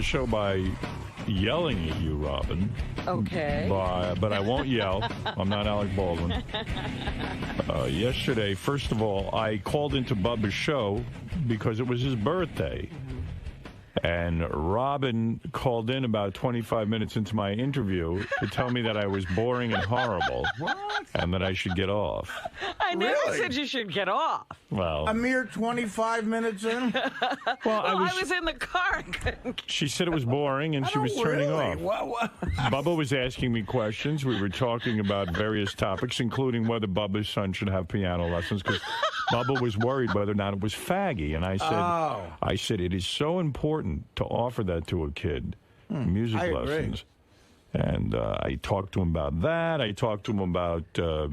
show by yelling at you, Robin. Okay. But I won't yell. I'm not Alec Baldwin. Yesterday, first of all, I called into Bubba's show because it was his birthday. And Robin called in about 25 minutes into my interview to tell me that I was boring and horrible. What? And that I should get off. I never said you should get off. Well, a mere 25 minutes in? Well, I was in the car. She said it was boring, and she was turning off. What? Bubba was asking me questions. We were talking about various topics, including whether Bubba's son should have piano lessons, because Bubba was worried whether or not it was faggy. And I said, it is so important to offer that to a kid, music lessons. And I talked to him about that. I talked to him about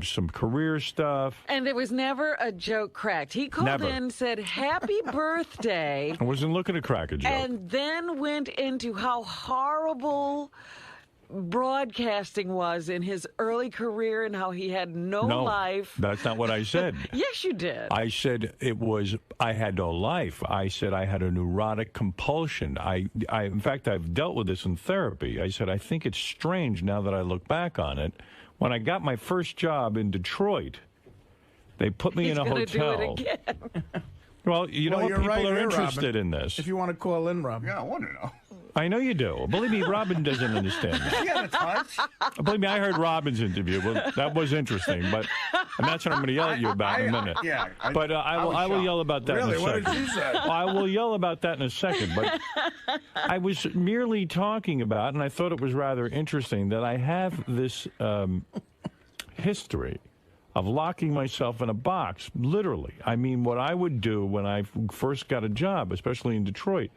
some career stuff. And there was never a joke cracked. He called in and said, happy birthday. I wasn't looking to crack a joke. And then went into how horrible broadcasting was in his early career and how he had no life. That's not what I said. Yes, you did. I said I had no life. I said I had a neurotic compulsion. In fact, I've dealt with this in therapy. I said, I think it's strange now that I look back on it. When I got my first job in Detroit, they put me in a hotel. Do it again. Well, you know what? People are interested Robin, in this. If you want to call in, Robin. Yeah, I want to know. I know you do. Believe me, Robin doesn't understand. She got a touch. Believe me, I heard Robin's interview. Well, that was interesting, and that's what I'm going to yell at you about in a minute. Yeah, but I will yell about that in a second. What did she say? I will yell about that in a second. But I was merely talking about, and I thought it was rather interesting, that I have this history of locking myself in a box, literally. I mean, what I would do when I first got a job, especially in Detroit,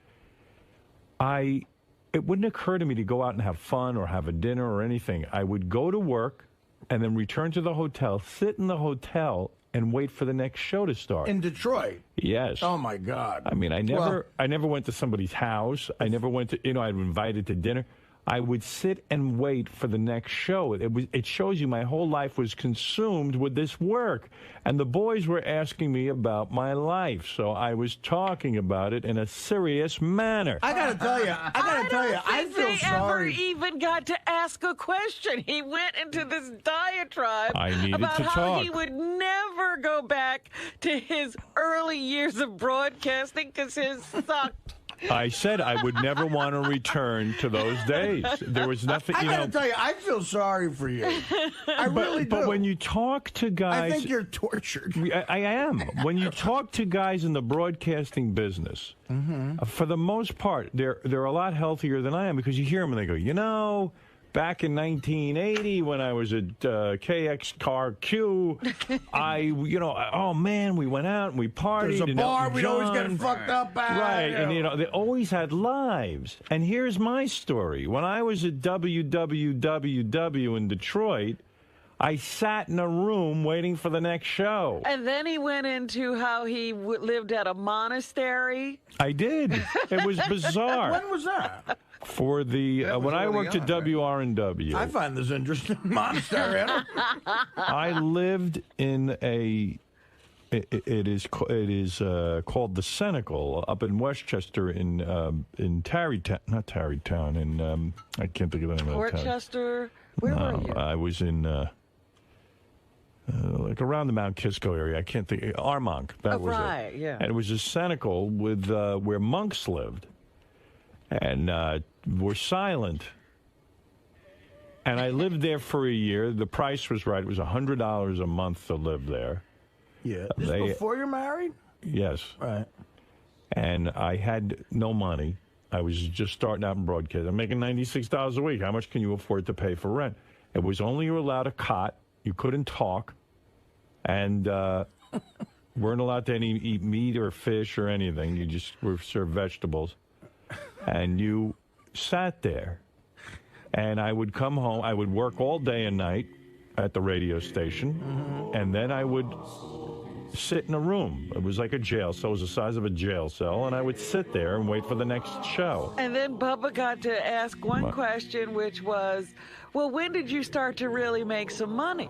it wouldn't occur to me to go out and have fun or have a dinner or anything. I would go to work and then return to the hotel, sit in the hotel, and wait for the next show to start. In Detroit? Yes. Oh, my God. I mean, I never went to somebody's house. I never went to, I was invited to dinner. I would sit and wait for the next show. It shows you my whole life was consumed with this work. And the boys were asking me about my life, so I was talking about it in a serious manner. I got to tell you, I feel sorry. They ever even got to ask a question. He went into this diatribe about how he would never go back to his early years of broadcasting because his sucked. I said I would never want to return to those days. There was nothing, I got to tell you, I feel sorry for you. I really do. But when you talk to guys... I think you're tortured. I am. When you talk to guys in the broadcasting business, for the most part, they're a lot healthier than I am, because you hear them and they go, back in 1980 when I was at 𝗦𝗵cie𝘄, oh man, we went out and we partied. There's a bar we'd always get fucked up at. Right, and they always had lives. And here's my story. When I was at WWWW in Detroit, I sat in a room waiting for the next show. And then he went into how he lived at a monastery. I did. It was bizarre. When was that? For when I worked at WRNW. I find this interesting. Monastery. I lived in it is called the Cenacle up in Westchester in Tarrytown, not Tarrytown, in I can't think of the name of the town. Portchester. Where were you? I was in like around the Mount Kisco area. I can't think. Armonk. That was right, it. Yeah. And it was a cenacle with where monks lived, and were silent. And I lived there for a year. The price was right. It was $100 a month to live there. Yeah. This before you're married? Yes. Right. And I had no money. I was just starting out in broadcasting. I'm making $96 a week. How much can you afford to pay for rent? It was only you were allowed a cot. You couldn't talk. And weren't allowed to eat meat or fish or anything. You just were served vegetables. And you sat there. And I would come home. I would work all day and night at the radio station. And then I would sit in a room. It was like a jail cell. It was the size of a jail cell. And I would sit there and wait for the next show. And then Bubba got to ask one question, which was, well, when did you start to really make some money?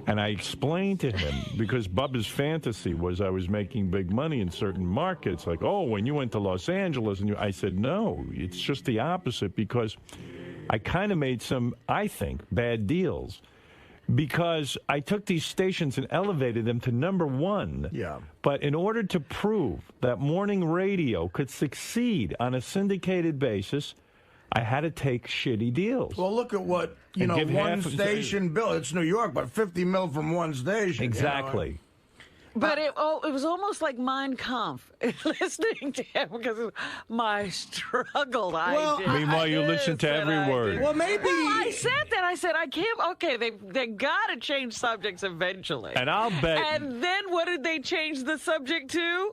And I explained to him, because Bubba's fantasy was I was making big money in certain markets, like, oh, when you went to Los Angeles, and I said, no, it's just the opposite, because I kind of made some, I think, bad deals. Because I took these stations and elevated them to #1. Yeah. But in order to prove that morning radio could succeed on a syndicated basis, I had to take shitty deals. Well, look at what, one station bill. It's New York, but 50 mil from one station. Exactly. But it was almost like 𝗦𝗵cie𝘄 listening to him, because of my struggle. Meanwhile, you listen to every word. Well, maybe. No, I said that. I said, I can't. Okay, they got to change subjects eventually. And I'll bet. And then what did they change the subject to?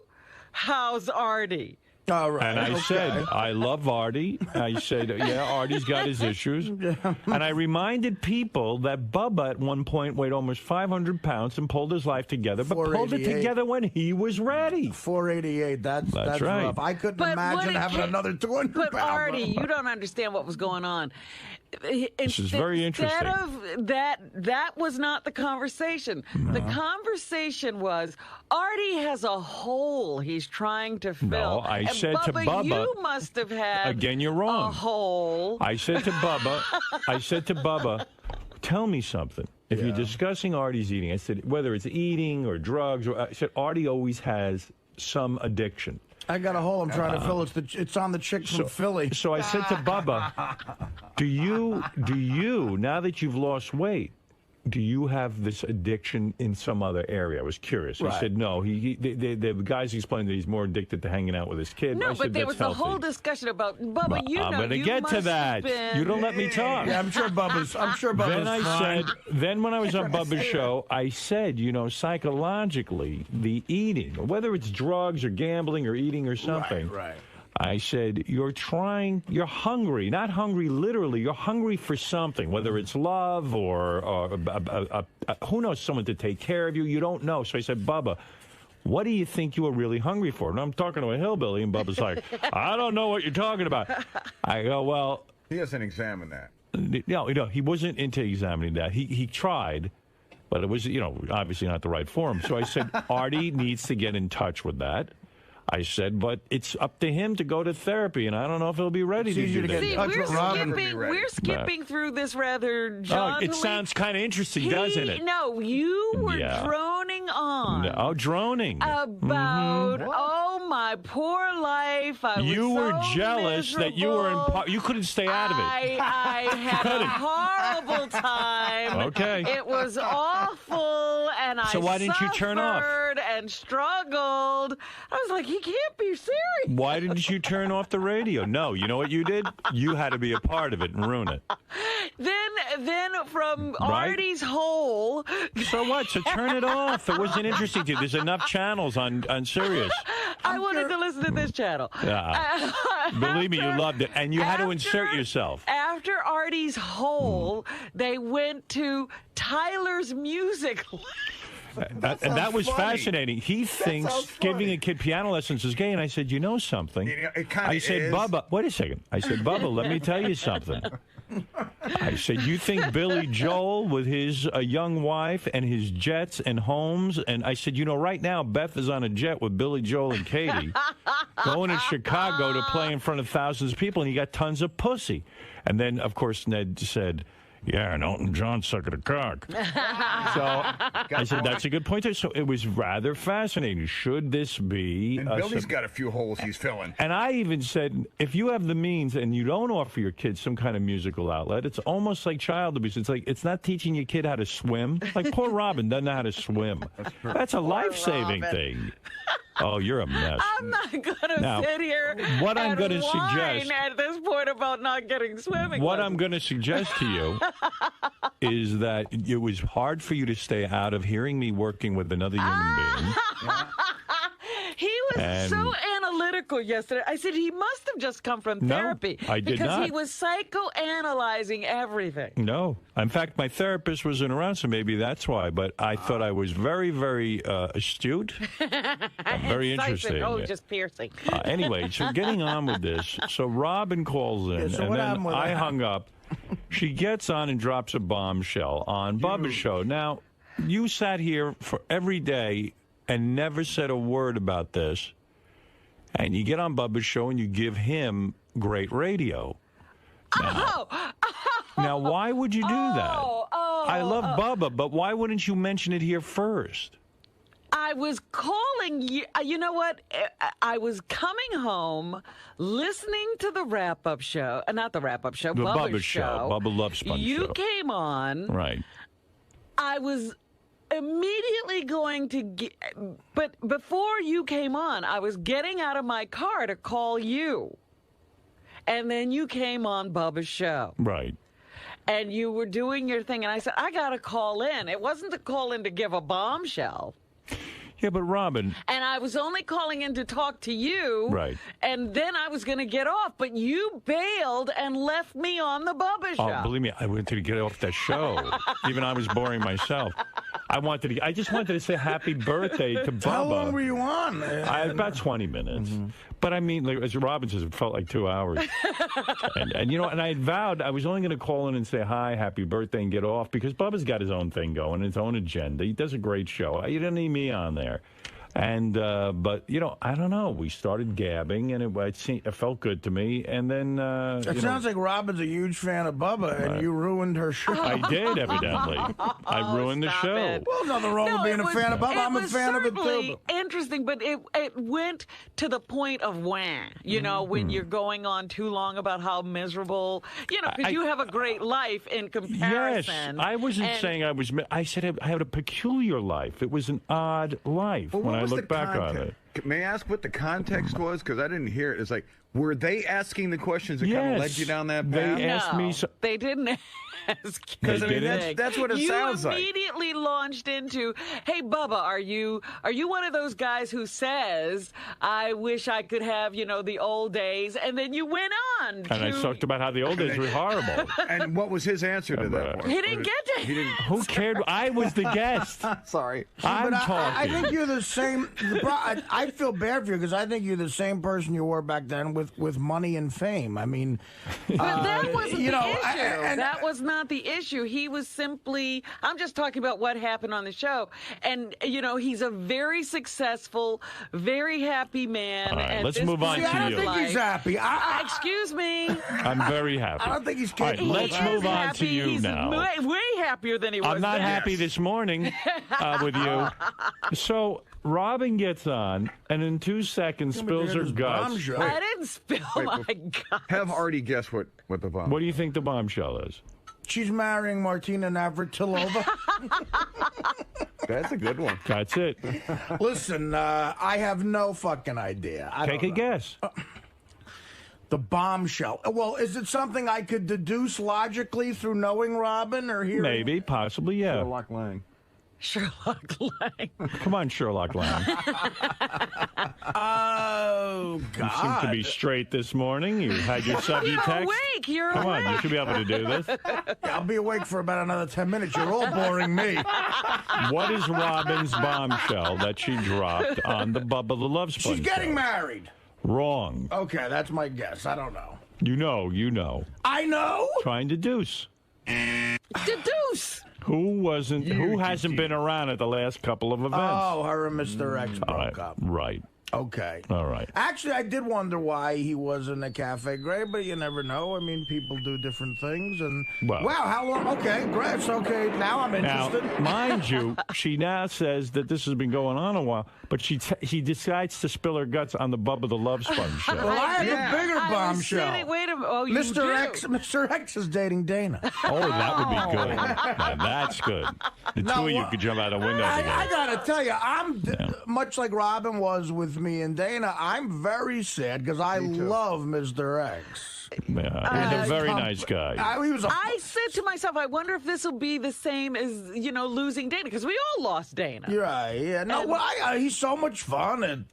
How's Artie? All right. And I said, I love Artie. I said, yeah, Artie's got his issues. And I reminded people that Bubba at one point weighed almost 500 pounds and pulled his life together, but pulled it together when he was ready. 488, that's right. Rough. I couldn't imagine having another 200 pounds. But Artie, you don't understand what was going on. This is very interesting. Instead of that was not the conversation. No. The conversation was, Artie has a hole he's trying to fill. No, I said to Bubba, you must have had again, you're wrong. A hole. I said to Bubba, tell me something. If you're discussing Artie's eating, I said, whether it's eating or drugs, I said, Artie always has some addiction. I got a hole I'm trying to fill. It's on the chick from Philly. So I said to Bubba, do you, now that you've lost weight, do you have this addiction in some other area? I was curious. He said no. The guys explained that he's more addicted to hanging out with his kid. No, but there was a whole discussion about Bubba. I'm going to get to that. You don't let me talk. Yeah, I'm sure Bubba's. Then when I was on Bubba's show, I said, psychologically, the eating, whether it's drugs or gambling or eating or something. Right. I said, you're hungry, not hungry literally, you're hungry for something, whether it's love or who knows, someone to take care of you, you don't know. So I said, Bubba, what do you think you were really hungry for? And I'm talking to a hillbilly, and Bubba's like, I don't know what you're talking about. I go, well. He doesn't examine that. No, he wasn't into examining that. He tried, but it was, obviously not the right forum. So I said, Artie needs to get in touch with that. I said, but it's up to him to go to therapy, and I don't know if he'll be ready to do that. See, we're skipping through this rather jauntily. It sounds kind of interesting, doesn't it? No, you were droning on. Droning. About, my poor life. You were jealous miserable. That you were you couldn't stay out of it. I had a horrible time. Okay. It was awful, and So why didn't you turn off? And struggled. I was like, he can't be serious. Why didn't you turn off the radio? No, you know what you did? You had to be a part of it and ruin it. Then from Artie's hole. So what? So turn it off. It wasn't interesting to you. There's enough channels on Sirius. I wanted to listen to this channel. Believe me, you loved it. And you had to insert yourself. After Artie's hole, they went to Tyler's music. And that was fascinating. He thinks giving a kid piano lessons is gay, and I said, you know something? I said, Bubba, wait a second. I said, Bubba, let me tell you something. I said, you think Billy Joel with his young wife and his jets and homes, and I said, right now Beth is on a jet with Billy Joel and Katie going to Chicago to play in front of thousands of people, and he got tons of pussy. And then, of course, Ned said, yeah, and Elton John sucking a cock. So I said, that's a good point there. So it was rather fascinating. Should this be... And Billy's got a few holes he's filling. And I even said, if you have the means and you don't offer your kids some kind of musical outlet, it's almost like child abuse. It's like, it's not teaching your kid how to swim. Like poor Robin doesn't know how to swim. That's a life-saving thing. Oh, you're a mess. I'm not going to sit here what I'm going to suggest at this point about not getting swimming. What I'm going to suggest to you is that it was hard for you to stay out of hearing me working with another human being. He was so analytical yesterday. I said he must have just come from therapy. I did because not. He was psychoanalyzing everything. No. In fact, my therapist wasn't around, so maybe that's why. But I thought I was very, very astute. Very interesting. Oh, just piercing. Anyway, so getting on with this. So Robin calls in, and then I hung up. She gets on and drops a bombshell on Bubba's show. Now, you sat here for every day and never said a word about this. And you get on Bubba's show and you give him great radio. Now, why would you do that? I love Bubba, but why wouldn't you mention it here first? I was calling you. You know what? I was coming home, listening to the wrap-up show. Not the wrap-up show, the Bubba's show. Bubba Love Sponge show. You came on. Right. I was immediately going to get... But before you came on, I was getting out of my car to call you. And then you came on Bubba's show. Right. And you were doing your thing, and I said, I got to call in. It wasn't to call in to give a bombshell. Yeah, but Robin... And I was only calling in to talk to you. Right. And then I was going to get off, but you bailed and left me on the Bubba show. Oh, believe me, I wanted to get off that show. Even I was boring myself. I just wanted to say happy birthday to Bubba. How long were you on? About 20 minutes. Mm-hmm. But I mean, like, as Robin says, it felt like 2 hours. and you know, and I had vowed I was only going to call in and say hi, happy birthday, and get off, because Bubba's got his own thing going, his own agenda. He does a great show. You didn't need me on there. And, but, you know, I don't know. We started gabbing, and it felt good to me. And then, it sounds like Robin's a huge fan of Bubba, and you ruined her show. I did, evidently. I ruined the show. Well, there's nothing wrong with being a fan of Bubba. I'm a fan of it, too. It was interesting, but it went to the point of wham. You know, when you're going on too long about how miserable, you know, because you have a great life in comparison. Yes, I wasn't saying I was. I said I had a peculiar life. It was an odd life when I look back on it. May I ask what the context was? Because I didn't hear it. It's like, were they asking the questions that kind of led you down that path? They asked me. They didn't ask. Because I mean, that's what it sounds like. You immediately launched into, "Hey, Bubba, are you one of those guys who says, I wish I could have, you know, the old days?" And then you went on. And I talked about how the old days were horrible. And what was his answer to that? He didn't get to. He didn't. Who cared? I was the guest. Sorry. I'm talking. I think you're the same. I feel bad for you because I think you're the same person you were back then with money and fame. I mean, but that wasn't the issue. That was not the issue. He was simply. I'm just talking about what happened on the show, and you know, he's a very successful, very happy man. All right, let's move on to you. I don't think he's happy. Excuse me. I'm very happy. I don't think he's kidding. All right, let's move on to you he's now. Way happier than he was. I'm not happy this morning with you. So Robin gets on, and in 2 seconds spills her guts. I didn't spill my guts. Have Artie guess what the bombshell. What do you think the bombshell is? She's marrying Martina 𝗦𝗵ici𝗄𝗿𝗱. That's a good one. That's it. Listen, I have no fucking idea. Take a guess. The bombshell. Well, is it something I could deduce logically through knowing Robin or hearing? Maybe, possibly, yeah. Sherlock Lange. Sherlock Lange. Come on, Sherlock Lange. Oh, God. You seem to be straight this morning. You had your subject text. You're awake. Come on, you should be able to do this. Yeah, I'll be awake for about another 10 minutes. You're all boring me. What is Robin's bombshell that she dropped on the Bubba the Love Sponge She's getting show? married. Wrong. Okay, that's my guess. I don't know. You know. I know? Try and deduce. Deduce. Who hasn't been around at the last couple of events? Oh, her and Mr. X broke up. Right. Okay. All right. Actually, I did wonder why he was in the Cafe Gray, but you never know. I mean, people do different things. And wow, how long? Okay, great. Okay, now I'm interested. Now, mind you, she now says that this has been going on a while, but she decides to spill her guts on the Bubba the Love Sponge show. Well, I have a bigger bombshell. Wait a minute. Oh, you Mr. X is dating Dana. Oh, that would be good. Now, that's good. The two of you could jump out a window together. I gotta tell you, I'm much like Robin was with me and Dana. I'm very sad because I love Mr. X. Yeah, he's a very nice guy. I said to myself, I wonder if this will be the same as, you know, losing Dana, because we all lost Dana. You're right. Yeah. No, well, he's so much fun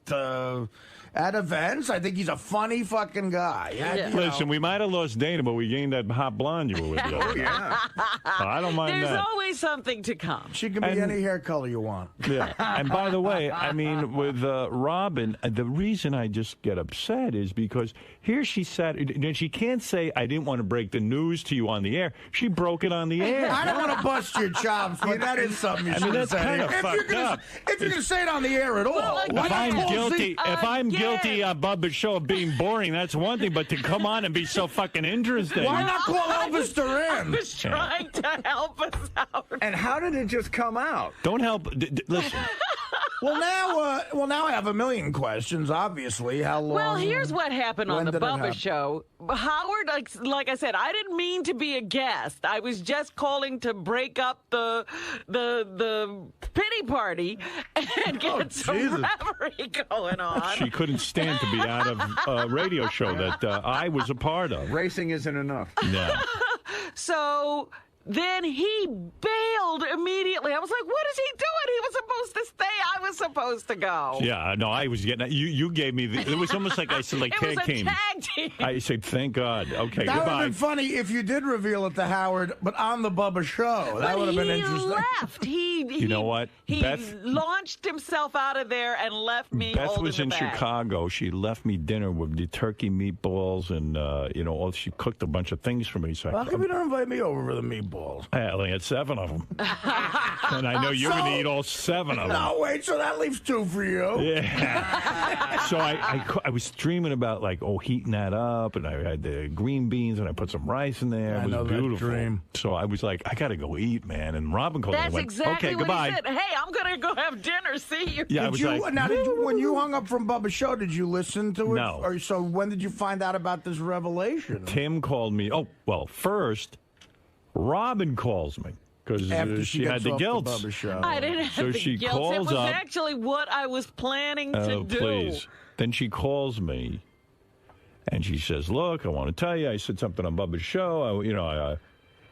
at events. I think he's a funny fucking guy. Yeah. Listen, we might have lost Dana, but we gained that hot blonde you were with. Yeah. I don't mind that. There's always something to come. She can be any hair color you want. Yeah. And by the way, I mean, with Robin, the reason I just get upset is because here she sat, and she can't say, I didn't want to break the news to you on the air. She broke it on the air. I don't want to bust your chops, but that is something you should that's say. kind of fucked up. If you're going to say it on the air at all, if I'm guilty on Bubba's show of being boring, that's one thing, but to come on and be so fucking interesting. Why not call Elvis Duran? I was trying to help us out. And how did it just come out? Don't help. Listen. Well, now I have a million questions. Obviously, how long? Well, here's what happened on the Bubba show. Howard, like I said, I didn't mean to be a guest. I was just calling to break up the pity party and get some revelry going on. She couldn't stand to be out of a radio show that I was a part of. Racing isn't enough. Yeah. So then he bailed immediately. I was like, what is he doing? He was supposed to stay. I was supposed to go. Yeah, no, I was getting you gave me it was almost like I said, like, it was a team. tag team. I said, thank God. Okay, that goodbye. would have been funny if you did reveal it to Howard, but on the Bubba show. That would have been interesting. He left. You know what? He Beth launched himself out of there and left me Beth was in the bag. Chicago. She left me dinner with the turkey meatballs and, she cooked a bunch of things for me. So How come you don't invite me over for the meatballs? I only had 7 of them. And I know you're going to eat all 7 of them. No, wait, so that leaves 2 for you. Yeah. So I was dreaming about, heating that up, and I had the green beans, and I put some rice in there. It was beautiful. Dream. So I was like, I got to go eat, man. And Robin called me and went, exactly okay, what goodbye. He said. Hey, I'm going to go have dinner. See you. Yeah, when you hung up from Bubba's show, did you listen to it? No. Or so when did you find out about this revelation? Tim called me. Oh, well, first, Robin calls me. Because she had the guilt. I didn't have the guilt. Calls it was up, actually what I was planning to do. Please. Then she calls me, and she says, look, I want to tell you, I said something on Bubba's show.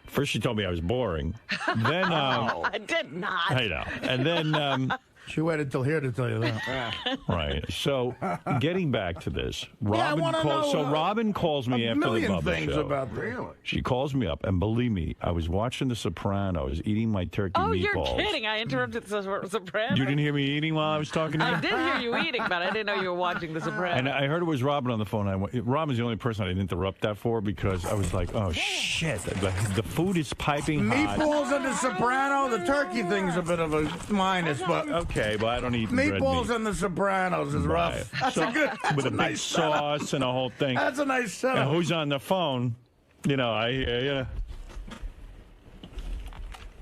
First she told me I was boring. Then I did not. I know. And then... She waited till here to tell you that. Right. So, getting back to this, Robin calls me after the Bubba show. About really? She calls me up, and believe me, I was watching The Sopranos, eating my turkey meatballs. Oh, you're kidding. I interrupted The Sopranos. You didn't hear me eating while I was talking to you? I did hear you eating, but I didn't know you were watching The Sopranos. And I heard it was Robin on the phone. Robin's the only person I didn't interrupt that for because I was like, oh, shit. The food is piping hot. Meatballs and The Soprano, the turkey thing's a bit of a minus, but... Okay, but I don't eat meatballs red and The Sopranos is rough. That's a good. With a big nice sauce and a whole thing. That's a nice setup. And who's on the phone?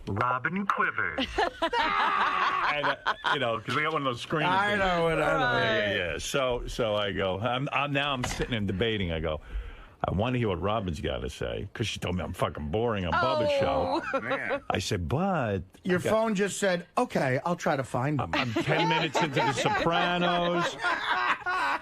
Robin Quivers. And, because we got one of those screens. I know it. Yeah. So I go. I'm sitting and debating. I go, I want to hear what Robin's got to say because she told me I'm fucking boring on Bubba's show. Man. I said, but your phone just said, "Okay, I'll try to find him." I'm 10 minutes into The Sopranos.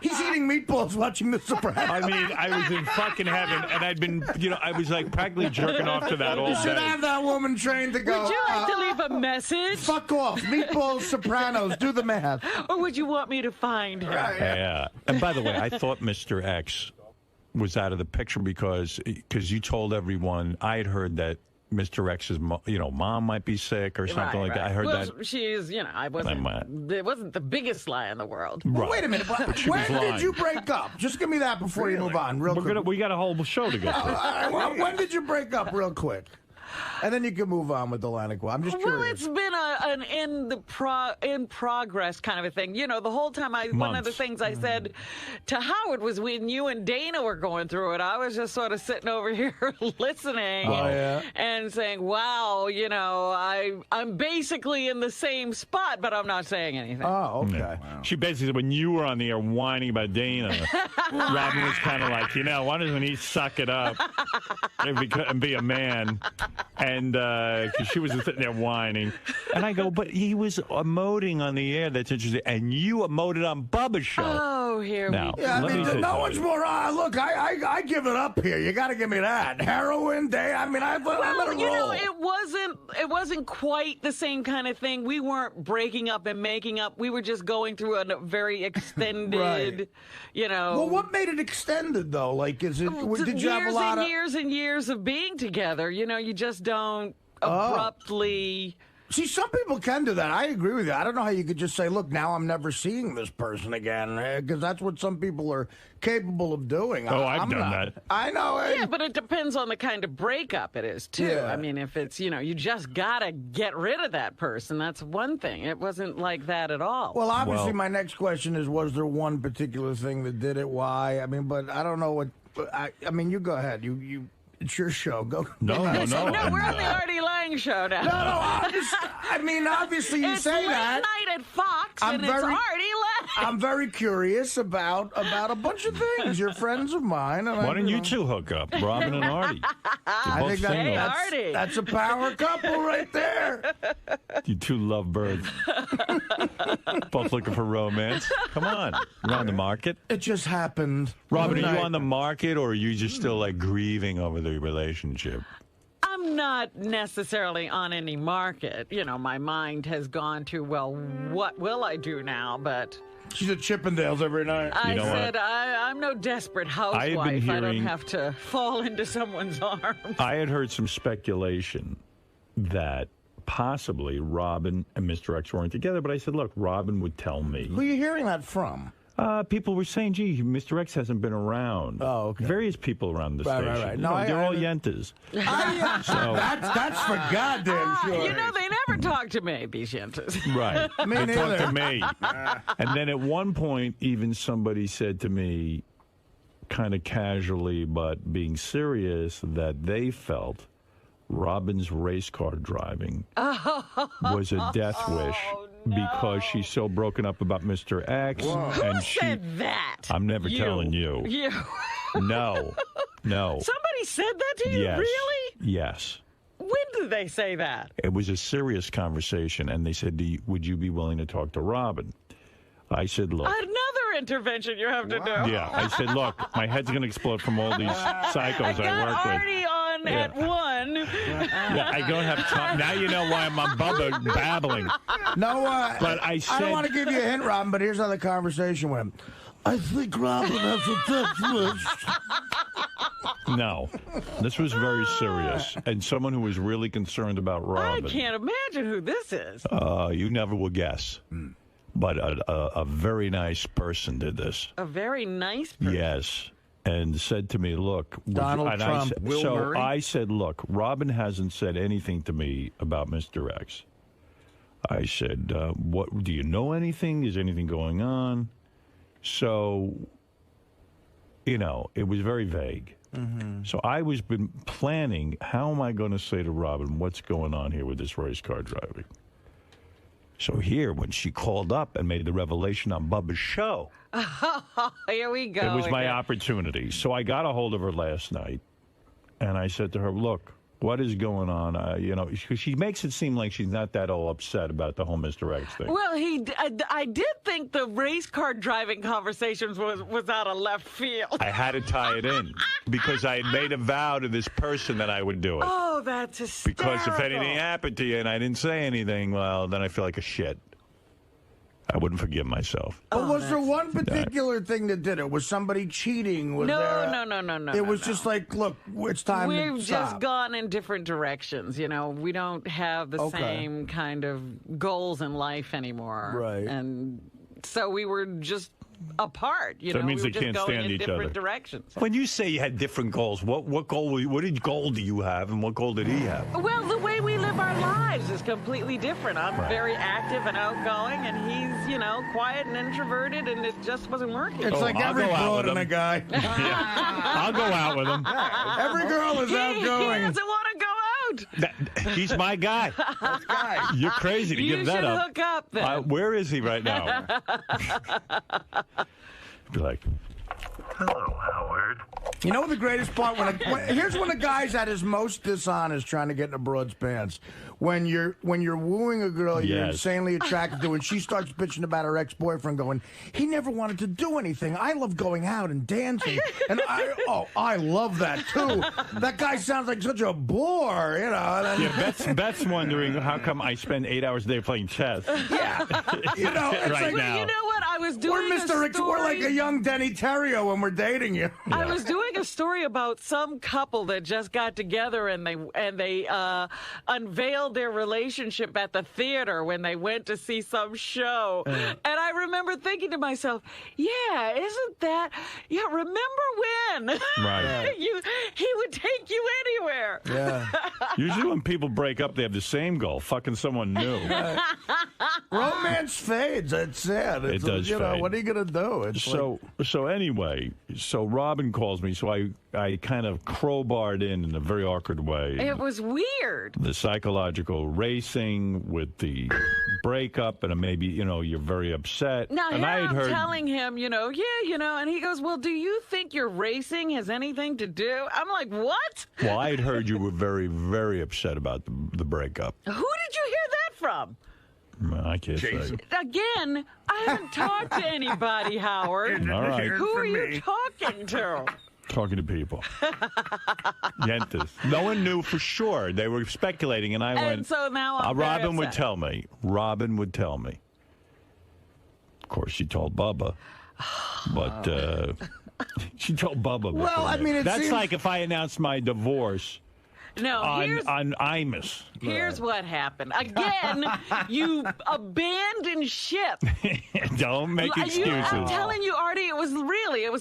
He's eating meatballs watching The Sopranos. I mean, I was in fucking heaven, and I'd been, I was like practically jerking off to that all day. You should have that woman trained to go. Would you like to leave a message? Fuck off, meatballs, Sopranos. Do the math. Or would you want me to find her? Yeah. And by the way, I thought Mr. X was out of the picture because you told everyone. I had heard that Mr. X's mom might be sick or something like that. I heard that. She is, it wasn't the biggest lie in the world. Right. Well, wait a minute. When did you break up? Just give me that before you move on, real quick. We got a whole show to go through. When did you break up, real quick? And then you can move on with the Lange. I'm just curious. Well, it's been an in progress kind of a thing. The whole time one of the things I said to Howard was when you and Dana were going through it, I was just sort of sitting over here listening and saying, wow, I'm basically in the same spot, but I'm not saying anything. Oh, okay. Yeah. Wow. She basically said when you were on the air whining about Dana, Robin was kind of like, why doesn't he suck it up and be a man? And she was sitting there whining. And I go, but he was emoting on the air. That's interesting. And you emoted on Bubba's show. Oh, Oh, here now, we Yeah, I let me mean, say no something. one's more. Look, I give it up here. You got to give me that heroin day. I mean, I let it you roll. know, it wasn't quite the same kind of thing. We weren't breaking up and making up. We were just going through a very extended, Right. you know. Well, what made it extended though? Like, is it? Did you have a lot of years and years of being together? You know, you just don't abruptly. See, some people can do that. I agree with you. I don't know how you could just say, look, now I'm never seeing this person again, because that's what some people are capable of doing. Oh, I've I'm done not. that. I know. Yeah, but it depends on the kind of breakup it is, too. Yeah. I mean, if it's, you know, you just got to get rid of that person, that's one thing. It wasn't like that at all. Well, obviously, my next question is, was there one particular thing that did it? Why? I mean, but I don't know what... I mean, you go ahead. It's your show. Go. No, no, we're on the Artie Lange show now. No, I mean, obviously you it's say late that. night at Fox, and it's Artie Lange. I'm very curious about a bunch of things. You're friends of mine. And Why don't you two hook up, Robin and Artie? I think Artie. that's a power couple right there. You two lovebirds. Both looking for romance. Come on. You're on the market. It just happened. Robin, are you on the market, or are you just still like grieving over the relationship? I'm not necessarily on any market. You know, my mind has gone to, well, what will I do now? But she's at Chippendales every night. I said, I'm no desperate housewife. I don't have to fall into someone's arms. I had heard some speculation that possibly Robin and Mr. X weren't together, but I said, look, Robin would tell me. Who are you hearing that from? People were saying, gee, Mr. X hasn't been around. Oh, okay. Various people around the station. Right. No, they're all yentas. So that's for goddamn sure. You know, they never talk to me, these yentas. Right. Me They neither. talk to me. And then at one point, even somebody said to me, kind of casually but being serious, that they felt Robin's race car driving was a death wish because she's so broken up about Mr. X. And Who said that? I'm never telling you. You. No. Somebody said that to you? Yes. Really? Yes. When did they say that? It was a serious conversation, and they said, would you be willing to talk to Robin? I said, look. Another intervention you have to do. Yeah, I said, look, my head's going to explode from all these psychos I work with. Artie on at 1. Yeah, I don't have time. Now you know why I'm on Bubba babbling. No, but I don't want to give you a hint, Robin, but here's how the conversation went. I think Robin has a death wish. No, this was very serious, and someone who was really concerned about Robin. I can't imagine who this is. You never will guess. But a very nice person did this. A very nice person. Yes. And said to me, look, Donald Trump, Will Murray? I said, look, Robin hasn't said anything to me about Mr. X. I said, what do you know anything? Is anything going on? So, you know, it was very vague. Mm-hmm. So I was been planning, how am I going to say to Robin, what's going on here with this race car driving? So here, when she called up and made the revelation on Bubba's show, here we go. it was my opportunity. So I got a hold of her last night, and I said to her, look, what is going on? You know, she makes it seem like she's not that all upset about the whole Mr. X thing. Well, I did think the race car driving conversations was out of left field. I had to tie it in because I had made a vow to this person that I would do it. Oh, that's hysterical. Because if anything happened to you and I didn't say anything, well, then I feel like a shit. I wouldn't forgive myself. But was there one particular thing that did it? Was somebody cheating? Was No. It was just like, look, it's time to We've stop. just gone in different directions. You know, we don't have the same kind of goals in life anymore. Right. And so we were just apart. You So know, it means we were they just can't going stand in each different other. directions. When you say you had different goals, what goal do you have, and what goal did he have? Well, the way we live our lives is completely different. I'm very active and outgoing, and he's, you know, quiet and introverted, and it just wasn't working. It's like I'll every go out broad with in a him. guy. I'll go out with him. Every girl is He outgoing. doesn't want to go out. He's my guy. You're crazy to You give that should up. hook up then. Where is he right now? Be like, Hello, Howard. You know the greatest part? Here's when a guy's at his most dishonest trying to get in a broad's pants. When you're wooing a girl you're insanely attracted to, and she starts bitching about her ex-boyfriend, going, he never wanted to do anything. I love going out and dancing. And I love that, too. That guy sounds like such a bore, you know. Yeah, Beth's wondering how come I spend 8 hours a day playing chess. Yeah. You know, it's right like, now. You know what? I was doing We're like a young Denny Terrio when we're dating you. Yeah. I was doing a story about some couple that just got together and they unveiled their relationship at the theater when they went to see some show. And I remember thinking to myself, yeah, isn't that, remember when? Right. He would take you anywhere. Yeah. Usually when people break up, they have the same goal, fucking someone new. Romance fades, that's sad. It does fade. What are you going to do? It's so anyway, Robin calls me, so I kind of crowbarred in a very awkward way. It was weird. The psychological racing with the breakup, and maybe, you're very upset. Now, and I'm telling him, and he goes, well, do you think your racing has anything to do? I'm like, what? Well, I'd heard you were very, very upset about the breakup. Who did you hear that from? I can't say. Again, I haven't talked to anybody, Howard. All right. Who are you talking to? Talking to people. Yentas. No one knew for sure. They were speculating, and I went. And so now I'm Robin would tell me. Robin would tell me. Of course, she told Bubba. But she told Bubba. Well, I mean, that's like if I announced my divorce. No, on 𝗦𝗵cie. Here's what happened. Again, you abandoned ship. Don't make excuses. I'm telling you, Artie, it was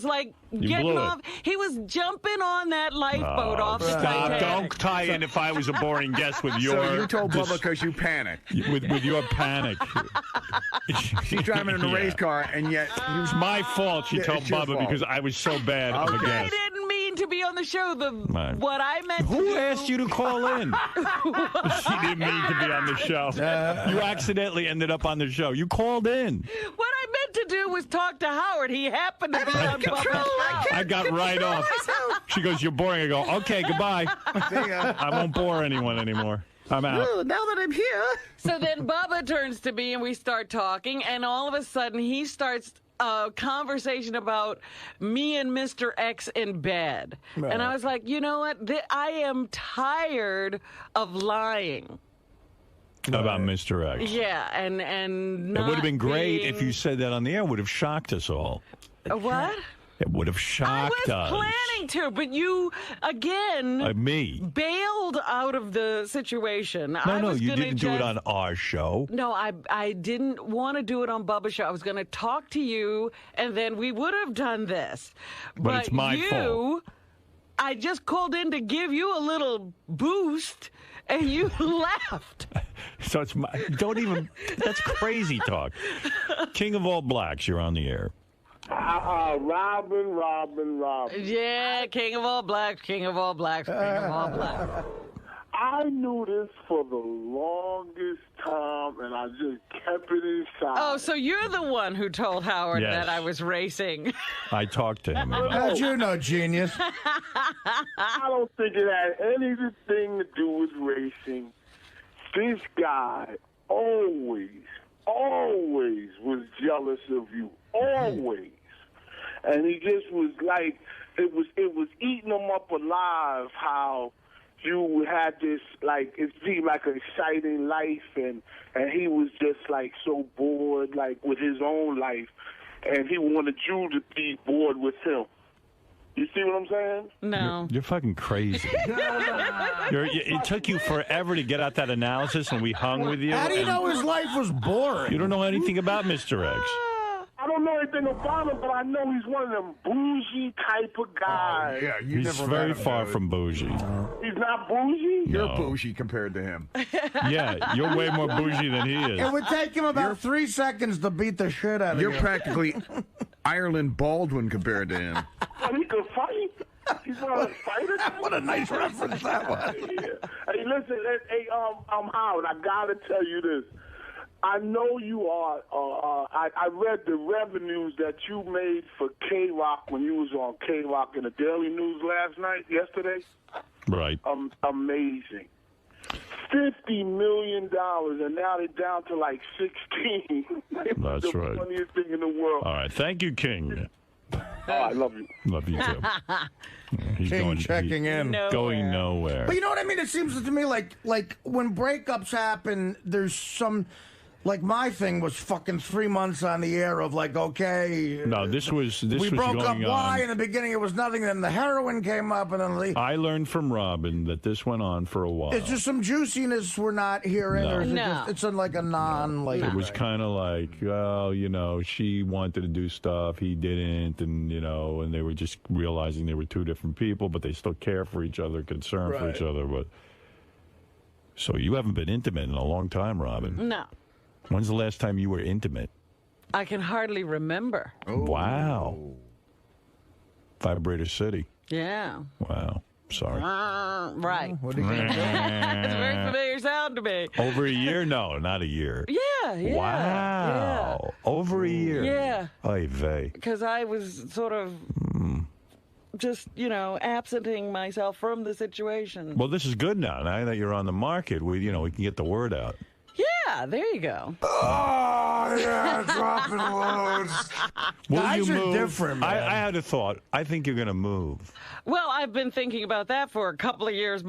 like getting off. He was jumping on that lifeboat off the Titanic. Don't tie in if I was a boring guest with your... So you told Bubba because you panicked. With your panic. She's driving in a race car, and yet... It was my fault she told Bubba because I was so bad of a guest. I didn't mean to be on the show. What I meant Who asked you to call in? She didn't mean to be on the show. You accidentally ended up on the show. You called in. What I meant to do was talk to Howard. He happened to be on Bubba's show. I got right off. She goes, you're boring. I go, okay, goodbye. I won't bore anyone anymore. I'm out. Well, now that I'm here. So then Bubba turns to me and we start talking, and all of a sudden he starts a conversation about me and Mr. X in bed. Right. And I was like, you know what? I am tired of lying. About Mr. X. Yeah, and it would have been great if you said that on the air. It would have shocked us all. What? It would have shocked us. I was planning to, but you, again, bailed out of the situation. No, you didn't do it on our show. No, I didn't want to do it on Bubba's show. I was going to talk to you, and then we would have done this. But it's my fault. I just called in to give you a little boost, and you left. So it's that's crazy talk. King of all blacks, you're on the air. Robin. Yeah, king of all blacks, king of all blacks, king of all blacks. I knew this for the longest time, and I just kept it inside. Oh, so you're the one who told Howard that I was racing. I talked to him about How'd you know, genius? I don't think it had anything to do with racing. This guy always was jealous of you. Always. And he just was like, it was eating him up alive how you had this, like, it seemed like an exciting life, and he was just, like, so bored, like, with his own life, and he wanted you to be bored with him. You see what I'm saying? No. You're fucking crazy. It took you forever to get out that analysis, and we hung with you. How do you know his life was boring? You don't know anything about Mr. X. I don't know anything about him, but I know he's one of them bougie type of guys. Yeah, he's very far from bougie. He's not bougie? You're bougie compared to him. Yeah, you're way more bougie than he is. It would take him about 3 seconds to beat the shit out of you. You're practically Ireland Baldwin compared to him. Oh, he can fight? He's one of the fighters? What a nice reference that was. Yeah. Hey, listen, Howard, I gotta tell you this. I know you are. I read the revenues that you made for K-Rock when you was on K-Rock in the Daily News yesterday. Right. Amazing. $50 million, and now they're down to like 16. That's the right. funniest thing in the world. All right. Thank you, King. Oh, I love you. Love you, too. He's King checking in. Going nowhere. But you know what I mean? It seems to me like when breakups happen, there's some... Like, my thing was fucking 3 months on the air of like, okay. No, this was we broke up. going Why? on. In the beginning, it was nothing. Then the heroin came up, and then I learned from Robin that this went on for a while. It's just some juiciness we're not hearing. No. Or is No. it's like a non. Like It was kind of like, well, you know, she wanted to do stuff, he didn't, and you know, and they were just realizing they were two different people, but they still care for each other, concern for each other. But so you haven't been intimate in a long time, Robin. No. When's the last time you were intimate? I can hardly remember. Wow. Vibrator City. Yeah. Wow. Sorry. Right. What do you think? That's a very familiar sound to me. Over a year? No, not a year. Yeah. Wow. Over a year. Yeah. Oy vey. Because I was sort of just, absenting myself from the situation. Well, this is good now. Now that you're on the market, we can get the word out. Yeah, there you go. Oh, yeah, dropping loads. Guys are different, man. I had a thought. I think you're going to move. Well, I've been thinking about that for a couple of years,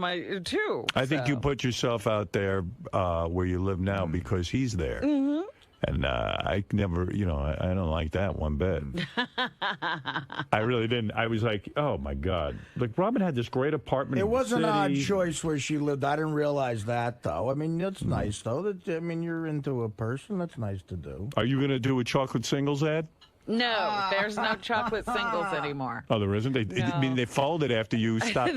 too. I think you put yourself out there where you live now because he's there. Mm-hmm. And I never, I don't like that one bit. I really didn't. I was like, oh, my God. Like, Robin had this great apartment. It in was the an city. odd choice where she lived. I didn't realize that, though. I mean, that's nice, though. You're into a person. That's nice to do. Are you going to do a chocolate singles ad? No, there's no chocolate singles anymore. Oh, there isn't? They folded after you stopped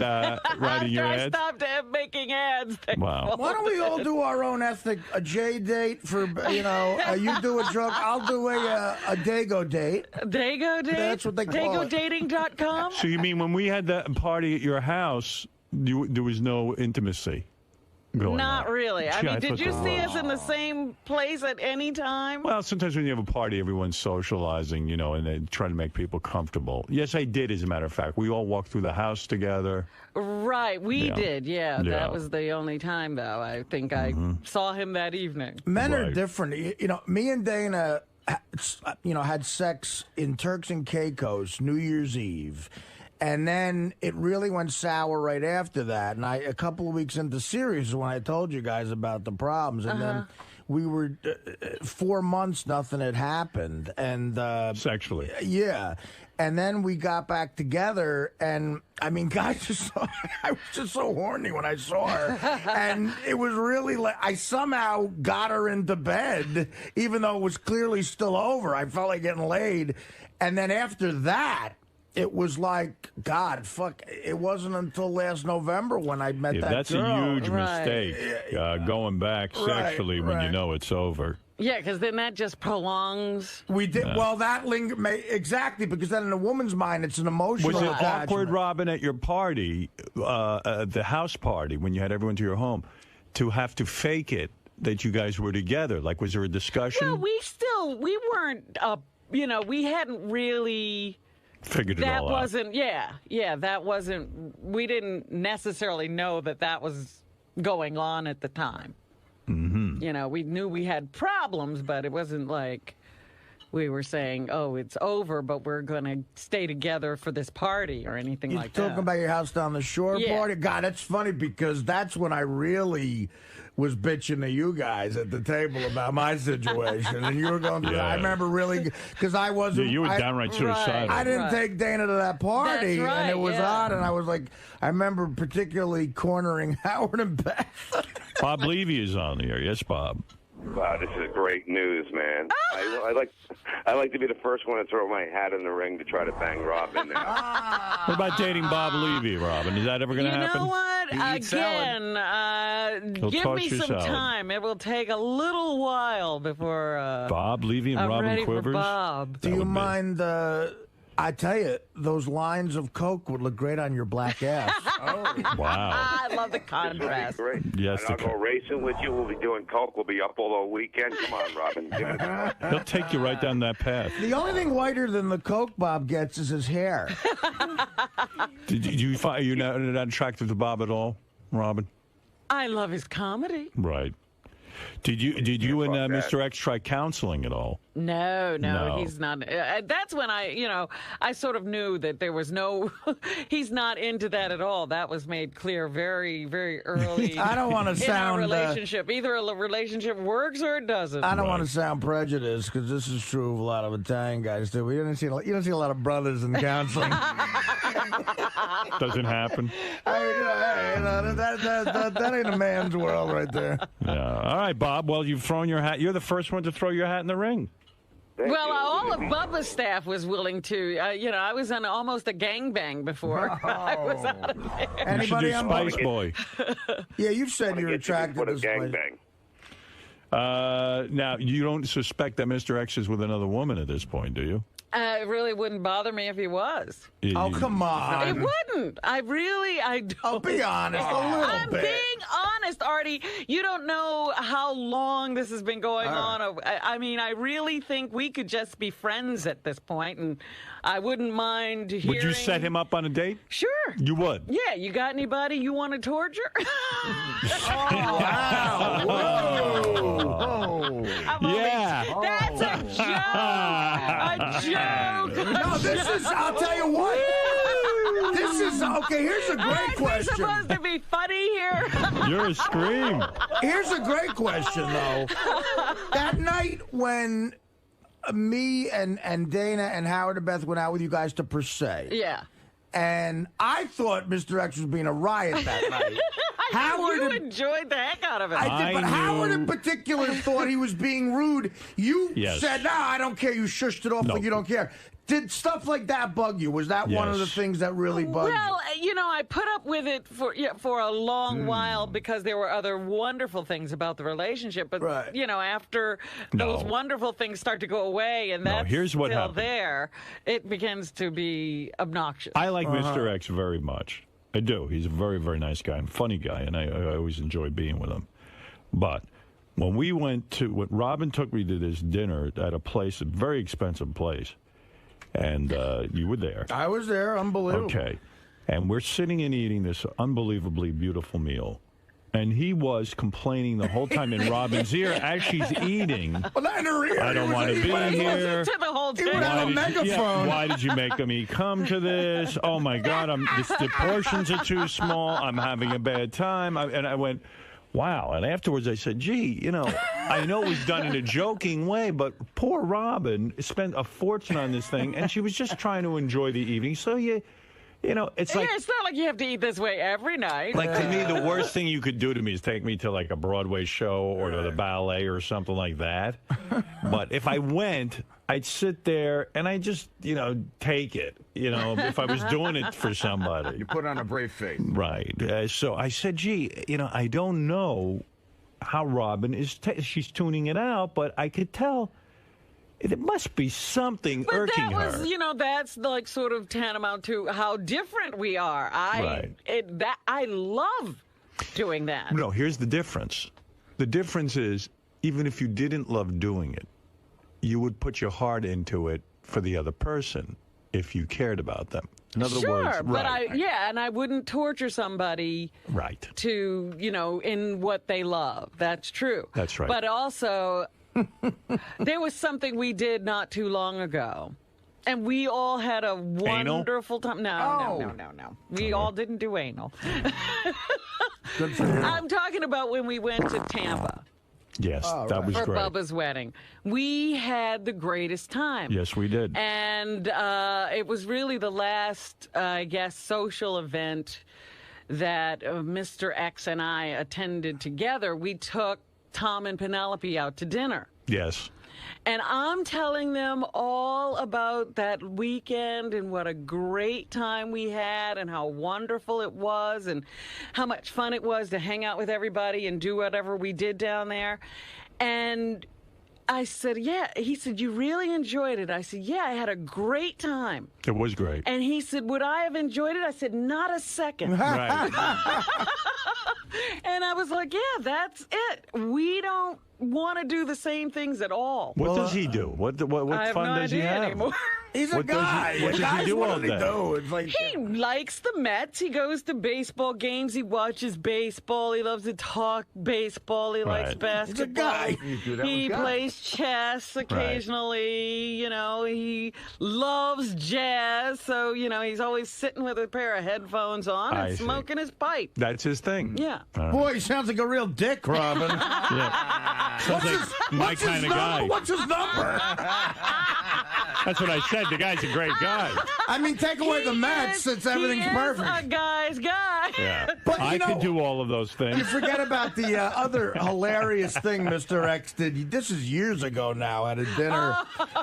writing your ads? I stopped making ads. Wow. Why don't we all do our own ethnic J date for, you do a joke, I'll do a Dago date. Dago date? That's what they call it. DagoDating.com? So you mean when we had that party at your house, there was no intimacy going Not on? really. I Gee, mean, I did thought you there see was. us in the same place at any time? Well, sometimes when you have a party, everyone's socializing, and they try to make people comfortable. Yes, I did, as a matter of fact. We all walked through the house together. Right, we did, yeah. Yeah. That was the only time, though. I think I saw him that evening. Men are Right. different. Me and Dana, had sex in Turks and Caicos New Year's Eve. And then it really went sour right after that. And a couple of weeks into Sirius when I told you guys about the problems. And then we were 4 months, nothing had happened. And Sexually. yeah. And then we got back together, and I mean, guys, I was just so horny when I saw her. And it was really like I somehow got her into bed, even though it was clearly still over. I felt like getting laid. And then after that, it was like, God, fuck, it wasn't until last November when I met that That's girl. a huge Right. mistake, going back sexually when you know it's over. Yeah, because then that just prolongs. We did well. That exactly because then in a woman's mind, it's an emotional. Was it attachment. awkward, Robin, at your party, the house party, when you had everyone to your home, to have to fake it that you guys were together? Like, was there a discussion? Well, we weren't, we hadn't really. Figured it all out. That wasn't, we didn't necessarily know that was going on at the time. Mm-hmm. We knew we had problems, but it wasn't like we were saying, oh, it's over, but we're going to stay together for this party or anything like that. You're talking about your house down the shore party? God, that's funny because that's when I really was bitching to you guys at the table about my situation. And you were going through I remember really, because I wasn't. Yeah, you were downright suicidal. I didn't take Dana to that party, That's right, and it was odd, and I was like, I remember particularly cornering Howard and Beth. Bob Levy is on the air. Yes, Bob. Wow, this is great news, man. I like to be the first one to throw my hat in the ring to try to bang Robin now. What about dating Bob Levy, Robin? Is that ever going to happen? You know what? Again, give me some time. It will take a little while before Bob Levy and I'm Robin ready Quivers. For Bob. Do you mind I tell you, those lines of coke would look great on your black ass. Oh. Wow. I love the contrast. Great. Yes, and I'll go racing with you. We'll be doing coke. We'll be up all weekend. Come on, Robin. Give it a He'll take you right down that path. The only thing whiter than the coke Bob gets is his hair. Did you find you're not attracted to Bob at all, Robin? I love his comedy. Right. Did you and Mr. X try counseling at all? No, he's not. That's when I sort of knew that there was no, he's not into that at all. That was made clear very, very early. I don't want to sound in our relationship. Either a relationship works or it doesn't. I don't want to sound prejudiced because this is true of a lot of Italian guys too. You don't see a lot of brothers in counseling. Doesn't happen. That ain't a man's world right there. Yeah. All right, Bob. Well, you've thrown your hat. You're the first one to throw your hat in the ring. Well, all of Bubba's staff was willing to. I was on almost a gangbang before I was out of there. Anybody you should do Spice Boy. Yeah, you've said you're attracted to gangbang. Now, you don't suspect that Mr. X is with another woman at this point, do you? It really wouldn't bother me if he was. Oh, come on. It wouldn't. I don't. I'll be honest, a little I'm bit. being honest, Artie. You don't know how long this has been going on. I mean, I really think we could just be friends at this point, and I wouldn't mind hearing... Would you set him up on a date? Sure. You would? Yeah. You got anybody you want to torture? Wow. Whoa. Yeah. That's a joke. No, this is, I'll tell you what. This is, okay, here's a great question. Supposed to be funny here? You're a scream. Here's a great question, though. That night when me and Dana and Howard and Beth went out with you guys to Per Se. Yeah. And I thought Mr. X was being a riot that night. You enjoyed the heck out of it. I did, but Howard in particular thought he was being rude. You said, "No, I don't care." You shushed it off like you don't care. Did stuff like that bug you? Was that one of the things that really bugged you? Well, I put up with it for a long while because there were other wonderful things about the relationship. But, after those wonderful things start to go away and that's still there, it begins to be obnoxious. I like Mr. X very much. I do. He's a very, very nice guy and funny guy, and I always enjoy being with him. But when Robin took me to this dinner at a very expensive place, and you were there. I was there. Unbelievable. Okay. And we're sitting and eating this unbelievably beautiful meal. And he was complaining the whole time in Robin's ear as she's eating. Well, not in her ear. I don't want to be here. To the whole he would have a megaphone. Why did you make me come to this? Oh, my God. The portions are too small. I'm having a bad time. And I went, wow. And afterwards I said, gee, I know it was done in a joking way, but poor Robin spent a fortune on this thing, and she was just trying to enjoy the evening. So it's like... Yeah, it's not like you have to eat this way every night. Like, to me, the worst thing you could do to me is take me to, like, a Broadway show or to the ballet or something like that. But if I went, I'd sit there and I just, take it, if I was doing it for somebody. You put on a brave face. Right. So I said, gee, I don't know how Robin is... she's tuning it out, but I could tell... It must be something irking her. But that was, that's like sort of tantamount to how different we are. I love doing that. No, here's the difference. The difference is, even if you didn't love doing it, you would put your heart into it for the other person if you cared about them. In other words, but and I wouldn't torture somebody to, in what they love. That's true. That's right. But also... there was something we did not too long ago, and we all had a wonderful time. No. We all didn't do anal. Good for you. I'm talking about when we went to Tampa. Yes, that was for great. Bubba's wedding. We had the greatest time. Yes, we did. And it was really the last, social event that Mr. X and I attended together. We took Tom and Penelope out to dinner. Yes. And I'm telling them all about that weekend and what a great time we had and how wonderful it was and how much fun it was to hang out with everybody and do whatever we did down there. And I said, yeah. He said, you really enjoyed it? I said, yeah, I had a great time. It was great. And he said, would I have enjoyed it? I said, not a second. Right. And I was like, yeah, that's it. We don't want to do the same things at all. What does he do? What fun does he have? Anymore. He's a guy. What does he do all day? It's like, He likes the Mets. He goes to baseball games. He watches baseball. He loves to talk baseball. He likes basketball. He's a guy. He plays chess occasionally. You know, he loves jazz. So, you know, he's always sitting with a pair of headphones on and smoking his pipe. That's his thing. Yeah. Boy, he sounds like a real dick, Robin. Yeah. Sounds like my kind of guy. What's his number? That's what I said. The guy's a great guy. I mean, take away the Mets, everything's perfect. He's a guy's guy. Yeah. But, I could do all of those things. You forget about the other hilarious thing Mr. X did. This is years ago now at a dinner.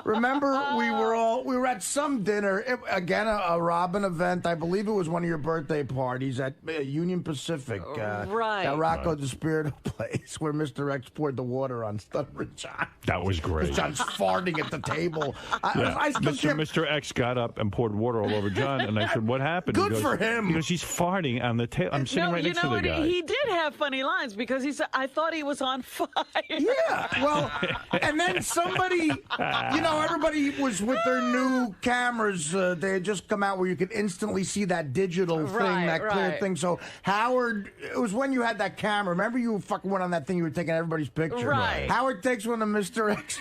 Remember, we were at some dinner, again, a Robin event. I believe it was one of your birthday parties at Union Pacific. Right. At Rocco DeSpirito place where Mr. X poured the water on Stuttering John. That was great. John's farting at the table. I still Mr. X got up and poured water all over John, and I said, what happened? Good for him. Because he's farting on the table. I'm sitting right next to the guy. He did have funny lines because he said, I thought he was on fire. Yeah, well, and then somebody, everybody was with their new cameras. They had just come out where you could instantly see that digital thing, that clear thing. So Howard, it was when you had that camera. Remember you fucking went on that thing, you were taking everybody's picture. Right. Howard takes one of Mr. X,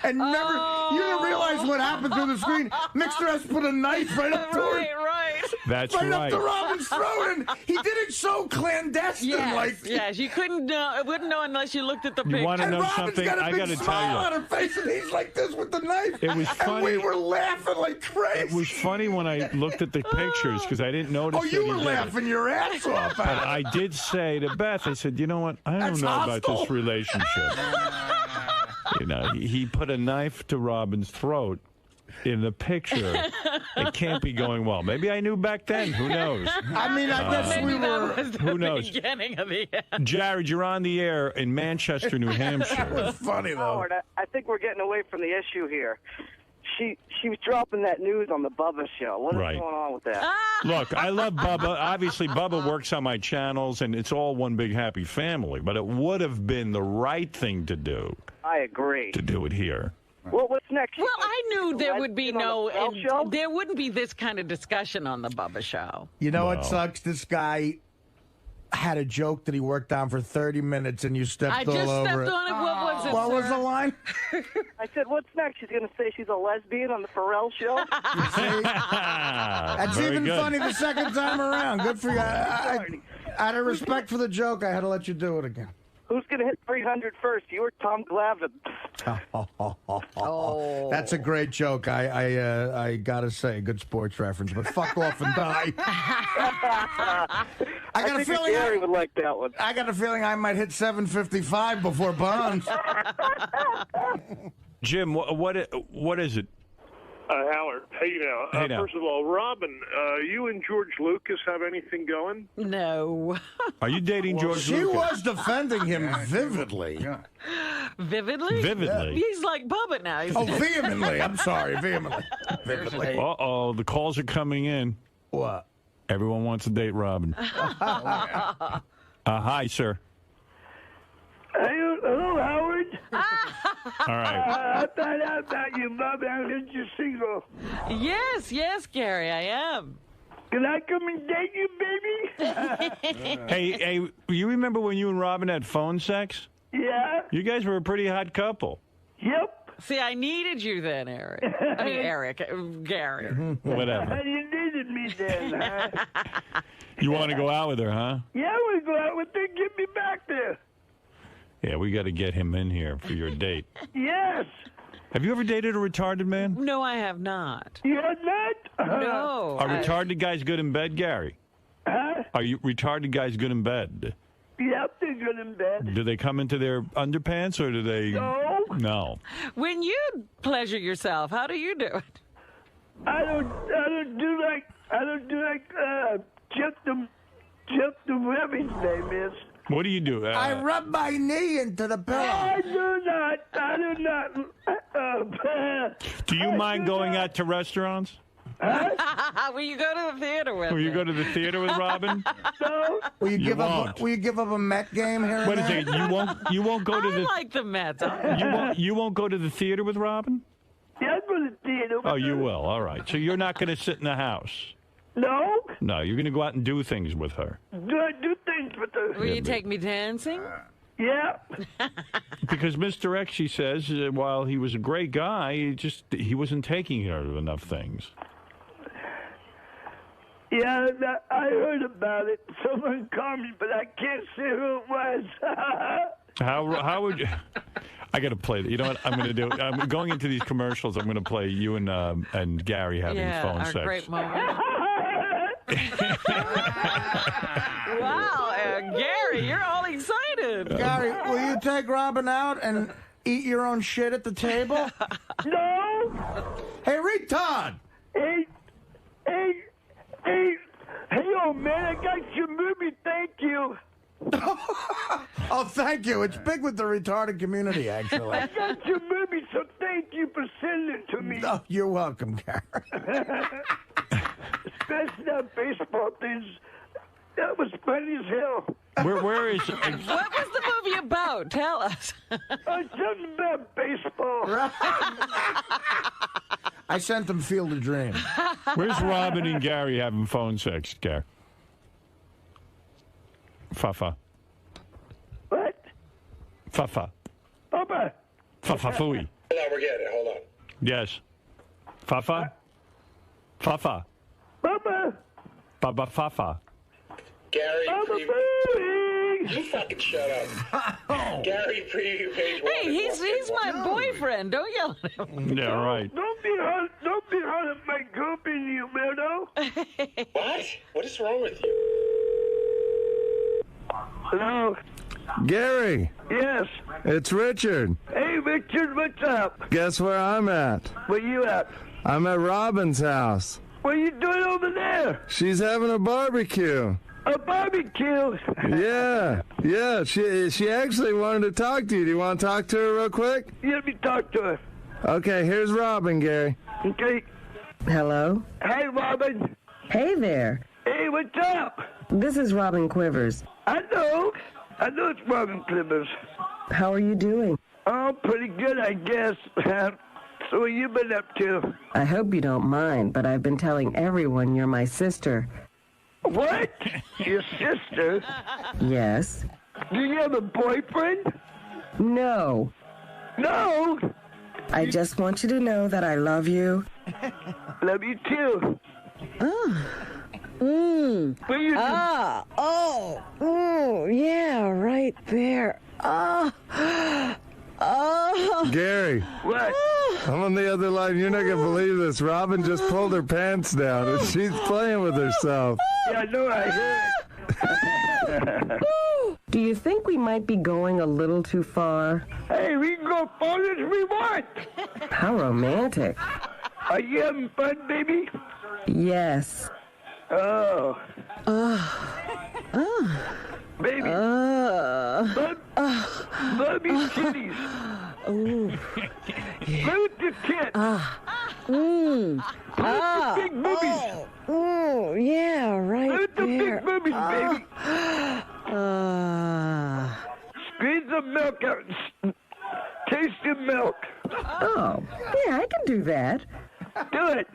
and remember, you didn't realize what happened through the screen. Mr. X put a knife right up to her. Right. That's right up to Robin's throat, and he did it so clandestine. Yes, you wouldn't know unless you looked at the picture. You want to know Robin's something? got a I got to big tell you. smile on her face, and he's like this with the knife. It was funny. And we were laughing like crazy. It was funny when I looked at the pictures because I didn't notice. Oh, you were laughing your ass off. But I did say to Beth, I said, you know what? I don't know about this relationship. He put a knife to Robin's throat in the picture. It can't be going well. Maybe I knew back then. Who knows? I mean, I guess we were. Who knows? Beginning of the end. Jared, you're on the air in Manchester, New Hampshire. That was funny, though. Howard, I think we're getting away from the issue here. She was dropping that news on the Bubba show. What is going on with that? Look, I love Bubba. Obviously, Bubba works on my channels, and it's all one big happy family. But it would have been the right thing to do. I agree. To do it here. Well, what's next? Well, I knew there would be there wouldn't be this kind of discussion on the Bubba show. You know what sucks? This guy had a joke that he worked on for 30 minutes, and you stepped all over it. I just stepped on it. What was it, What was the line? I said, what's next? She's going to say she's a lesbian on the Pharrell show? That's even funny the second time around. Good for you. Out of respect for the joke, I had to let you do it again. Who's going to hit 300 first? You or Tom Glavine? That's a great joke. I gotta say, good sports reference. But fuck off and die. I got a feeling Gary would like that one. I got a feeling I might hit 755 before Bonds. Jim, what is it? Howard, hey now. First of all, Robin, you and George Lucas have anything going? No. Are you dating George Lucas? She was defending him vividly. Vividly? Vividly. Yeah. He's like Bubba now. Vehemently. I'm sorry, vehemently. Uh-oh, the calls are coming in. What? Everyone wants to date Robin. Hi, sir. Hello, Howard. All right. I found out about you, Bubba. I heard you're single. Yes, Gary, I am. Can I come and date you, baby? Hey, you remember when you and Robin had phone sex? Yeah. You guys were a pretty hot couple. Yep. See, I needed you then, Eric. I mean, Gary. Whatever. You needed me then, huh? You want to go out with her, huh? Yeah, we go out with her. Get me back there. Yeah, we got to get him in here for your date. Yes. Have you ever dated a retarded man? No, I have not. You have not? No. Are retarded guys good in bed, Gary? Huh? Are you retarded guys good in bed? Yep, they're good in bed. Do they come into their underpants or do they? No. When you pleasure yourself, how do you do it? I don't do like Jeff the whatever his name is. What do you do? I rub my knee into the pillow. I do not. Do you mind going out to restaurants? Will you go to the theater with Will you me? go to the theater with Robin? No. Will you give up a Met game here? What is it? You won't go to I the. like the Mets. You won't go to the theater with Robin? Yeah, I'm going to the theater. Oh, you will. All right. So you're not going to sit in the house. No. No, you're going to go out and do things with her. Do things with her. Will you take me dancing? Yeah. Because Mr. X, she says, while he was a great guy, he wasn't taking her to enough things. Yeah, I heard about it. Someone called me, but I can't say who it was. How would you? I got to play. You know what I'm going to do? I'm going into these commercials. I'm going to play you and Gary having phone sex. Great moment. Wow, Gary, you're all excited. Gary, will you take Robin out and eat your own shit at the table? No. Hey, retard! Hey, old man, I got your movie. Thank you. Oh, thank you. It's big with the retarded community, actually. I got your movie, so thank you for sending it to me. Oh, you're welcome, Gary. Especially that baseball thing. That was funny as hell. Where is? What was the movie about? Tell us. Something about baseball. I sent them Field of Dreams. Where's Robin and Gary having phone sex, Gary? Fafa. What? Fafa. Bubba. Fafa fooey. No, we're getting it. Hold on. Yes. Fafa. Fafa. Bubba. Baba Fafa. Gary, Bubba you fucking shut up. Gary, preview page 1. Hey, he's my boyfriend. Don't yell at him. Yeah, right. Don't be hard at my gooping, you weirdo. What? What is wrong with you? Hello. Gary, Yes. it's Richard. Hey, Richard, what's up? Guess where I'm at? Where you at? I'm at Robin's house. What are you doing over there? She's having a barbecue. A barbecue. Yeah. She actually wanted to talk to you. Do you want to talk to her real quick? Let me talk to her. Okay, here's Robin, Gary. Okay. Hello? Hey, Robin. Hey there. Hey, what's up? This is Robin Quivers. I know it's Robin Clippers. How are you doing? Oh, pretty good, I guess. So what you been up to? I hope you don't mind, but I've been telling everyone you're my sister. What? Your sister? Yes. Do you have a boyfriend? No. No. I just want you to know that I love you. Love you too. What are you Yeah, right there. Gary, What? I'm on the other line. You're not going to believe this. Robin just pulled her pants down, and she's playing with herself. Yeah, I know I heard. Do you think we might be going a little too far? Hey, we can go far as we want. How romantic. Are you having fun, baby? Yes. Oh. Baby. Love your titties. Ooh. Play with your tits. Play with the big boobies. Oh, yeah, right Play with the there. big boobies, baby. Squeeze the milk out. Taste the milk. Oh, yeah, I can do that. Do it.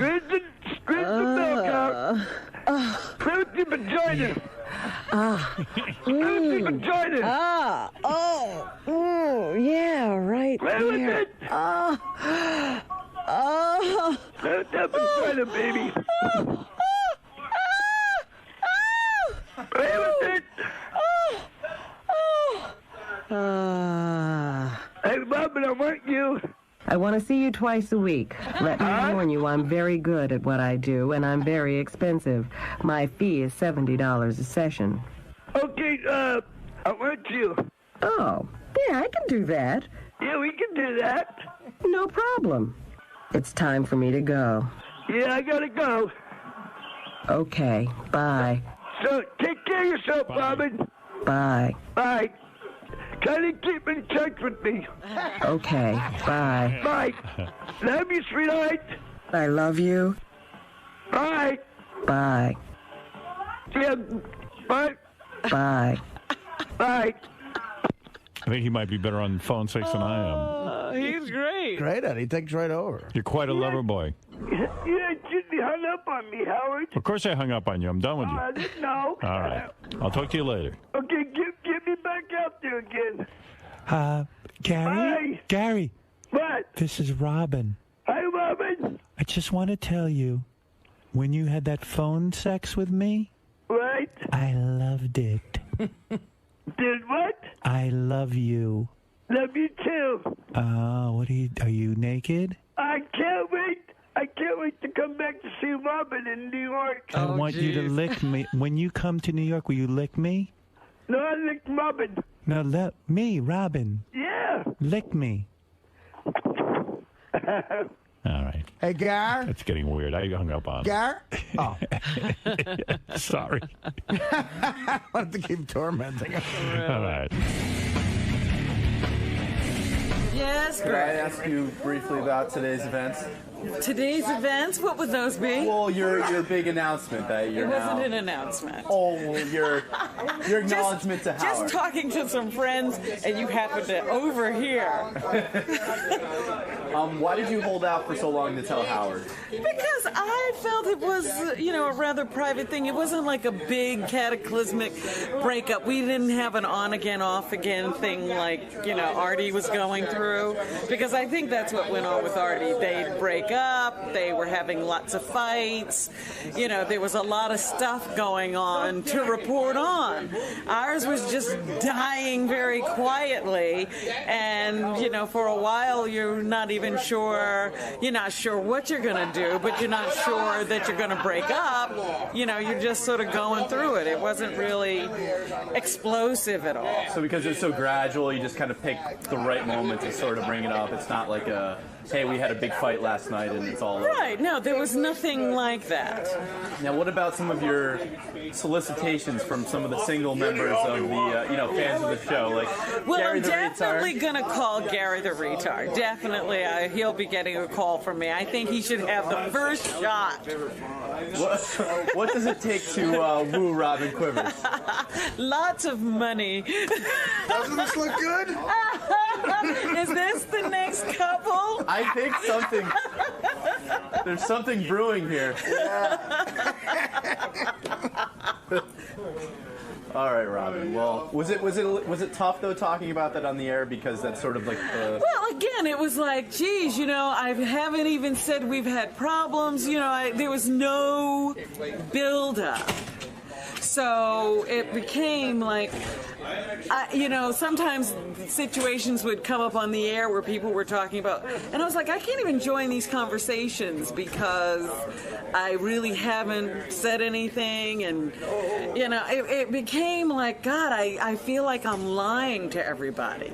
Squeeze the milk out. Play with your vagina. Play with your vagina. Yeah, right Play with there. it. Play with that vagina, baby. Play with it. Hey, Robin, I want you. I want to see you twice a week. Let me warn you, I'm very good at what I do, and I'm very expensive. My fee is $70 a session. Okay, I want you. Oh, yeah, I can do that. Yeah, we can do that. No problem. It's time for me to go. Yeah, I gotta go. Okay, bye. So, take care. care of yourself, Robin. Bye. Bye. Try to keep in touch with me. Okay, bye. Bye. Love you, sweetheart. I love you. Bye. Bye. Yeah. Bye. Bye. Bye. I think he might be better on phone sex than I am. He's great. Great, Eddie. He takes right over. You're quite a lover boy. Yeah, you hung up on me, Howard. Of course I hung up on you. I'm done with you. I didn't know. All right. I'll talk to you later. Okay, get me back out there again. Gary? Hi. Gary. What? This is Robin. Hi, Robin. I just want to tell you, when you had that phone sex with me, Right? I loved it. Did what? I love you. Love you too. What are you naked? I can't wait. I can't wait to come back to see Robin in New York. I want you to lick me. When you come to New York, will you lick me? No, I licked Robin. No, let me, Robin. Yeah. Lick me. All right. Hey, Gar. That's getting weird. I hung up on him. Gar? Oh. Sorry. I wanted to keep tormenting him. All right. Yes, Could I ask you briefly about today's events? Today's events? What would those be? Well, your big announcement that you're It wasn't now... an announcement. Oh, well, your acknowledgement to Howard. Just talking to some friends, and you happen to overhear. Why did you hold out for so long to tell Howard? Because I felt it was, a rather private thing. It wasn't like a big cataclysmic breakup. We didn't have an on-again, off-again thing like, Artie was going through. Because I think that's what went on with Artie. They'd break up. They were having lots of fights. There was a lot of stuff going on to report on. Ours was just dying very quietly. And, for a while, you're not even sure. You're not sure what you're going to do, but you're not sure that you're going to break up. You're just sort of going through it. It wasn't really explosive at all. So because it's so gradual, you just kind of pick the right moment to sort of bring it up. It's not like hey, we had a big fight last night and it's all over. Right. No, there was nothing like that. Now, what about some of your solicitations from some of the single members of the, fans of the show? Like, well, Gary I'm the Definitely Retard? going to call Gary the Retard. Definitely. He'll be getting a call from me. I think he should have the first shot. What does it take to woo Robin Quivers? Lots of money. Doesn't this look good? Is this the next couple? I think there's something brewing here. Yeah. All right, Robin. Well, was it tough though talking about that on the air, because that's sort of like the... Well, again, it was like, geez, I haven't even said we've had problems. There was no build-up. So it became like, sometimes situations would come up on the air where people were talking about, and I was like, I can't even join these conversations because I really haven't said anything, and it became like, God, I feel like I'm lying to everybody.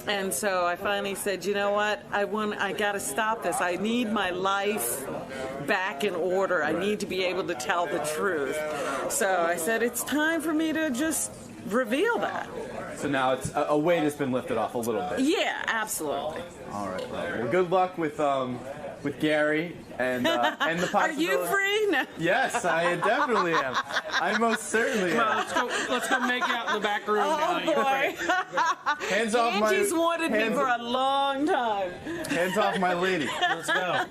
And so I finally said, you know what, I got to stop this. I need my life back in order. I need to be able to tell the truth. So I said, it's time for me to just reveal that. So now it's a weight has been lifted off a little bit. Yeah, absolutely. All right. Well, good luck with Gary and the possibility. Are you free? No. Yes, I definitely am. I most certainly am. Well, let's go make out in the back room. Oh boy! Hands off my. Angie's wanted me for a long time. Hands off my lady. Let's go.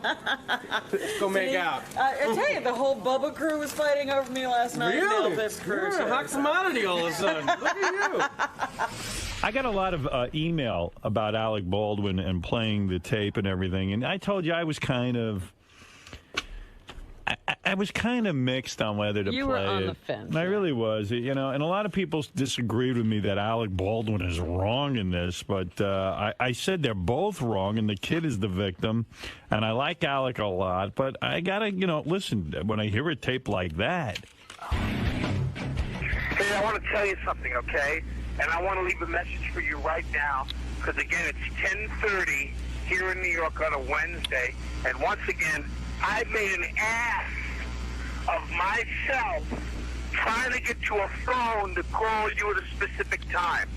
Let's go make out. I tell you, the whole Bubba crew was fighting over me last night. Really? This crew. You're a hot commodity all of a sudden. Look at you. I got a lot of email about Alec Baldwin and playing the tape and everything, and I told you I was kind of mixed on whether to play it. You were on the fence. I really was, and a lot of people disagreed with me that Alec Baldwin is wrong in this, but I said they're both wrong, and the kid is the victim, and I like Alec a lot, but I gotta, listen, when I hear a tape like that. Hey, I want to tell you something, okay? And I want to leave a message for you right now, because, again, it's 10:30 here in New York on a Wednesday, and once again, I made an ass of myself trying to get to a phone to call you at a specific time.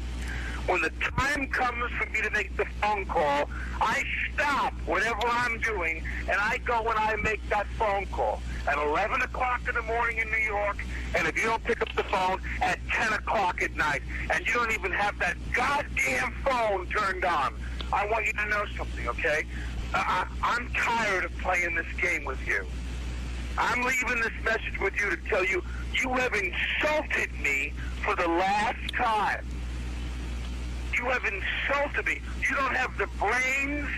When the time comes for me to make the phone call, I stop whatever I'm doing, and I go and I make that phone call at 11 o'clock in the morning in New York, and if you don't pick up the phone, at 10 o'clock at night, and you don't even have that goddamn phone turned on. I want you to know something, okay? I'm tired of playing this game with you. I'm leaving this message with you to tell you you have insulted me for the last time. You have insulted me. You don't have the brains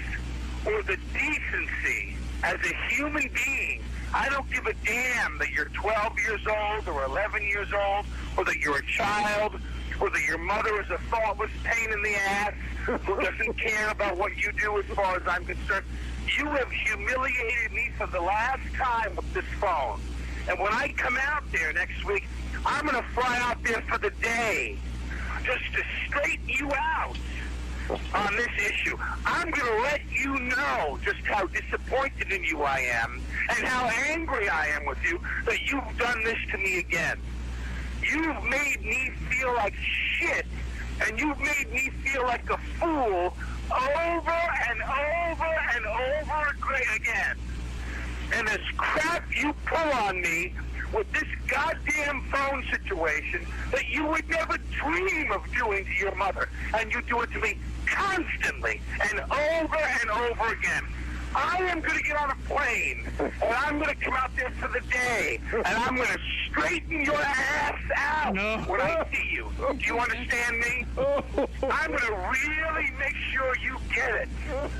or the decency as a human being. I don't give a damn that you're 12 years old or 11 years old or that you're a child or that your mother is a thoughtless pain in the ass who doesn't care about what you do as far as I'm concerned. You have humiliated me for the last time with this phone. And when I come out there next week, I'm going to fly out there for the day just to straighten you out on this issue. I'm going to let you know just how disappointed in you I am and how angry I am with you that you've done this to me again. You've made me feel like shit, and you've made me feel like a fool over and over and over again. And this crap you pull on me with this goddamn phone situation that you would never dream of doing to your mother, and you do it to me constantly and over again. I am going to get on a plane, and I'm going to come out there for the day, and I'm going to straighten your ass out when I see you. Do you understand me? I'm going to really make sure you get it.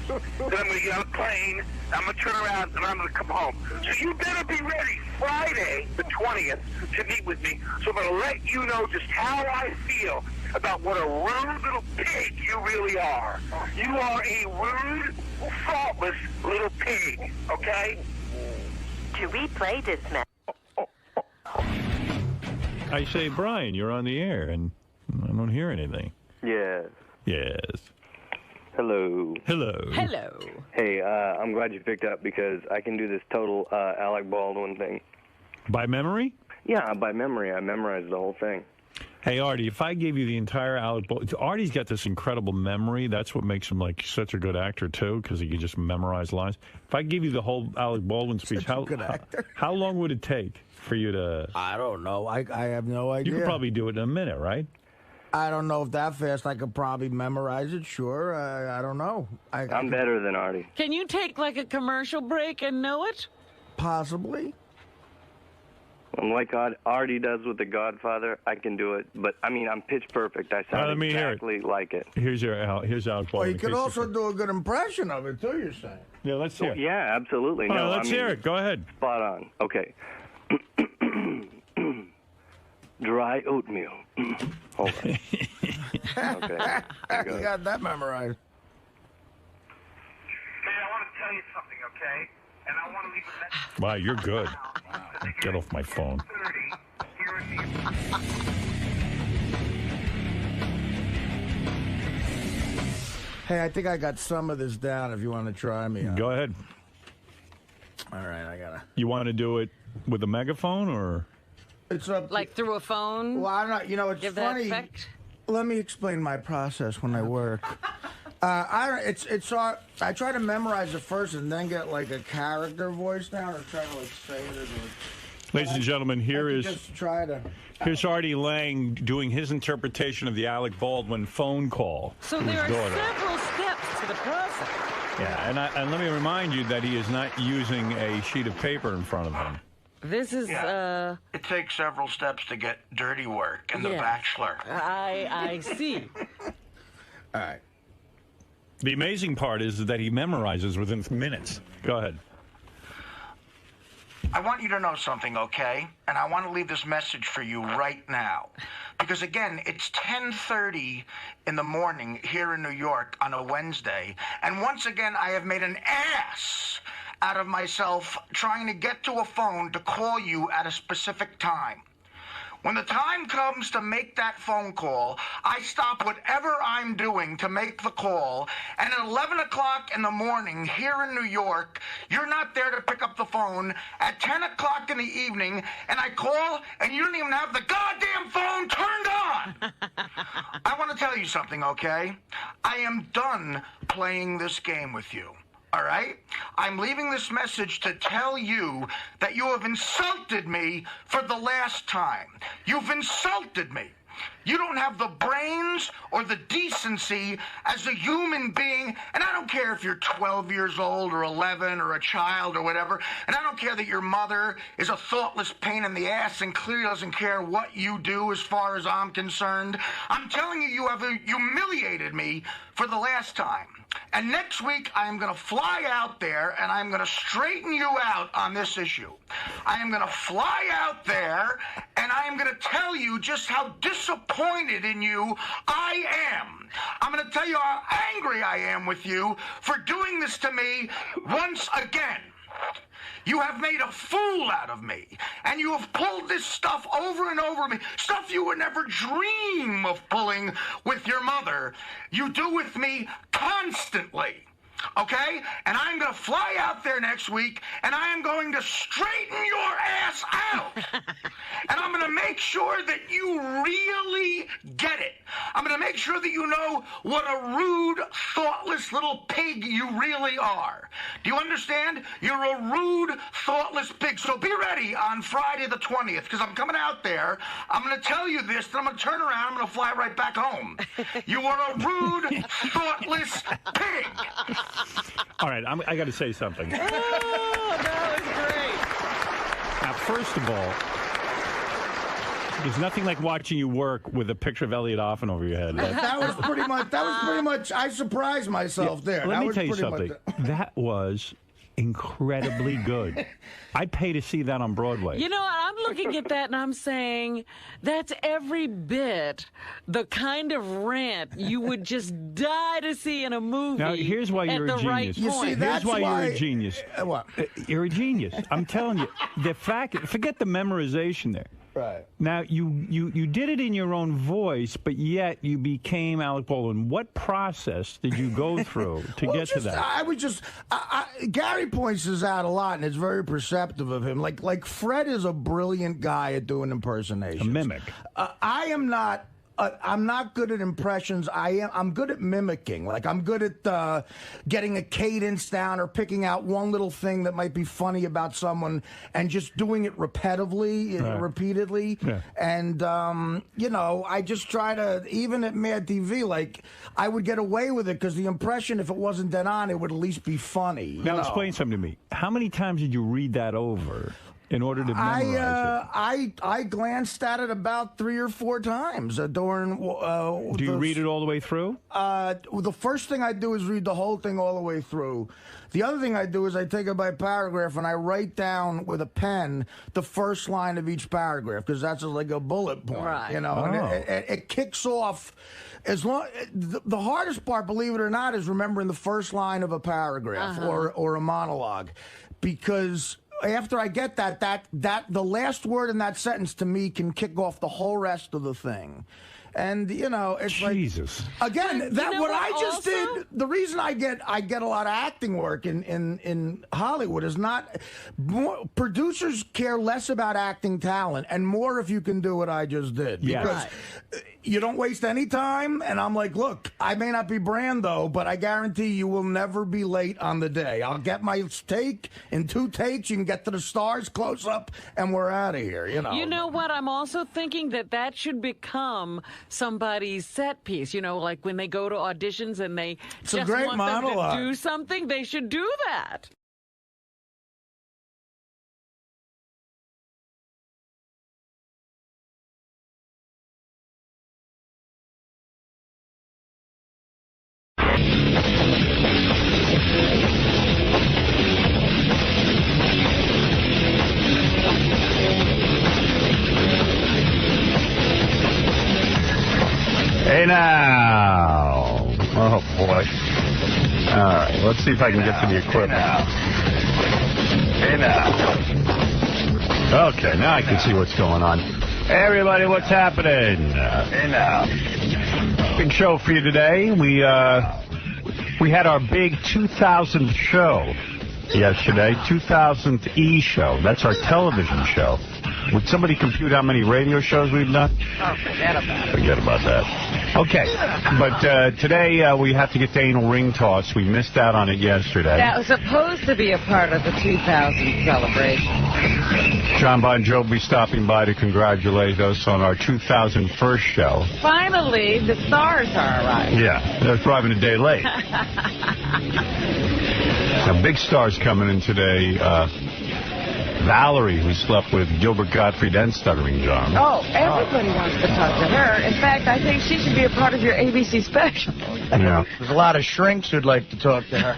Then I'm going to get on a plane, I'm going to turn around, and I'm going to come home. So you better be ready Friday, the 20th, to meet with me. So I'm going to let you know just how I feel about what a rude little pig you really are. You are a rude, thoughtless little pig, okay? To replay this message. I say, Brian, you're on the air, and I don't hear anything. Yes. Yes. Hello. Hello. Hello. Hey, I'm glad you picked up because I can do this total Alec Baldwin thing. By memory? Yeah, by memory. I memorized the whole thing. Hey, Artie, if I gave you the entire Alec Baldwin... Artie's got this incredible memory. That's what makes him, like, such a good actor, too, because he can just memorize lines. If I give you the whole Alec Baldwin speech, how long would it take for you to... I don't know. I have no idea. You could probably do it in a minute, right? I don't know if that fast I could probably memorize it. Sure. I don't know. I'm better than Artie. Can you take, like, a commercial break and know it? Possibly. I'm like Artie does with The Godfather. I can do it, but I mean, I'm pitch perfect. I sound exactly like it. Here's Alec Baldwin. Well, you could also do a good impression of it too. You're saying? Yeah, let's hear it. Yeah, absolutely. No, let's hear it. Go ahead. Spot on. Okay. Dry oatmeal. Hold on. Okay. You got that memorized. Hey, I want to tell you something, okay? And I want to leave a message. Wow, you're good. Get off my phone. Hey, I think I got some of this down if you want to try me. Go ahead. All right, I got to... You want to do it with a megaphone or... It's up like through a phone? Well, I'm not, it's Give funny. That effect? Let me explain my process when I work. I try to memorize it first and then get like a character voice down or try to like say it. Ladies and gentlemen, here's Artie Lange doing his interpretation of the Alec Baldwin phone call. So there are several steps to the process. Yeah, and let me remind you that he is not using a sheet of paper in front of him. This is, It takes several steps to get dirty work in The Bachelor. I see. All right. The amazing part is that he memorizes within minutes. Go ahead. I want you to know something, okay? And I want to leave this message for you right now. Because, again, it's 10:30 in the morning here in New York on a Wednesday. And once again, I have made an ass out of myself trying to get to a phone to call you at a specific time. When the time comes to make that phone call, I stop whatever I'm doing to make the call, and at 11 o'clock in the morning here in New York, you're not there to pick up the phone. At 10 o'clock in the evening, and I call, and you don't even have the goddamn phone turned on. I want to tell you something, okay? I am done playing this game with you. All right? I'm leaving this message to tell you that you have insulted me for the last time. You've insulted me. You don't have the brains or the decency as a human being, and I don't care if you're 12 years old or 11 or a child or whatever, and I don't care that your mother is a thoughtless pain in the ass and clearly doesn't care what you do as far as I'm concerned. I'm telling you, you have humiliated me for the last time. And next week, I am going to fly out there, and I'm going to straighten you out on this issue. I am going to fly out there, and I am going to tell you just how disappointed in you I am. I'm going to tell you how angry I am with you for doing this to me once again. You have made a fool out of me, and you have pulled this stuff over and over me, stuff you would never dream of pulling with your mother. You do with me constantly, okay? And I'm going to fly out there next week, and I am going to straighten your ass out. And I'm going to make sure that you really get it. I'm going to make sure that you know what a rude, thoughtless little pig you really are. Do you understand? You're a rude, thoughtless pig. So be ready on Friday the 20th, because I'm coming out there. I'm going to tell you this, then I'm going to turn around. I'm going to fly right back home. You are a rude, thoughtless pig. All right, I got to say something. Oh, that was great. Now, first of all, there's nothing like watching you work with a picture of Elliot Offen over your head. That was pretty much. I surprised myself there. Let me tell you something. That was incredibly good. I'd pay to see that on Broadway. You know what? I'm looking at that and I'm saying that's every bit the kind of rant you would just die to see in a movie. Now, here's why you're a genius. You see, that's here's why you're a why- genius. What? You're a genius. I'm telling you. The fact, forget the memorization there. Right. Now, you did it in your own voice, but yet you became Alec Baldwin. What process did you go through to get to that? I would just... Gary points this out a lot, and it's very perceptive of him. Like Fred is a brilliant guy at doing impersonations. A mimic. I am not... I'm not good at impressions. I'm good at mimicking. Like, I'm good at getting a cadence down or picking out one little thing that might be funny about someone and just doing it repeatedly. Yeah. And, you know, I just try to, even at Mad TV, like, I would get away with it because the impression, if it wasn't dead on, it would at least be funny. Now, explain something to me. How many times did you read that over in order to memorize it? I glanced at it about 3 or 4 times during. Do you read it all the way through? The first thing I do is read the whole thing all the way through. The other thing I do is I take it by paragraph and I write down with a pen the first line of each paragraph because that's like a bullet point, right. You know. And it kicks off. As long, the hardest part, believe it or not, is remembering the first line of a paragraph or a monologue, because after I get that the last word in that sentence to me can kick off the whole rest of the thing. And you know, it's Jesus. Like again, that you know what I just also? did. The reason I get a lot of acting work in Hollywood is not producers care less about acting talent and more if you can do what I just did. Because you don't waste any time. And I'm like, look, I may not be Brando, but I guarantee you will never be late on the day. I'll get my take in 2 takes. You can get to the stars close up, and we're out of here. You know. You know what? I'm also thinking that should become somebody's set piece. You know, like when they go to auditions and they just want them to do something, they should do that. Hey now! Oh boy. Alright, let's see if I can get to the equipment. Hey now. Okay, now I can see what's going on. Hey, everybody, what's happening? Hey, now. Big show for you today. We had our big 2000th show yesterday, 2000th E show. That's our television show. Would somebody compute how many radio shows we've done? Oh, forget about it. Forget about that. Okay, but today we have to get the anal ring toss. We missed out on it yesterday. That was supposed to be a part of the 2000 celebration. John Bon Jovi stopping by to congratulate us on our 2001st show. Finally, the stars are arriving. Yeah, they're arriving a day late. Now, big stars coming in today. Valerie, who slept with Gilbert Gottfried and Stuttering John. Oh, everybody wants to talk to her. In fact, I think she should be a part of your ABC special. Yeah. There's a lot of shrinks who'd like to talk to her.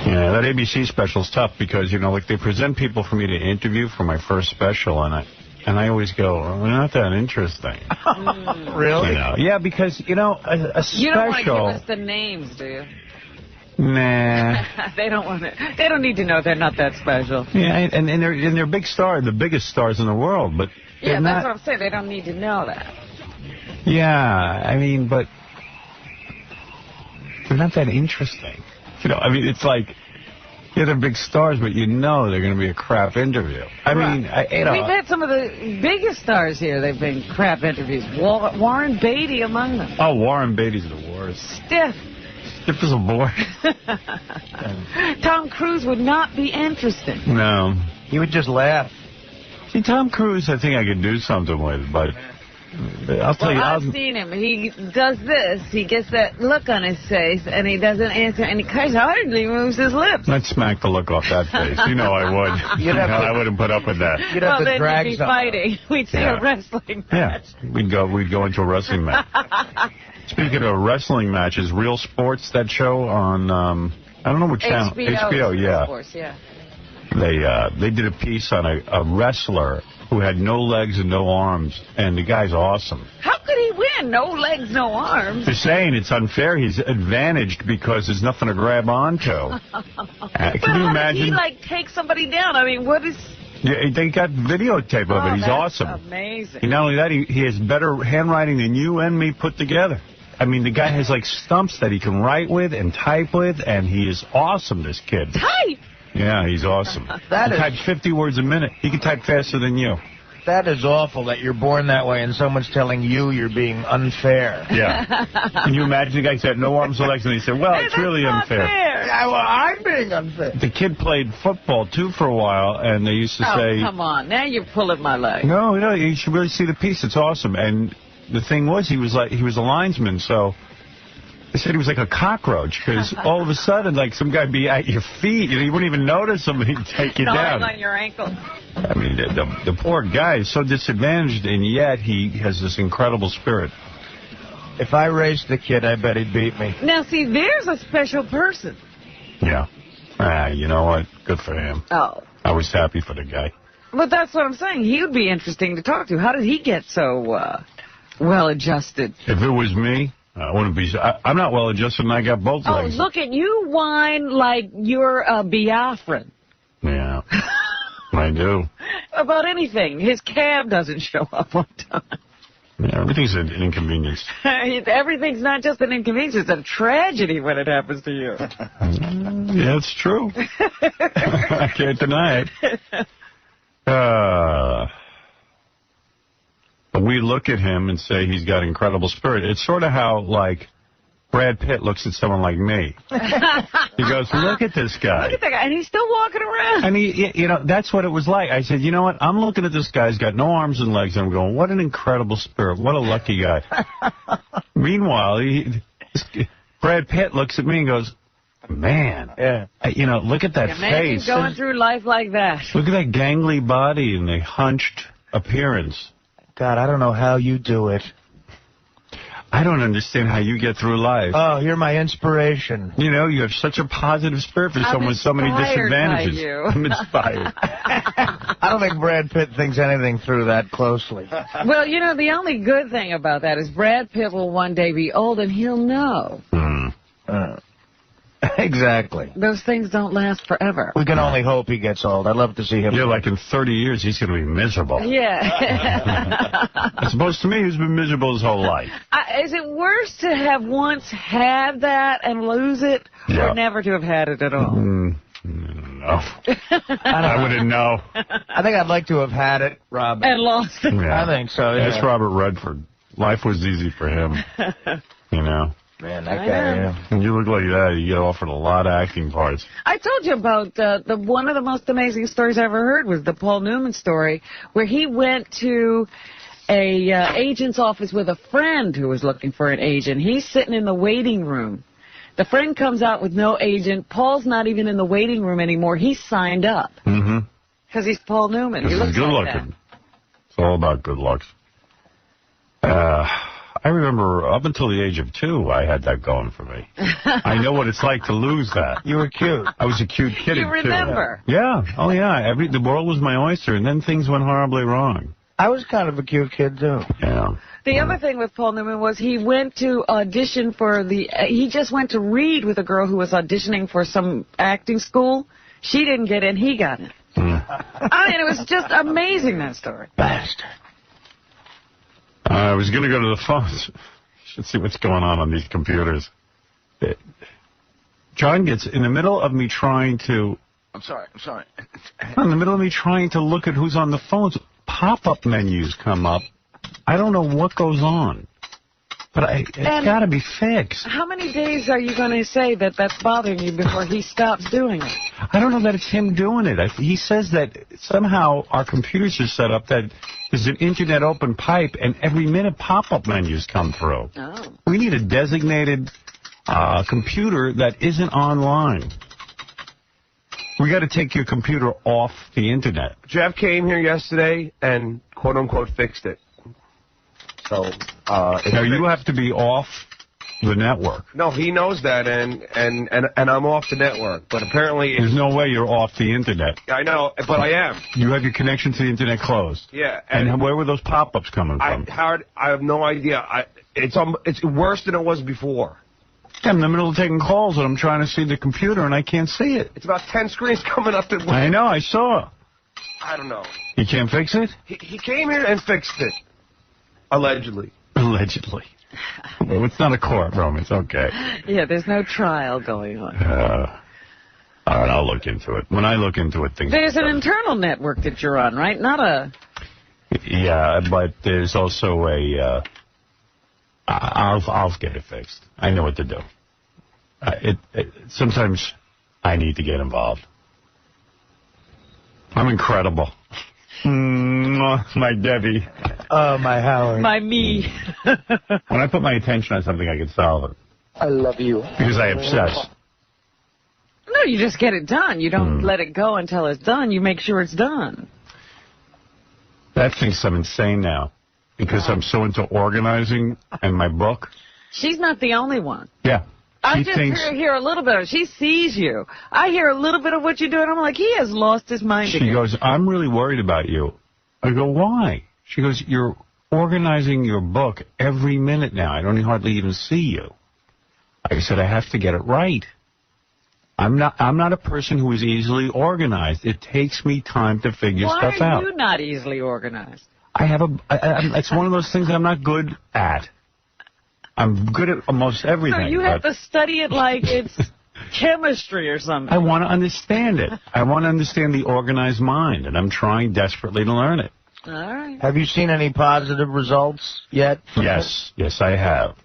Yeah, that ABC special's tough because, you know, like they present people for me to interview for my first special, and I always go, oh, not that interesting. Really? You know? Yeah, because, you know, a special... You don't want to give us the names, do you? Nah. They don't want to. They don't need to know they're not that special. Yeah, and they're big stars, the biggest stars in the world, but yeah, that's what I'm saying. They don't need to know that. Yeah, I mean, but they're not that interesting. You know, I mean, it's like, yeah, they're big stars, but you know they're going to be a crap interview. I mean, you know, we've had some of the biggest stars here. They've been crap interviews. Warren Beatty among them. Oh, Warren Beatty's the worst. Stiff. Stiff as a board. Tom Cruise would not be interesting. No. He would just laugh. See, Tom Cruise, I think I could do something with, but I'll tell you. I've seen him. He does this. He gets that look on his face, and he doesn't answer, and he hardly moves his lips. I'd smack the look off that face. You know I would. I wouldn't put up with that. You'd have to drag then you'd be fighting. We'd see a wrestling match. Yeah, we'd go into a wrestling match. Speaking of wrestling matches, Real Sports, that show on, I don't know what channel. HBO, yeah. Sports, yeah. They did a piece on a wrestler who had no legs and no arms, and the guy's awesome. How could he win? No legs, no arms. They're saying it's unfair. He's advantaged because there's nothing to grab onto. Can you imagine? He, like, take somebody down? I mean, what is... Yeah, they got videotape of it. He's awesome. Amazing. Not only that, he has better handwriting than you and me put together. I mean, the guy has, like, stumps that he can write with and type with, and he is awesome, this kid. Type? Yeah, he's awesome. He types 50 words a minute. He can type faster than you. That is awful that you're born that way and someone's telling you you're being unfair. Yeah. Can you imagine the guy said no arms or legs, and he said, well, it's really unfair. Yeah, well, I'm being unfair. The kid played football, too, for a while, and they used to say... Oh, come on. Now you're pulling my leg. No, you should really see the piece. It's awesome. And the thing was, he was a linesman, so they said he was like a cockroach, because all of a sudden, like, some guy would be at your feet, and you wouldn't even notice him, and he'd take you down. on your ankle. I mean, the poor guy is so disadvantaged, and yet he has this incredible spirit. If I raced the kid, I bet he'd beat me. Now, see, there's a special person. Yeah. You know what? Good for him. Oh. I was happy for the guy. But that's what I'm saying. He would be interesting to talk to. How did he get so well-adjusted? If it was me, I wouldn't be. I'm not well-adjusted, and I got both legs. Oh, look at you whine like you're a Biafran. Yeah, I do. About anything. His cab doesn't show up on time. Yeah, everything's an inconvenience. Everything's not just an inconvenience. It's a tragedy when it happens to you. Yeah, it's true. I can't deny it. But we look at him and say he's got incredible spirit. It's sort of how, like, Brad Pitt looks at someone like me. He goes, look at this guy. Look at that guy. And he's still walking around. And you know, that's what it was like. I said, you know what? I'm looking at this guy. He's got no arms and legs. And I'm going, what an incredible spirit. What a lucky guy. Meanwhile, Brad Pitt looks at me and goes, man, you know, look at that face. Imagine going through life like that. Look at that gangly body and the hunched appearance. God, I don't know how you do it. I don't understand how you get through life. Oh, you're my inspiration. You know, you have such a positive spirit for someone with so many disadvantages. I'm inspired. I don't think Brad Pitt thinks anything through that closely. Well, you know, the only good thing about that is Brad Pitt will one day be old and he'll know. Exactly. Those things don't last forever. We can only hope he gets old. I'd love to see him. Yeah, like in 30 years, he's going to be miserable. Yeah. As opposed to me, who's been miserable his whole life. Is it worse to have once had that and lose it, or never to have had it at all? No. I wouldn't know. I think I'd like to have had it, Rob. And lost it. Yeah. I think so, yeah. That's Robert Redford. Life was easy for him. You know? Man, that guy, yeah. When you look like that, you get offered a lot of acting parts. I told you about the one of the most amazing stories I ever heard was the Paul Newman story, where he went to a agent's office with a friend who was looking for an agent. He's sitting in the waiting room. The friend comes out with no agent. Paul's not even in the waiting room anymore. He's signed up. Mm-hmm. Because he's Paul Newman. He looks good like looking. It's all about good looks. I remember up until the age of 2, I had that going for me. I know what it's like to lose that. You were cute. I was a cute kid. You remember? Yeah. Oh, yeah. The world was my oyster, and then things went horribly wrong. I was kind of a cute kid, too. Yeah. The other thing with Paul Newman was he went to audition for he just went to read with a girl who was auditioning for some acting school. She didn't get in. He got in. I mean, it was just amazing, that story. Bastard. I was going to go to the phones. Should see what's going on these computers. John gets in the middle of me trying to... I'm sorry. In the middle of me trying to look at who's on the phones, pop-up menus come up. I don't know what goes on. But it's got to be fixed. How many days are you going to say that that's bothering you before he stops doing it? I don't know that it's him doing it. He says that somehow our computers are set up that there's an internet open pipe, and every minute pop-up menus come through. Oh. We need a designated computer that isn't online. We got to take your computer off the internet. Jeff came here yesterday and quote-unquote fixed it. So, now you have to be off the network. No, he knows that, and I'm off the network. But apparently, there's no way you're off the internet. I know, but I am. You have your connection to the internet closed. Yeah. And where were those pop-ups coming from? Howard, I have no idea. It's worse than it was before. I'm in the middle of taking calls, and I'm trying to see the computer, and I can't see it. It's about 10 screens coming up. I know. I saw. I don't know. You can't fix it? He came here and fixed it. Allegedly. Allegedly. Well, it's not a courtroom. It's okay. Yeah, there's no trial going on. All right, I'll look into it. When I look into it, things... There's an internal network that you're on, right? Not a... Yeah, but there's also a... I'll get it fixed. I know what to do. Sometimes I need to get involved. I'm incredible. My Debbie. Oh, my Howard. My me. When I put my attention on something, I can solve it. I love you. Because I obsess. No, you just get it done. You don't let it go until it's done. You make sure it's done. That thinks I'm insane now. Because I'm so into organizing and my book. She's not the only one. Yeah. I just hear a little bit of it. She sees you. I hear a little bit of what you do, and I'm like, he has lost his mind again. She goes, I'm really worried about you. I go, why? She goes, you're organizing your book every minute now. I don't hardly even see you. I said, I have to get it right. I'm not a person who is easily organized. It takes me time to figure stuff out. Why are you not easily organized? It's one of those things I'm not good at. I'm good at almost everything. So you have to study it like it's chemistry or something. I want to understand it. I want to understand the organized mind, and I'm trying desperately to learn it. All right. Have you seen any positive results yet? Yes, I have.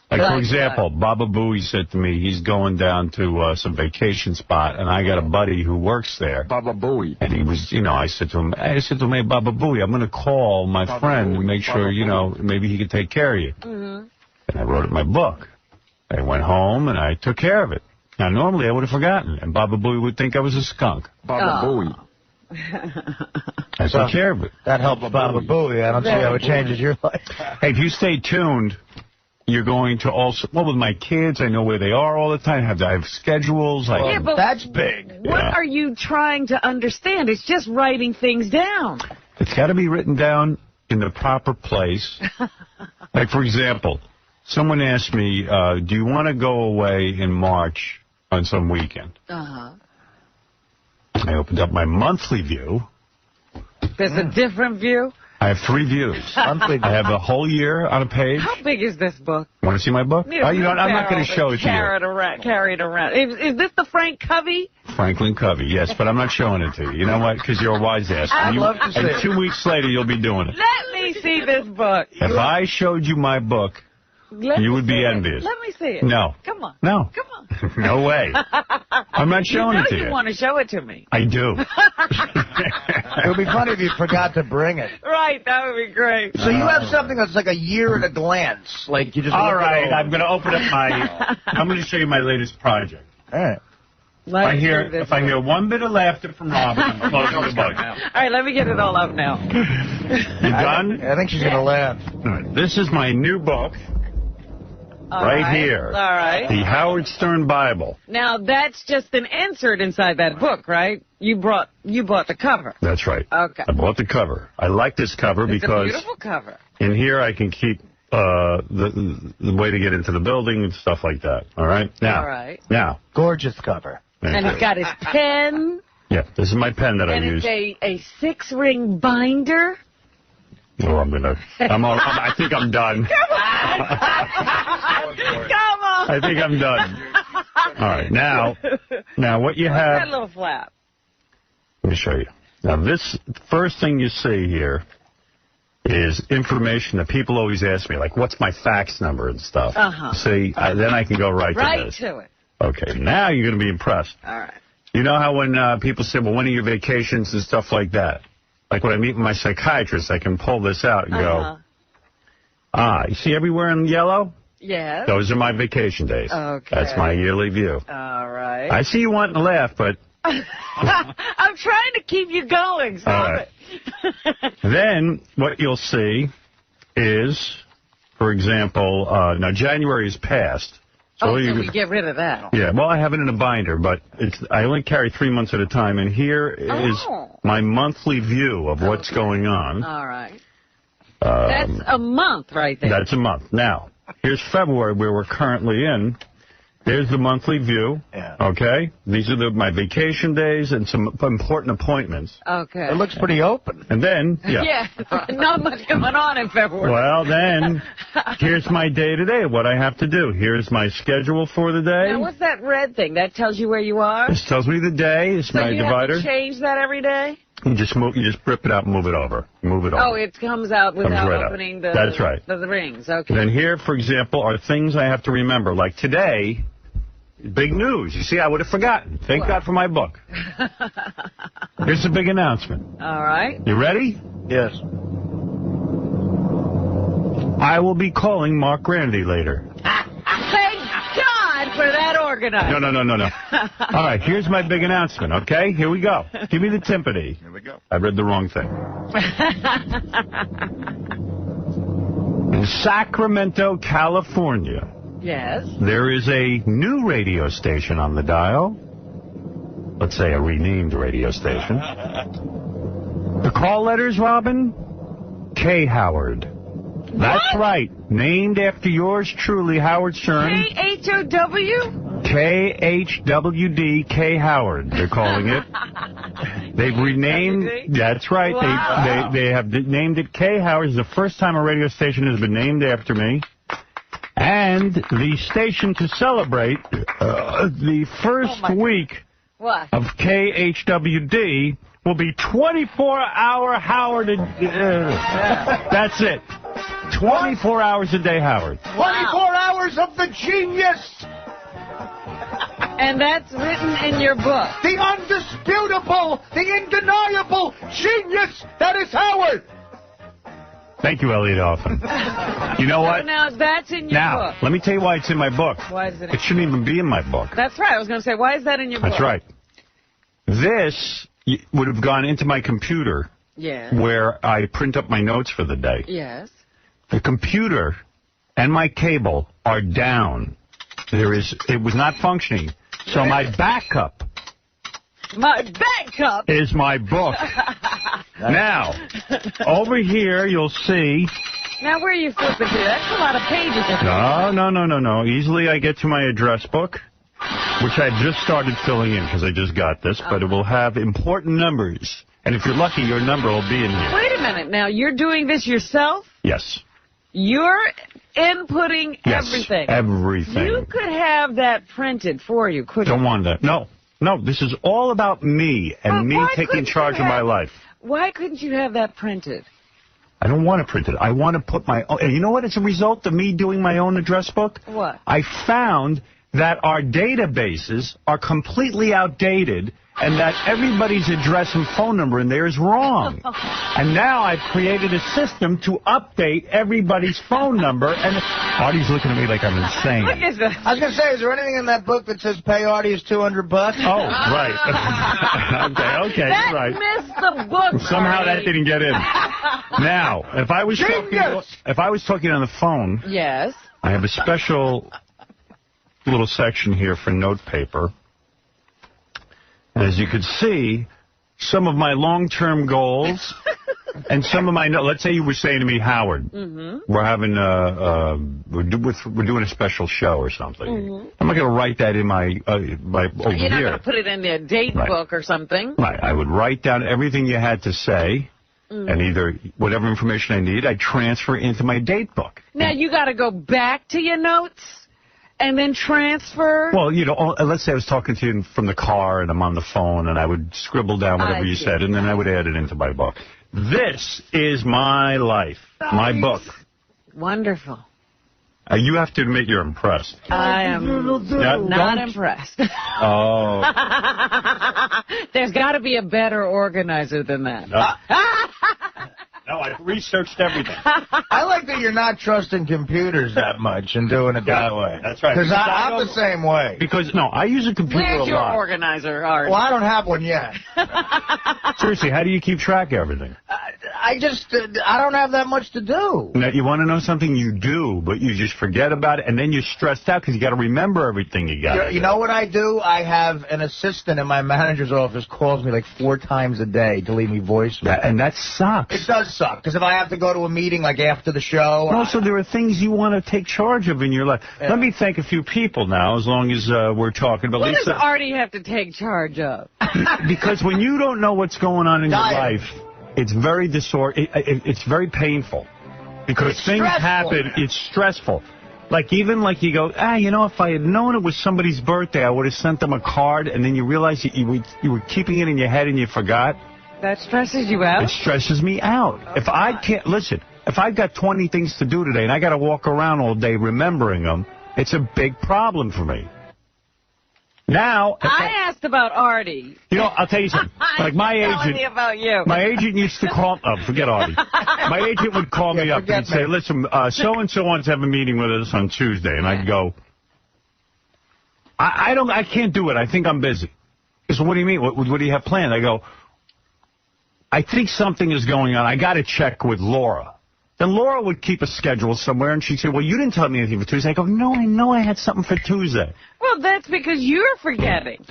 Like, for example, Baba Booey said to me he's going down to some vacation spot, and I got a buddy who works there. Baba Booey. And he was, I said to him, hey, Baba Booey, I'm going to call my friend and make sure, maybe he can take care of you. Mm-hmm. And I wrote it in my book. I went home, and I took care of it. Now, normally, I would have forgotten, and Baba Booey would think I was a skunk. Baba Booey. I took care of it. That helps Baba Booey. I don't see how it changes your life. Hey, if you stay tuned, you're going to also... Well, with my kids, I know where they are all the time. I have schedules. Yeah, but that's big. What are you trying to understand? It's just writing things down. It's got to be written down in the proper place. Like, for example... Someone asked me, do you want to go away in March on some weekend. Uh-huh. I opened up my monthly view. There's a different view? I have 3 views. I have a whole year on a page. How big is this book? Want to see my book? I'm not going to show it to you. Carry it around. Is this the Frank Covey? Franklin Covey, yes, but I'm not showing it to you. You know what? Because you're a wise ass. I'd love to see it. And 2 weeks later, you'll be doing it. Let me see this book. If I showed you my book, you would be envious. Let me see it. No. Come on. No. Come on. No way. I'm not showing it to you. You want to show it to me. I do. It would be funny if you forgot to bring it. Right, that would be great. So you have something that's like a year at a glance. Like you just. All right, I'm going to open up I'm going to show you my latest project. All right. If I hear one bit of laughter from Robin, I'm closing the book. All right, let me get it all up now. You done? I think she's going to laugh. All right, this is my new book. Right here. All right. The Howard Stern Bible. Now, that's just an insert inside that book, right? You bought the cover. That's right. Okay. I bought the cover. I like this cover It's because a beautiful cover. in here I can keep the way to get into the building and stuff like that. All right? All right. Now. Gorgeous cover. And it's got his pen. Yeah, this is my pen that I use. And it's a 6-ring binder. Oh, I think I'm done. Come on. I think I'm done. All right, now what you have... That little flap. Let me show you. Now, this first thing you see here is information that people always ask me, like, what's my fax number and stuff. Uh-huh. See, then I can go right to this. To it. Okay, now you're going to be impressed. All right. You know how when people say, well, when are your vacations and stuff like that? Like when I meet with my psychiatrist, I can pull this out and go, you see everywhere in yellow? Yes. Those are my vacation days. Okay. That's my yearly view. All right. I see you wanting to laugh, but... I'm trying to keep you going. Stop it. Then what you'll see is, for example, now January is past. So we get rid of that. Yeah, well, I have it in a binder, but I only carry 3 months at a time, and here is my monthly view of what's going on. All right. That's a month right there. That's a month. Now, here's February, where we're currently in. There's the monthly view. Yeah. Okay? These are my vacation days and some important appointments. Okay. It looks pretty open. And then, yeah, not much going on in February. Well, then, here's my day-to-day, what I have to do. Here's my schedule for the day. Now, what's that red thing? That tells you where you are? This tells me the day. It's my divider. So you have to change that every day? You just rip it out and move it over. Oh, it comes out without opening the... That's right. The rings, okay. Then here, for example, are things I have to remember. Like today... Big news. You see, I would have forgotten. Thank God for my book. Here's a big announcement. All right. You ready? Yes. I will be calling Mark Grandy later. Thank God for that organizer. No. All right, here's my big announcement, okay? Here we go. Give me the timpani. Here we go. I read the wrong thing. In Sacramento, California... Yes. There is a new radio station on the dial. Let's say a renamed radio station. The call letters, Robin? K. Howard. That's right. Named after yours truly, Howard Stern. K-H-O-W? K-H-W-D, K. Howard, they're calling it. They've renamed... That's right. Wow. They have named it K. Howard. It's the first time a radio station has been named after me. And the station to celebrate the first week of KHWD will be 24-hour Howard. That's it. 24 hours a day, Howard. 24 hours of the genius. And that's written in your book. The undisputable, the undeniable genius that is Howard. Thank you, Elliot Hoffman. You know what? So now that's in your book. Now, let me tell you why it's in my book. Why is it? It shouldn't even be in my book. That's right. I was going to say, why is that in your book? That's right. This would have gone into my computer. Yes. Where I print up my notes for the day. Yes. The computer and my cable are down. It was not functioning. So my backup. My backup is my book. Now, over here, you'll see... Now, where are you flipping to? That's a lot of pages. No. Easily I get to my address book. which I just started filling in because I just got this, but it will have important numbers. And if you're lucky, your number will be in here. Wait a minute. Now, you're doing this yourself? Yes. You're inputting everything. Everything. You could have that printed for you, couldn't you? Don't want that. No. No, this is all about me and me taking charge of my life. Why couldn't you have that printed? I don't want to print it. I want to put my own. You know what? It's a result of me doing my own address book. What? I found that our databases are completely outdated and that everybody's address and phone number in there is wrong. And now I've created a system to update everybody's phone number. And Artie's looking at me like I'm insane. I was going to say, is there anything in that book that says pay Artie is $200? Oh, right. okay, that right. missed the book. Somehow that didn't get in. Now, if I was talking on the phone, yes, I have a special little section here for notepaper. And as you can see, some of my long-term goals and some of my, let's say you were saying to me, Howard, we're having we're doing a special show or something. I'm not going to write that in my over You're not going to put it in their date book or something. Right. I would write down everything you had to say, and either whatever information I need, I transfer into my date book. Now you got to go back to your notes and then transfer? Well, you know, let's say I was talking to you from the car and I'm on the phone and I would scribble down whatever you said and then I would add it into my book. This is my life, my book. Wonderful. You have to admit you're impressed. I am not impressed. Oh. There's got to be a better organizer than that. No, I researched everything. I like that you're not trusting computers that much and doing it that way. That's right. Because I'm the same way. Because, no, I use a computer Where's a lot. your organizer, Art? Well, I don't have one yet. Seriously, how do you keep track of everything? I don't have that much to do. Now, you want to know something? You do, but you just forget about it, and then you're stressed out because you got to remember everything you got. You know what I do? I have an assistant in my manager's office calls me like 4 times a day to leave me voicemail. And that sucks. It does suck, because if I have to go to a meeting like after the show... Also, there are things you want to take charge of in your life. Yeah. Let me thank a few people now, as long as we're talking about What Lisa. does Artie have to take charge of? Because when you don't know what's going on in your life, it's very it's very painful. Because things happen, it's stressful. Like, even like you go, you know, if I had known it was somebody's birthday, I would have sent them a card, and then you realize you were keeping it in your head and you forgot. That stresses you out? It stresses me out. If I can't, listen, if I've got 20 things to do today and I got to walk around all day remembering them, it's a big problem for me. Now, I asked about Artie. You know, I'll tell you something. Like my agent, me about you. My agent used to call. Oh, forget Artie. My agent would call me up and say, "Listen, so and so wants to have a meeting with us on Tuesday," and I'd go, "I can't do it. I think I'm busy." He said, "What do you mean? What do you have planned?" I go, "I think something is going on. I got to check with Laura." Then Laura would keep a schedule somewhere, and she'd say, "Well, you didn't tell me anything for Tuesday." I go, "No, I know I had something for Tuesday." Well, that's because you're forgetting.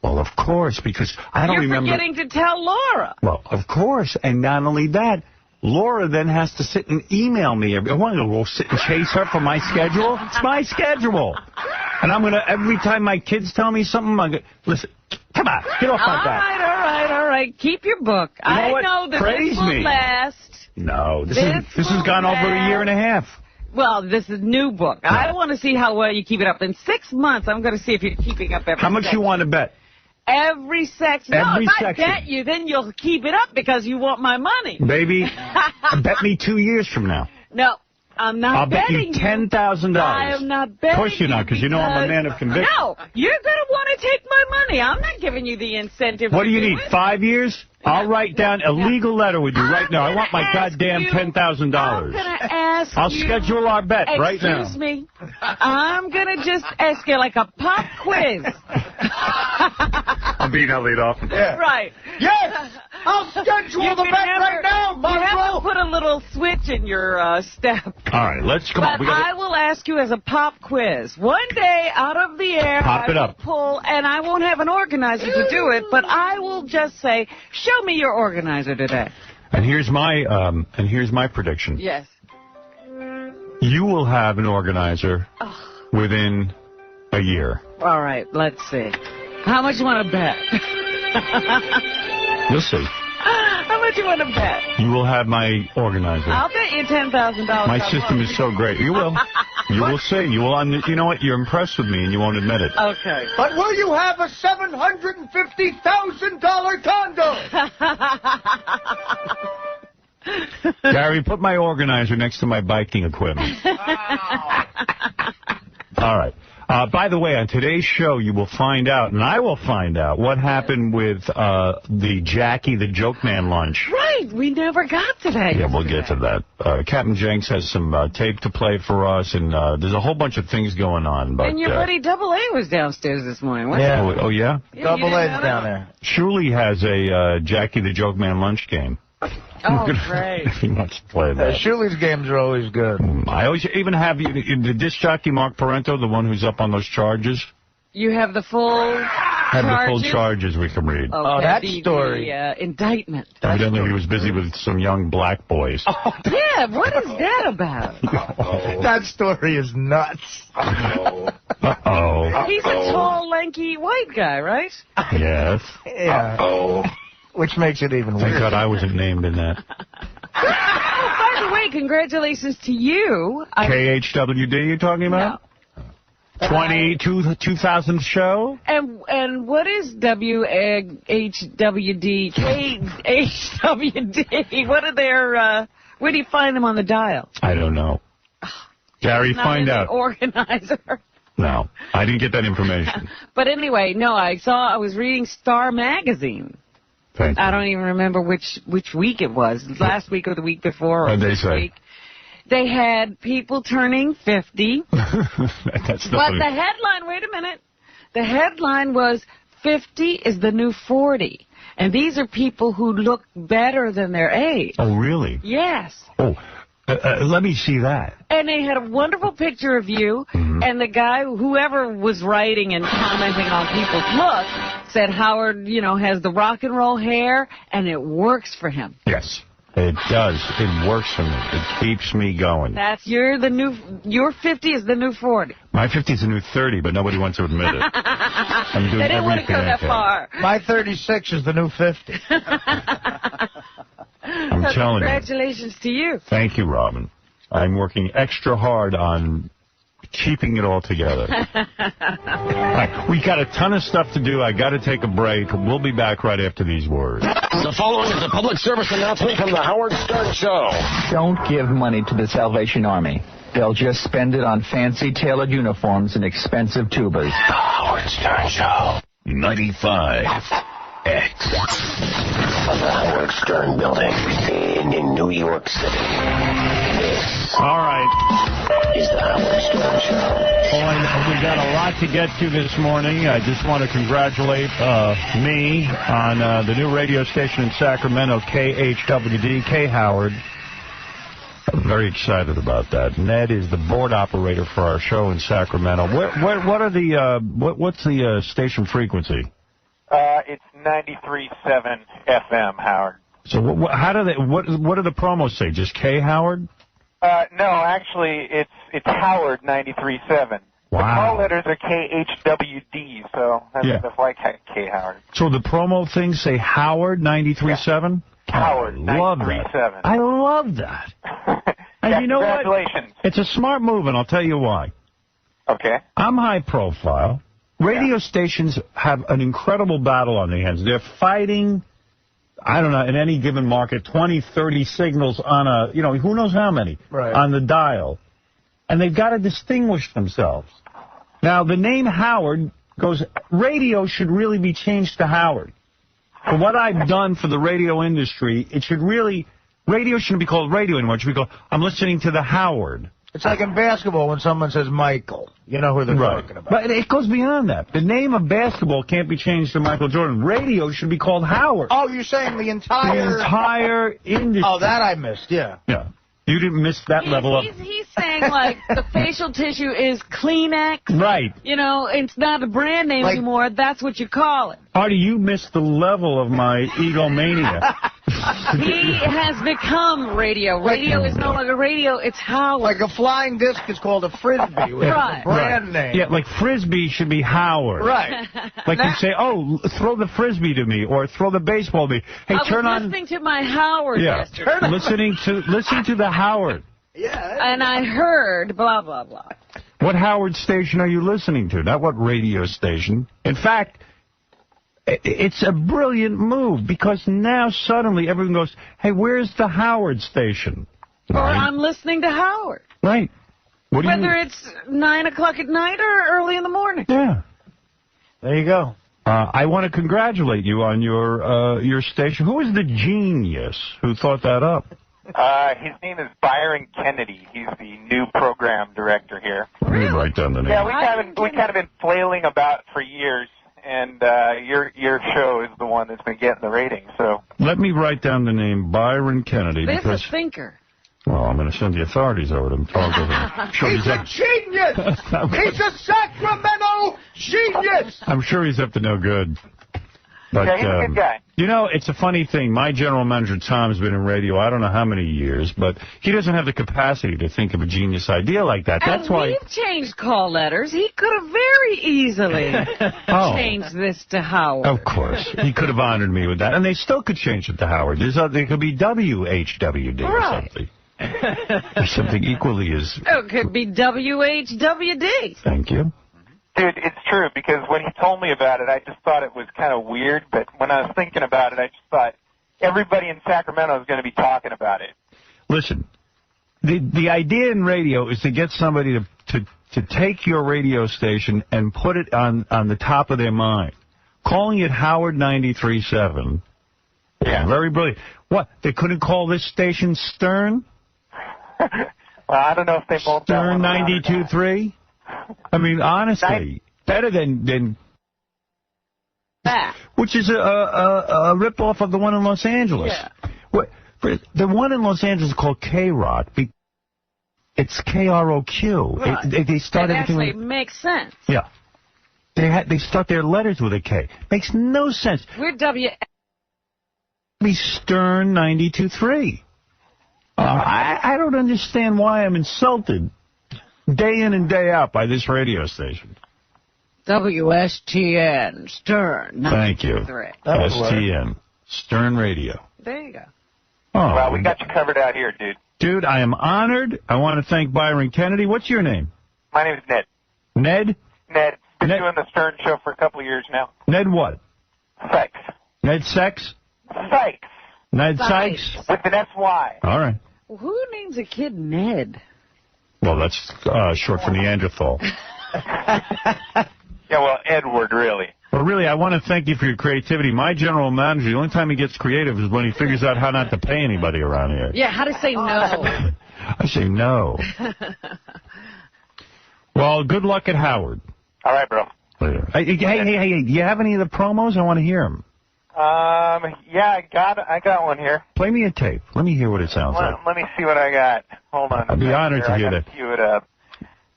Well, of course, because I don't remember. You're forgetting to tell Laura. Well, of course, and not only that, Laura then has to sit and email me. I want to go sit and chase her for my schedule. It's my schedule. And I'm going to, every time my kids tell me something, I'm going to, listen, come on, get off my back. All right. Keep your book. You know I what? know that Praise this will me. last. No, this has gone over a year and a half. Well, this is a new book. No. I want to see how well you keep it up. In 6 months, I'm going to see if you're keeping up every How much section. you want to bet? Every section. Every if section. I bet you, then you'll keep it up because you want my money. Baby, bet me 2 years from now. No, I'm not betting I'll bet you $10,000. I am not betting. Of course you're not, because you know I'm a man of conviction. No, you're going to want to take my money. I'm not giving you the incentive. What do you need, 5 years? I'll write down a legal letter with you right now. I want my goddamn $10,000. I'm going to ask I'll schedule our bet right now. Excuse me. I'm going to just ask you like a pop quiz. I'm being laid off. Yeah. Right. Yes! I'll schedule the bet right now, Marco. You have to put a little switch in your step. All right, let's come on. But I will ask you as a pop quiz. One day, out of the air, I will pull, and I won't have an organizer to do it, but I will just say, show me your organizer today. And here's my prediction. Yes. You will have an organizer within a year. All right, let's see. How much you want to bet? You'll see. How much you want to bet? You will have my organizer. I'll bet you $10,000. My system is so great. You will. You will see. You will. You know what? You're impressed with me, and you won't admit it. Okay. But will you have a $750,000 condo? Gary, put my organizer next to my biking equipment. All right. By the way, on today's show, you will find out, and I will find out, what happened with the Jackie the Joke Man lunch. Right. We never got to that. Yeah, we'll get to that. Captain Jenks has some tape to play for us, and there's a whole bunch of things going on. But, and your buddy Double A was downstairs this morning. Yeah. Oh, yeah? Double A's down there. Shuli has a Jackie the Joke Man lunch game. Oh, great. He wants to play that. Shuli's games are always good. I always even have the disc jockey Mark Parento, the one who's up on those charges. You have the full Have the full charges we can read. Okay, oh, that story. The indictment. Evidently, he was busy with some young black boys. Oh, yeah, what is that about? That story is nuts. Uh-oh. He's a tall, lanky, white guy, right? Yes. Yeah. Uh-oh. Which makes it even weirder. Thank God I wasn't named in that. By the way, congratulations to you. KHWD you're talking about? No. 2000th show? And what is WHWD, KHWD? What are their, where do you find them on the dial? I don't know. Gary, find out. Organizer. No, I didn't get that information. But anyway, no, I was reading Star Magazine. I don't even remember which week it was, last week or the week before. Or they say? Week. They had people turning 50. That's but the headline, wait a minute, the headline was 50 is the new 40. And these are people who look better than their age. Oh, really? Yes. Oh, let me see that. And they had a wonderful picture of you, and the guy, whoever was writing and commenting on people's looks, said Howard, has the rock and roll hair, and it works for him. Yes, it does. It works for me. It keeps me going. Your 50 is the new 40. My 50 is the new 30, but nobody wants to admit it. I'm doing they didn't want to go that far. My 36 is the new 50. I'm telling you. Congratulations to you. Thank you, Robin. I'm working extra hard on keeping it all together. Right, we got a ton of stuff to do. I got to take a break. We'll be back right after these words. The following is a public service announcement from the Howard Stern Show. Don't give money to the Salvation Army. They'll just spend it on fancy tailored uniforms and expensive tubas. The Howard Stern Show. 95X. From the Howard Stern Building in New York City. All right. Is the Howard Stern Show. We got a lot to get to this morning. I just want to congratulate me on the new radio station in Sacramento, KHWD, K Howard. I'm very excited about that. Ned is the board operator for our show in Sacramento. What are the what's the station frequency? It's 93.7 FM, Howard. So how do they? What do the promos say? Just K Howard? No, actually, it's Howard 93.7. Wow. The call letters are KHWD, so that's why K Howard. So the promo things say Howard 93.7? Howard 93.7. I love that. And you know what? Congratulations. It's a smart move, and I'll tell you why. Okay. I'm high profile. Radio stations have an incredible battle on their hands. They're fighting, I don't know, in any given market, 20, 30 signals on a, who knows how many, on the dial. And they've got to distinguish themselves. Now, the name Howard goes, radio should really be changed to Howard. For what I've done for the radio industry, radio shouldn't be called radio anymore. It should be called, I'm listening to the Howard. It's like in basketball when someone says Michael. You know who they're talking about. But it goes beyond that. The name of basketball can't be changed to Michael Jordan. Radio should be called Howard. Oh, you're saying the entire industry. Oh, that I missed, yeah. Yeah. You didn't miss that level up. He's saying, like, the facial tissue is Kleenex. Right. It's not a brand name anymore. That's what you call it. Artie, you missed the level of my egomania. He has become radio. Radio is no longer radio, it's Howard. Like a flying disc is called a Frisbee. Right. Brand name. Yeah, like Frisbee should be Howard. Right. Like you say, oh, throw the Frisbee to me, or throw the baseball to me. Hey, turn on. listening to my Howard yesterday. Listen to the Howard. Yeah. And I heard blah, blah, blah. What Howard station are you listening to? Not what radio station. In fact, it's a brilliant move, because now suddenly everyone goes, hey, where's the Howard station? Or I'm listening to Howard. Right. Whether it's 9 o'clock at night or early in the morning. Yeah. There you go. I want to congratulate you on your station. Who is the genius who thought that up? His name is Byron Kennedy. He's the new program director here. Let me write down the name. Yeah, we kind of been flailing about for years, and your show is the one that's been getting the ratings. So let me write down the name Byron Kennedy. This because is a thinker. Well, I'm going to send the authorities over to him. Talk to him. Sure He's a genius! He's a Sacramento genius! I'm sure he's up to no good. But, yeah, he's a good guy. You know, it's a funny thing. My general manager, Tom's been in radio I don't know how many years, but he doesn't have the capacity to think of a genius idea like that. That's why we've changed call letters. He could have very easily changed this to Howard. Of course. He could have honored me with that. And they still could change it to Howard. There could be WHWD or something. Or something equally as... Oh, it could be WHWD. Thank you. Dude, it's true, because when he told me about it, I just thought it was kind of weird, but when I was thinking about it, I just thought everybody in Sacramento is going to be talking about it. Listen, the idea in radio is to get somebody to take your radio station and put it on the top of their mind. Calling it Howard 93.7. Yeah. Very brilliant. What, they couldn't call this station Stern? Well, I don't know if they both... Stern 92.3? I mean, honestly, better than that, which is a rip-off of the one in Los Angeles. Yeah. The one in Los Angeles is called K-Rock. It's K-R-O-Q. Right. They start that everything actually makes sense. Yeah. They start their letters with a K. Makes no sense. We're Be Stern 92.3. I don't understand why I'm insulted day in and day out by this radio station. WSTN, Stern. Thank you. STN, Stern Radio. There you go. Oh, well, we got you covered out here, dude. Dude, I am honored. I want to thank Byron Kennedy. What's your name? My name is Ned. Ned? Ned. Been doing the Stern Show for a couple of years now. Ned what? Sykes. Ned Sex? Sykes. Ned Sykes? With an S-Y. All right. Who names a kid Ned? Well, that's short for Neanderthal. Yeah, well, Edward, really. Well, really, I want to thank you for your creativity. My general manager, the only time he gets creative is when he figures out how not to pay anybody around here. Yeah, how to say no. I say no. Well, good luck at Howard. All right, bro. Later. Hey, do you have any of the promos? I want to hear them. Yeah, I got one here. Play me a tape. Let me hear what it sounds like. Let me see what I got. Hold on. I'd be honored to hear that. Queue it up.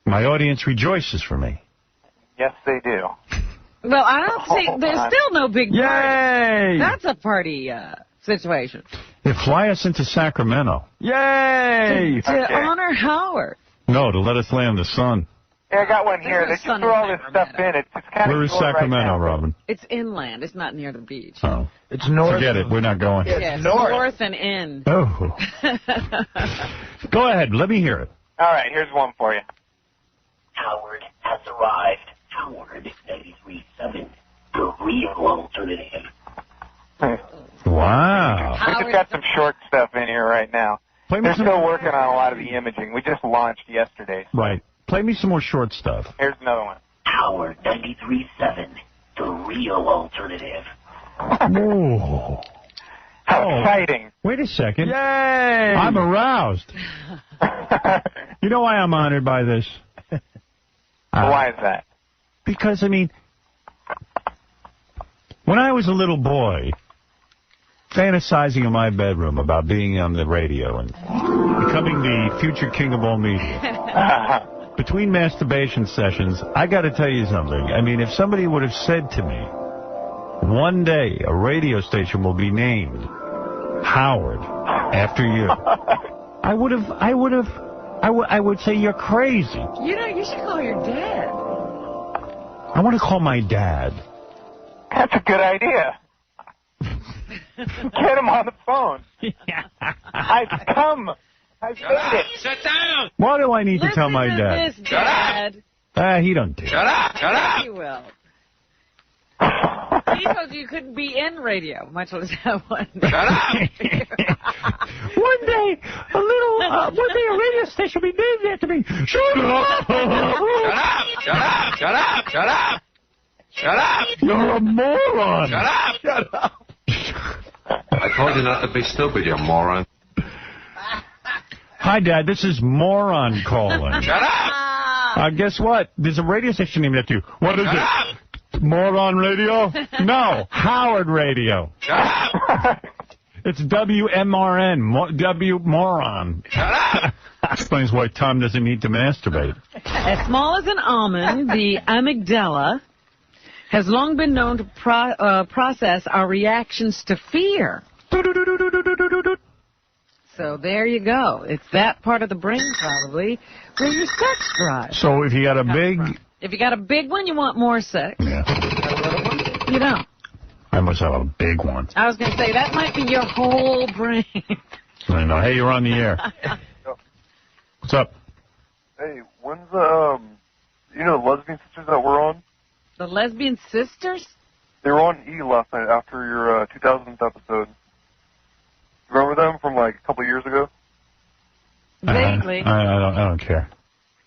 My audience rejoices for me. Yes, they do. Well, I don't see. There's still no big party. Yay! That's a party situation. They fly us into Sacramento. Yay! To honor Howard. No, to let us land the sun. Yeah, I got one here. They just threw all this stuff in. It's kind of Where is Sacramento, Robin? It's inland. It's not near the beach. Oh. It's north. Forget it. We're not going. Yes, north and in. Oh. Go ahead. Let me hear it. All right, here's one for you. Howard has arrived. Howard 93.7, the real alternative. Wow. We just got some short stuff in here right now. They're still working on a lot of the imaging. We just launched yesterday. Right. Play me some more short stuff. Here's another one. Howard 93.7, the real alternative. Oh. How exciting. Wait a second. Yay! I'm aroused. You know why I'm honored by this? Why is that? Because, I mean, when I was a little boy, fantasizing in my bedroom about being on the radio and becoming the future king of all media, between masturbation sessions, I got to tell you something. I mean, if somebody would have said to me, one day a radio station will be named Howard, after you. I would say you're crazy. You know, you should call your dad. I want to call my dad. That's a good idea. Get him on the phone. I've come. I've made it. Sit down. Why do I need to tell my dad? This, Dad. He don't do it. Shut up. He will. He told you couldn't be in radio, much less have one. Shut up. One day a radio station will be named after me. Shut up. Shut up. You're a moron. Shut up. I told you not to be stupid, you moron. Hi, Dad. This is Moron calling. Shut up. Guess what? There's a radio station named after you. What is it? Moron Radio? No, Howard Radio. Shut up. It's WMRN, W Moron. Shut up. Explains why Tom doesn't need to masturbate. As small as an almond, the amygdala has long been known to process our reactions to fear. So there you go. It's that part of the brain, probably, where your sex drive. So if you got a big... If you got a big one, you want more sex. Yeah. A little one, you don't. I must have a big one. I was going to say, that might be your whole brain. I know. Hey, you're on the air. What's up? Hey, when's the, you know, the lesbian sisters that were on? The lesbian sisters? They were on E! last night after your 2000th episode. Remember them from, like, a couple of years ago? Vaguely. I don't care.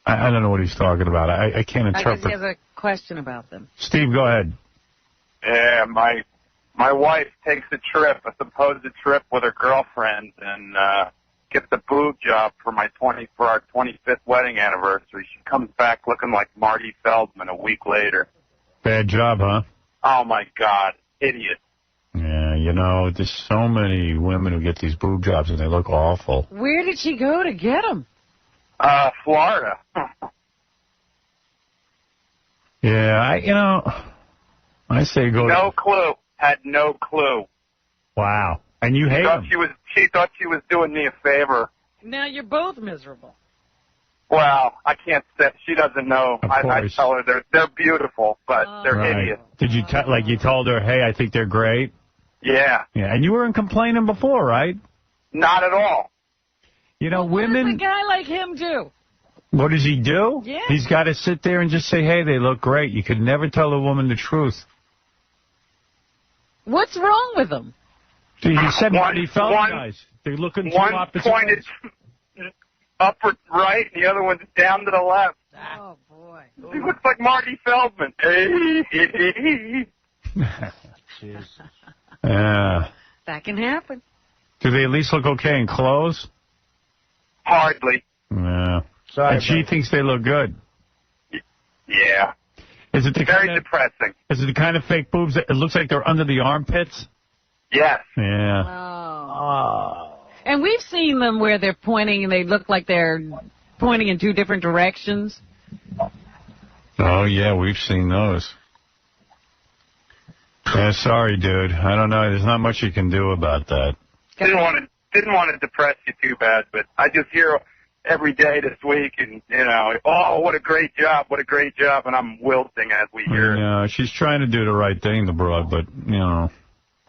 I don't know what he's talking about. I can't interpret. I guess he has a question about them. Steve, go ahead. Yeah, my wife takes a supposed trip with her girlfriend and gets a boob job for our 25th wedding anniversary. She comes back looking like Marty Feldman a week later. Bad job, huh? Oh, my God. Idiot. Yeah, you know, there's so many women who get these boob jobs and they look awful. Where did she go to get them? Florida. Yeah, I say go. No clue. Had no clue. Wow. And you hate them. She thought she was doing me a favor. Now you're both miserable. Well, I can't say. She doesn't know. I tell her they're beautiful, but they're idiots. Did you you told her, hey, I think they're great? Yeah. Yeah, and you weren't complaining before, right? Not at all. You know, What women... does a guy like him do? What does he do? Yeah. He's got to sit there and just say, hey, they look great. You could never tell a woman the truth. What's wrong with them? He said Marty Feldman guys. They're looking two opposite One point is up or right, and the other one's down to the left. Oh, boy. He looks like Marty Feldman. Jeez. Yeah. That can happen. Do they at least look okay in clothes? Hardly. Yeah. Sorry, and she thinks they look good. Yeah. Is it very depressing? Is it the kind of fake boobs that it looks like they're under the armpits? Yes. Yeah. Oh. And we've seen them where they're pointing and they look like they're pointing in two different directions. Oh, yeah, we've seen those. Yeah, sorry, dude. I don't know. There's not much you can do about that. Didn't want to depress you too bad, but I just hear every day this week, and oh, what a great job, and I'm wilting as we hear. Yeah, she's trying to do the right thing, the broad, but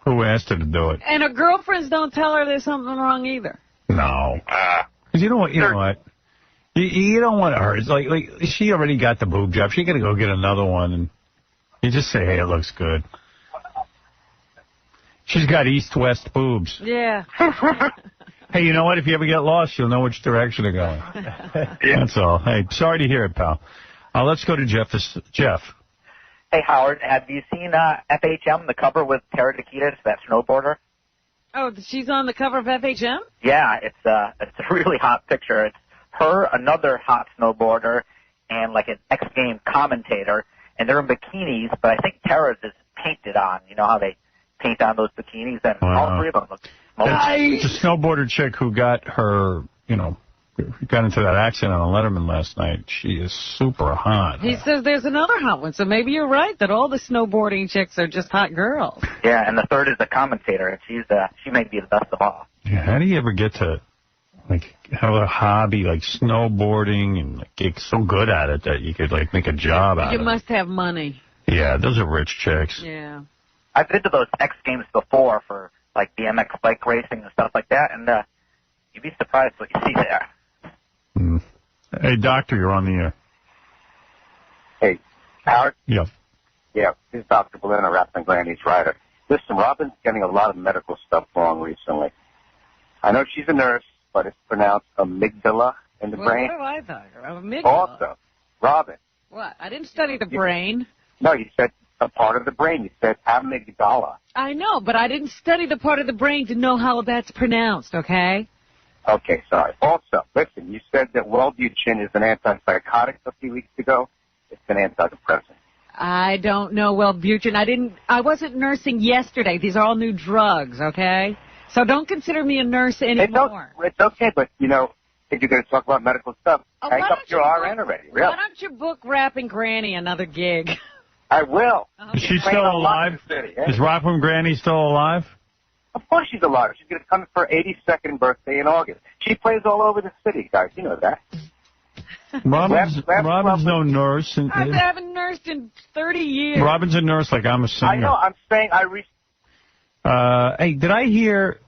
who asked her to do it? And her girlfriends don't tell her there's something wrong either. No. Because you know what? You don't want her. It's like she already got the boob job. She got to go get another one, and you just say, hey, it looks good. She's got east-west boobs. Yeah. Hey, you know what? If you ever get lost, you'll know which direction to go. That's all. Hey, sorry to hear it, pal. Let's go to Jeff. Jeff. Hey, Howard, have you seen FHM, the cover with Tara Nikita, that snowboarder? Oh, she's on the cover of FHM? Yeah, it's a really hot picture. It's her, another hot snowboarder, and like an X Game commentator, and they're in bikinis, but I think Tara's is painted on. You know how they paint on those bikinis, and all three of them look It's a snowboarder chick who got her, got into that accident on Letterman last night. She is super hot. He says there's another hot one, so maybe you're right that all the snowboarding chicks are just hot girls. Yeah, and the third is the commentator, and she may be the best of all. Yeah, how do you ever get to, like, have a hobby like snowboarding and like, get so good at it that you could, like, make a job out of it? You must have money. Yeah, those are rich chicks. Yeah. I've been to those X Games before for, like, BMX bike racing and stuff like that, and you'd be surprised what you see there. Mm. Hey, doctor, you're on the air. Hey, Howard? Yeah. Yeah, this is Dr. Belina, Rapping Granny's writer. Listen, Robin's getting a lot of medical stuff wrong recently. I know she's a nurse, but it's pronounced amygdala in the brain. What have I thought? Amygdala. Also, Robin. What? I didn't study the brain. No, you said a part of the brain. You said amygdala. I know, but I didn't study the part of the brain to know how that's pronounced, okay? Okay, sorry. Also, listen, you said that Wellbutrin is an antipsychotic a few weeks ago. It's an antidepressant. I don't know Wellbutrin. I wasn't nursing yesterday. These are all new drugs, okay? So don't consider me a nurse anymore. It's okay, but, you know, if you're going to talk about medical stuff, hang up your RN already. Really? Why don't you book Rapping Granny another gig? I will. Is she still alive? Is Rapping Granny still alive? Of course she's alive. She's going to come for her 82nd birthday in August. She plays all over the city, guys. You know that. Robin's no nurse. I haven't nursed in 30 years. Robin's a nurse like I'm a singer. I know. I'm saying Hey, did I hear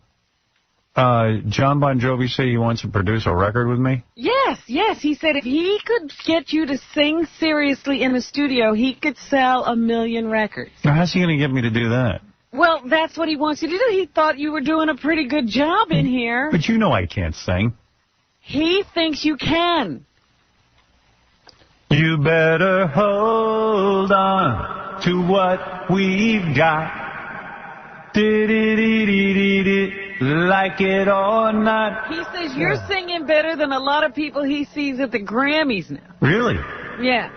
John Bon Jovi say he wants to produce a record with me? Yes. He said if he could get you to sing seriously in the studio, he could sell 1 million records. Now, how's he going to get me to do that? Well, that's what he wants you to do. He thought you were doing a pretty good job in here. But you know I can't sing. He thinks you can. You better hold on to what we've got. Like it or not. He says you're singing better than a lot of people he sees at the Grammys now. Really? Yeah.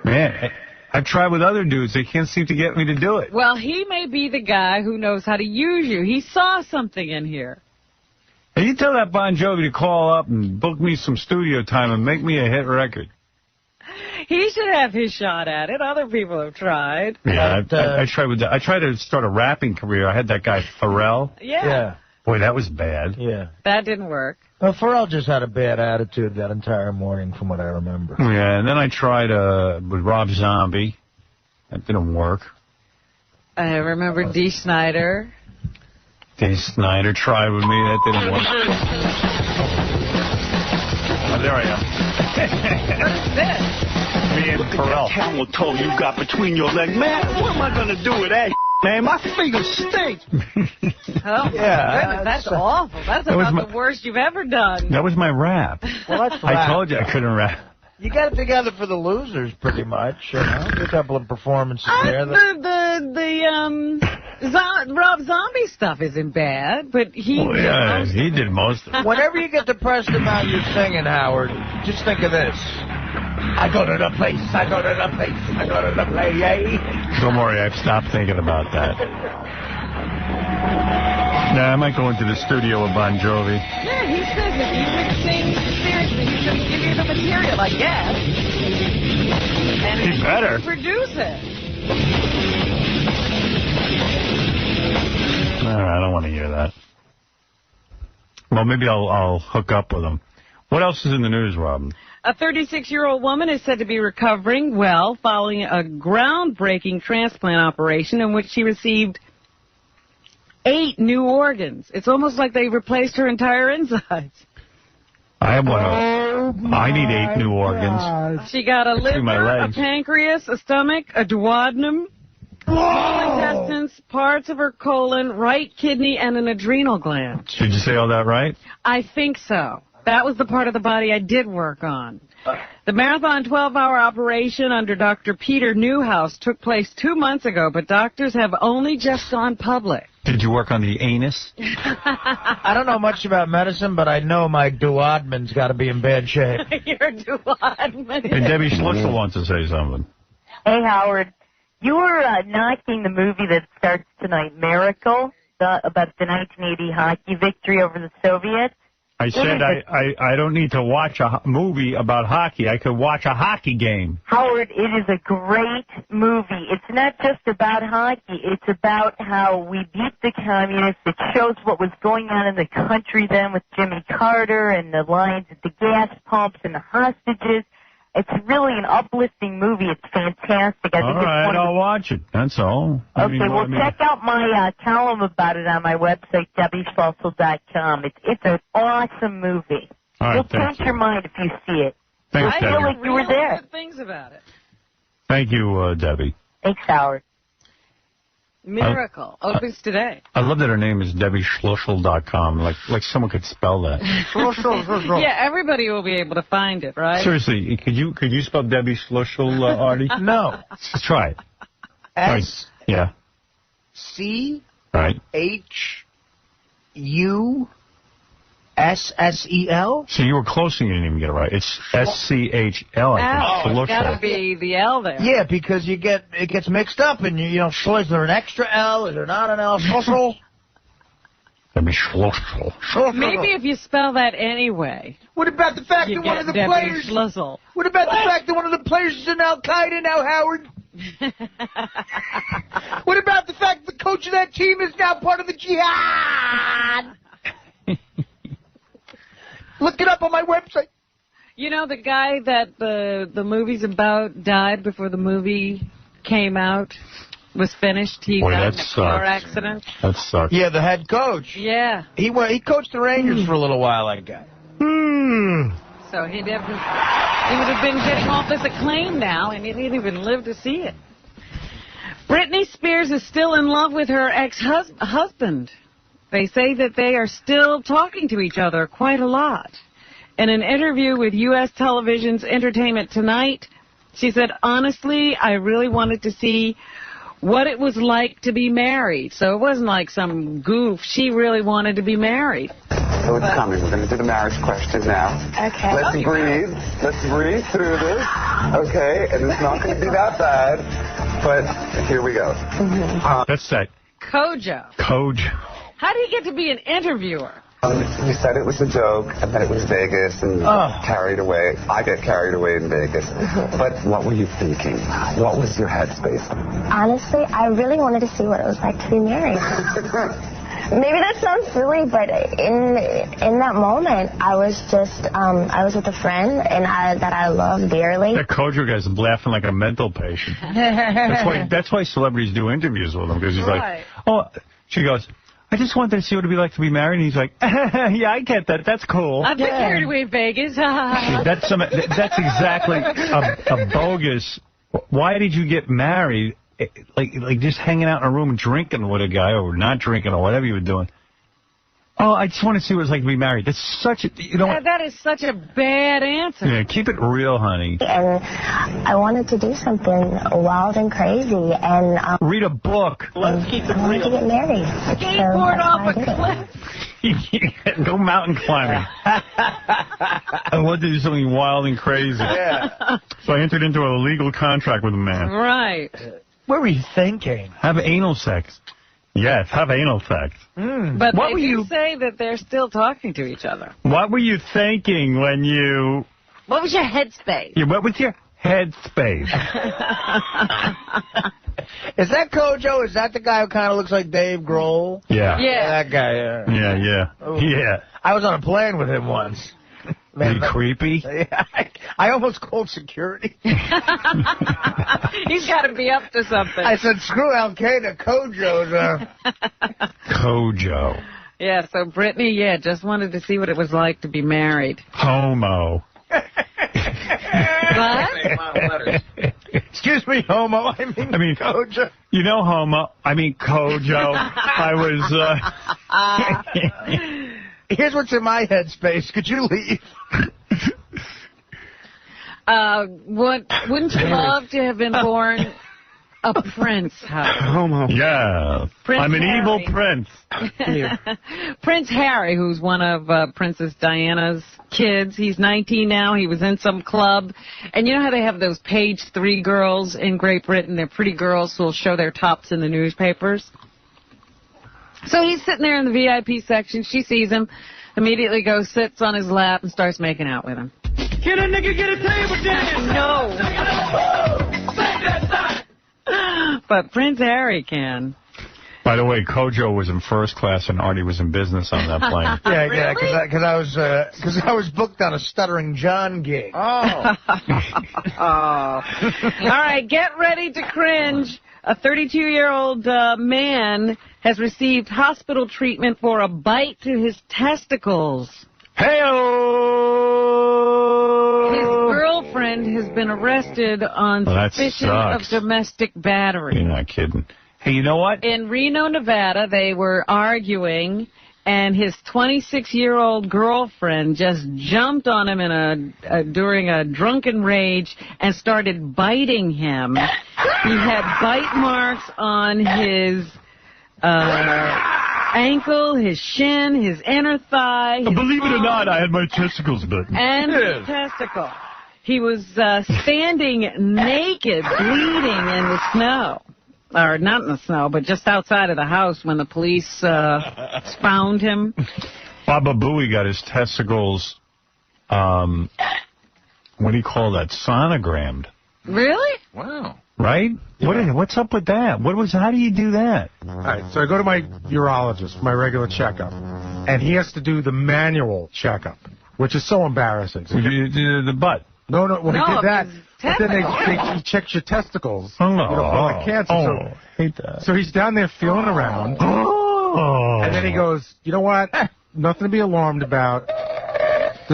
Man, I've tried with other dudes. They can't seem to get me to do it. Well, he may be the guy who knows how to use you. He saw something in here. Hey, you tell that Bon Jovi to call up and book me some studio time and make me a hit record. He should have his shot at it. Other people have tried. Yeah, I tried with that. I tried to start a rapping career. I had that guy Pharrell. Yeah. Boy, that was bad. Yeah. That didn't work. Well, Pharrell just had a bad attitude that entire morning, from what I remember. Yeah, and then I tried with Rob Zombie. That didn't work. I remember Dee Snider. Dee Snider tried with me. That didn't work. Oh, there I am. What is this? Me and Pharrell. Camel toe you got between your legs. Man, what am I going to do with that, man? My fingers stink. Oh, yeah. That's awful. That's about the worst you've ever done. That was my rap. Well, that's rap. I told you I couldn't rap. You got it together for the losers, pretty much. You know? A couple of performances there. Rob Zombie stuff isn't bad, but he did most of it. Whenever you get depressed about your singing, Howard, just think of this. I go to the place, I go to the place, I go to the place, yay. Don't worry, I've stopped thinking about that. Nah, I might go into the studio with Bon Jovi. Yeah, he says if you would sing seriously, he's going to give you the material, I guess. And he better produce it. I don't want to hear that. Well, maybe I'll hook up with him. What else is in the news, Robin? A 36-year-old woman is said to be recovering well following a groundbreaking transplant operation in which she received 8 new organs. It's almost like they replaced her entire insides. I need 8 new organs. She got a liver, a pancreas, a stomach, a duodenum, small intestines, parts of her colon, right kidney, and an adrenal gland. Did you say all that right? I think so. That was the part of the body I did work on. The marathon 12-hour operation under Dr. Peter Newhouse took place 2 months ago, but doctors have only just gone public. Did you work on the anus? I don't know much about medicine, but I know my duodenum's got to be in bad shape. Your duodenum. And Debbie Schlussel wants to say something. Hey, Howard. You were knocking the movie that starts tonight, Miracle, about the 1980 hockey victory over the Soviets. I said I don't need to watch a movie about hockey. I could watch a hockey game. Howard, it is a great movie. It's not just about hockey. It's about how we beat the communists. It shows what was going on in the country then with Jimmy Carter and the lines at the gas pumps and the hostages. It's really an uplifting movie. It's fantastic. I think all right, I'll watch it. That's all. Okay, check out my column about it on my website, 𝗦𝗵cie𝗄𝗿𝗱. It's an awesome movie. All right, You'll change your mind if you see it. Thanks, I feel Debbie. like you were there. Good things about it. Thank you, Debbie. Thanks, Howard. Miracle. Opens today. I love that her name is 𝗦𝗵cie𝗄𝗿𝗱.com. Like someone could spell that. Yeah, everybody will be able to find it, right? Seriously, could you spell Debbie Schlussel, Artie? No. Just try it. Yeah. CHUSSEL? So you were close and you didn't even get it right. It's SCHL, I think. It's got to be the L there. Yeah, because it gets mixed up, and you know, is there an extra L? Is there not an L? Schlussel? Debbie Schlussel. Maybe if you spell that anyway. What about the fact that one of the players? Schlussel. What about the fact that one of the players is in Al-Qaeda now, Howard? What about the fact that the coach of that team is now part of the jihad? Look it up on my website. You know, the guy that the movie's about died before the movie came out, was finished. He died in a car accident. That sucks. Yeah, the head coach. Yeah. He coached the Rangers for a little while, that guy. So he would have been getting all this acclaim now, and he didn't even live to see it. Britney Spears is still in love with her ex-husband. They say that they are still talking to each other quite a lot. In an interview with U.S. television's Entertainment Tonight, she said, honestly, I really wanted to see what it was like to be married. So it wasn't like some goof. She really wanted to be married. So it's coming. We're going to do the marriage question now. Okay. Let's breathe. Let's breathe through this. Okay? And it's not going to be that bad. But here we go. That's that. Kojo. How do you get to be an interviewer? We said it was a joke, and then it was Vegas, and carried away. I get carried away in Vegas. But what were you thinking? What was your headspace? Honestly, I really wanted to see what it was like to be married. Maybe that sounds silly, but in that moment, I was just I was with a friend that I love dearly. That Kojo guy's laughing like a mental patient. That's why celebrities do interviews with him, because he's like, she goes, I just wanted to see what it'd be like to be married. And he's like, yeah, I get that. That's cool. I've been carried away in Vegas. That's exactly a bogus. Why did you get married? Like just hanging out in a room drinking with a guy, or not drinking, or whatever you were doing. Oh, I just want to see what it's like to be married. That's such a, that is such a bad answer. Yeah, keep it real, honey. And I wanted to do something wild and crazy, and read a book. Let's keep it real. I wanted to get married. Skateboard off a cliff. Go mountain climbing. I wanted to do something wild and crazy. Yeah. So I entered into a legal contract with a man. Right. What were you thinking? Have anal sex. Yes, have anal sex. But they do say that they're still talking to each other. What were you thinking when you... What was your headspace? Yeah, what was your headspace? Is that Kojo? Is that the guy who kind of looks like Dave Grohl? Yeah. That guy, Yeah. I was on a plane with him once. Man, creepy? I almost called security. He's got to be up to something. I said, screw Al-Qaeda, Kojo's. Kojo. Yeah, so Britney, just wanted to see what it was like to be married. Homo. What? Excuse me, homo. I mean Kojo. You know homo. I mean Kojo. I was... Here's what's in my headspace. Could you leave? Wouldn't you love to have been born a prince, Homo. Yeah. I'm an evil prince. Prince Harry, who's one of Princess Diana's kids. He's 19 now. He was in some club. And you know how they have those page 3 girls in Great Britain? They're pretty girls who will show their tops in the newspapers. So he's sitting there in the VIP section. She sees him. immediately goes, sits on his lap, and starts making out with him. Get a nigga, get a table dance. No. But Prince Harry can. By the way, Kojo was in first class and Artie was in business on that plane. Yeah, because I was booked on a Stuttering John gig. Oh. All right, get ready to cringe. A 32-year-old man has received hospital treatment for a bite to his testicles. Hey-oh! His girlfriend has been arrested on suspicion of domestic battery. You're not kidding. Hey, you know what? In Reno, Nevada, they were arguing, and his 26-year-old girlfriend just jumped on him during a drunken rage and started biting him. He had bite marks on his ankle, his shin, his inner thigh. Believe it or not, I had my testicles bitten. And his testicle. He was standing naked, bleeding in the snow. Or not in the snow, but just outside of the house when the police found him. Baba Booey got his testicles, what do you call that, sonogrammed. Really? Wow. Right? Yeah. What's up with that? How do you do that? All right, so I go to my urologist for my regular checkup, and he has to do the manual checkup, which is so embarrassing. So the butt. No, he did that. But then he checks your testicles for like cancer. I hate that. So he's down there feeling around, and then he goes, you know what? Nothing to be alarmed about.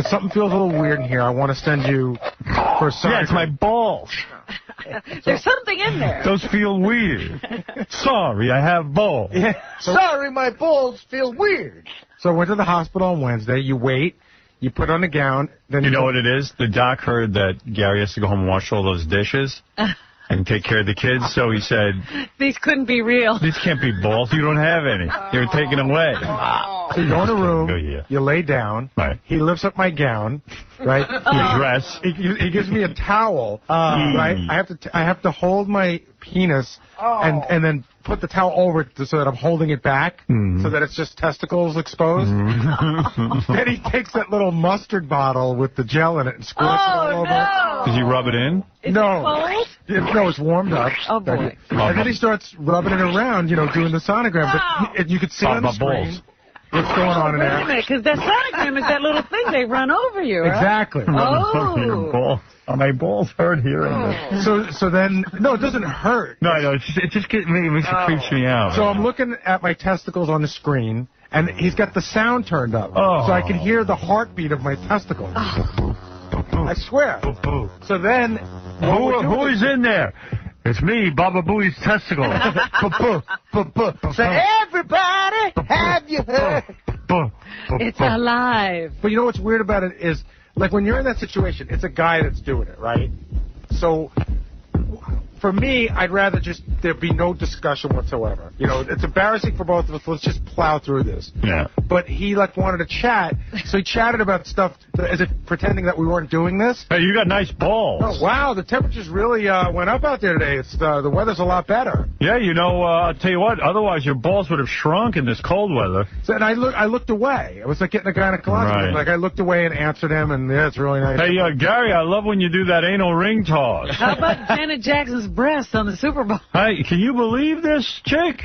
Something feels a little weird in here. I want to send you for a surgery. Yeah, it's my balls. There's something in there. Those feel weird. Sorry, I have balls. Yeah. Sorry, my balls feel weird. So I went to the hospital on Wednesday. You wait. You put on a gown. Then you know what it is? The doc heard that Gary has to go home and wash all those dishes and take care of the kids, so he said, these couldn't be real. These can't be balls. You don't have any. They're taken away. So you go in a room, you lay down, he lifts up my gown, right? Your dress. He gives me a towel, right? I have to hold my penis and then put the towel over it so that I'm holding it back, so that it's just testicles exposed. Then he takes that little mustard bottle with the gel in it and squirts it all over it. Does he rub it in? No, it's warmed up. Oh, boy. And then he starts rubbing it around, doing the sonogram. But you could see on the screen what's going on in there. Wait a minute, because that sonogram is that little thing they run over you, right? Exactly. Oh. My balls hurt here. So then, no, it doesn't hurt. No, it just creeps me out. So I'm looking at my testicles on the screen, and he's got the sound turned up, so I can hear the heartbeat of my testicles. I swear. So then, who's in there? It's me, Baba Booey's testicle. So everybody, have you heard? It's alive. But you know what's weird about it is, like, when you're in that situation, it's a guy that's doing it, right? So, for me, I'd rather just there be no discussion whatsoever. It's embarrassing for both of us. Let's just plow through this. Yeah. But he, wanted to chat, so he chatted about stuff as if pretending that we weren't doing this. Hey, you got nice balls. Oh, wow, the temperatures really went up out there today. The weather's a lot better. Yeah, I'll tell you what, otherwise your balls would have shrunk in this cold weather. So, and I looked away. It was like getting a gynecological. Right. Like, I looked away and answered him, and yeah, it's really nice. Hey, Gary, I love when you do that anal ring toss. How about Janet Jackson's breast on the Super Bowl? Hey, can you believe this chick?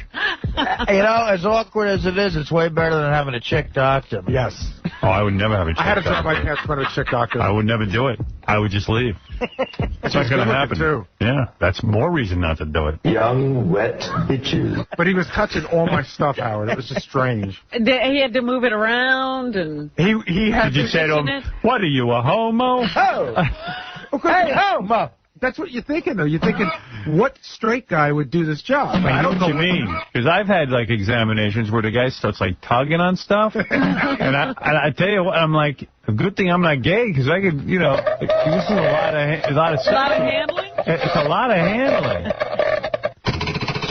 As awkward as it is, it's way better than having a chick doctor. Yes. Oh, I would never have a chick doctor. I had to doctor. drop my pants in front of a chick doctor. I would never do it. I would just leave. It's not going to happen. Too. Yeah, that's more reason not to do it. Young, wet bitches. But he was touching all my stuff, Howard. It was just strange. He had to move it around, and he had. Did you say to him, "What are you, a homo?" Oh, hey, homo. That's what you're thinking, though. You're thinking, what straight guy would do this job? I don't know what you mean. Because I've had, examinations where the guy starts, tugging on stuff. and I tell you what, I'm like, a good thing I'm not gay, because I could, this is a lot of handling? It's a lot of handling.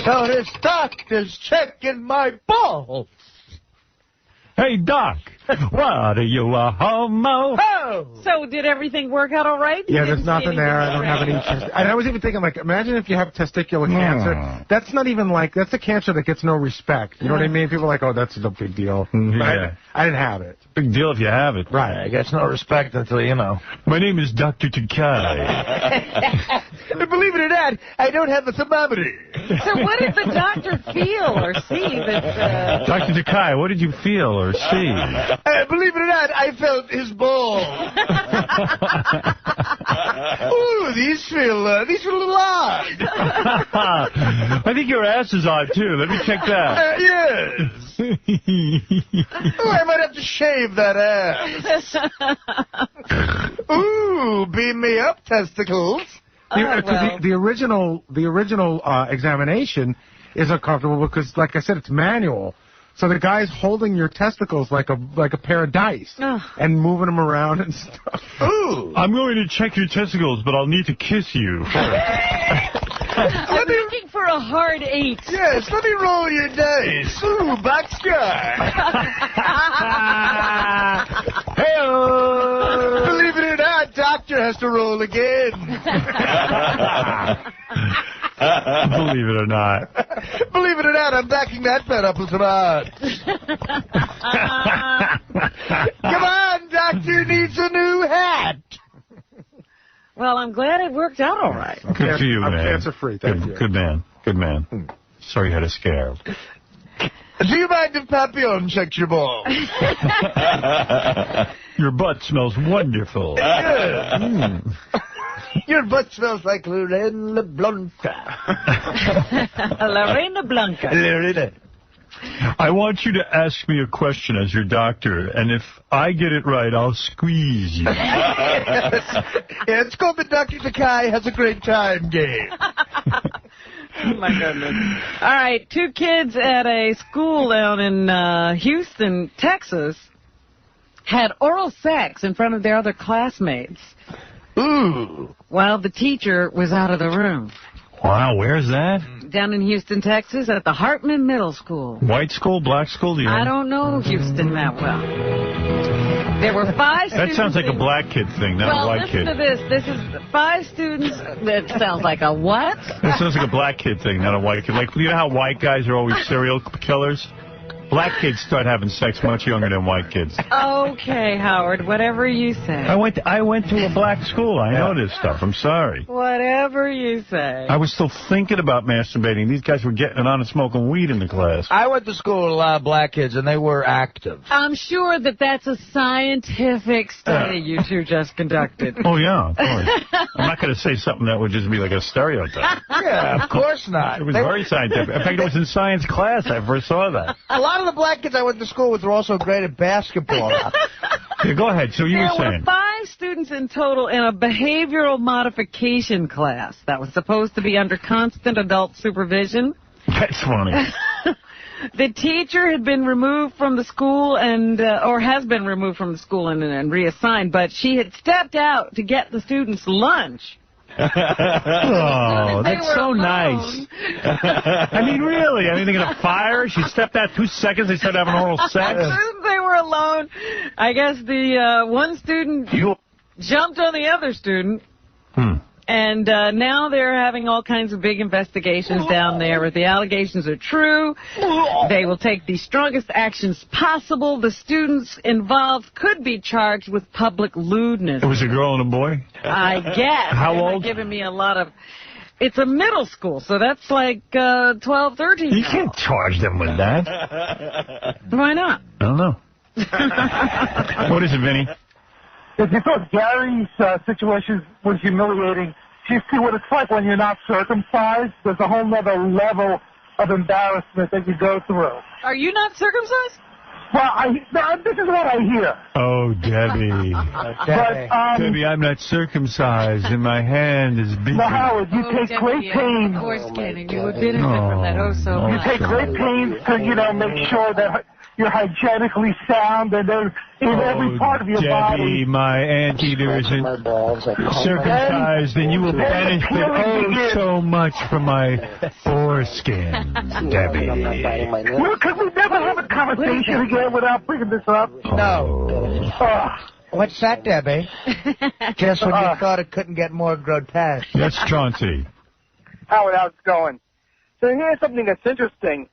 So this doctor's checking my balls. Hey, Doc, what are you, a homo? Oh! So did everything work out all right? Yeah, there's nothing there. I don't have any. And I was even thinking, like, imagine if you have testicular cancer. That's not even like, that's a cancer that gets no respect. You know what I mean? People are like, oh, that's no big deal. Yeah. I didn't have it. Big deal if you have it. Right. I guess no respect until, you know. My name is Dr. 𝗦𝗵cie𝘄. Believe it or not, I don't have a thermometer. So what did the doctor feel or see that... Dr. 𝗦𝗵cie, what did you feel or see? Believe it or not, I felt his balls. Ooh, these feel a little odd. I think your ass is odd, too. Let me check that. Yes. Oh, I might have to shave that ass. Ooh, beam me up, testicles. The original examination is uncomfortable because, like I said, it's manual. So the guy's holding your testicles like a pair of dice and moving them around and stuff. Ooh! I'm going to check your testicles, but I'll need to kiss you first. I'm looking for a hard 8. Yes, let me roll your dice. Ooh, box guy. Hey-oh! Believe it or not, doctor has to roll again. Believe it or not. Believe it or not, I'm backing that bet up with some odds. Come on, doctor needs a new hat. Well, I'm glad it worked out all right. Good for you, man. I'm cancer-free, thank you. Good man. Good man. Sorry you had a scare. Do you mind if Papillon checks your balls? Your butt smells wonderful. Your butt smells like Lorena Blanca. Lorena Blanca. Lorena. I want you to ask me a question as your doctor, and if I get it right, I'll squeeze you. Yes. Yeah, it's called the Dr. 𝗦𝗵cie Has a Great Time game. Oh, my goodness. All right, 2 kids at a school down in Houston, Texas, had oral sex in front of their other classmates. Ooh. While the teacher was out of the room. Wow, where's that? Down in Houston, Texas, at the Hartman Middle School. White school, black school? Do you know? I don't know Houston that well. There were 5 students. That sounds like a black kid thing, not a white kid. Well, listen to this. This is 5 students. That sounds like a what? That sounds like a black kid thing, not a white kid. Like, you know how white guys are always serial killers? Black kids start having sex much younger than white kids. Okay, Howard, whatever you say. I went to a black school. I know this stuff. I'm sorry. Whatever you say. I was still thinking about masturbating. These guys were getting it on and smoking weed in the class. I went to school with a lot of black kids, and they were active. I'm sure that that's a scientific study you two just conducted. Oh, yeah, of course. I'm not going to say something that would just be like a stereotype. Yeah, of course not. It was very scientific. In fact, it was in science class I first saw that. A lot of the black kids I went to school with were also great at basketball. Yeah, go ahead. So you were saying. There were 5 students in total in a behavioral modification class that was supposed to be under constant adult supervision. That's funny. The teacher had been removed from the school or has been removed from the school and reassigned, but she had stepped out to get the students lunch. Oh, that's so nice. I mean, really? I mean, they're going to fire her? She stepped out 2 seconds, they started having oral sex? They were alone. I guess the one student jumped on the other student. And now they're having all kinds of big investigations down there. If the allegations are true, they will take the strongest actions possible. The students involved could be charged with public lewdness. It was a girl and a boy? I guess. How old? They're giving me a lot of... It's a middle school, so that's like 12, 13. You can't charge them with that. Why not? I don't know. What is it, Vinny? If you thought Gary's situation was humiliating, do you see what it's like when you're not circumcised? There's a whole other level of embarrassment that you go through. Are you not circumcised? Well, this is what I hear. Oh, Debbie. Debbie, I'm not circumcised, and my hand is big. No, Howard, you take great pains. Of course, Kenny, you would benefit from that so You much. take great pains to, make sure that you're hygienically sound and then in every part of your body. Debbie, my anteater isn't circumcised, and you will benefit so much from my foreskin, Debbie. Well, because we never have a conversation again without bringing this up? No. What's that, Debbie? Just when you thought it couldn't get more grotesque. That's Chauncey. Howard, how's it going? So here's something that's interesting.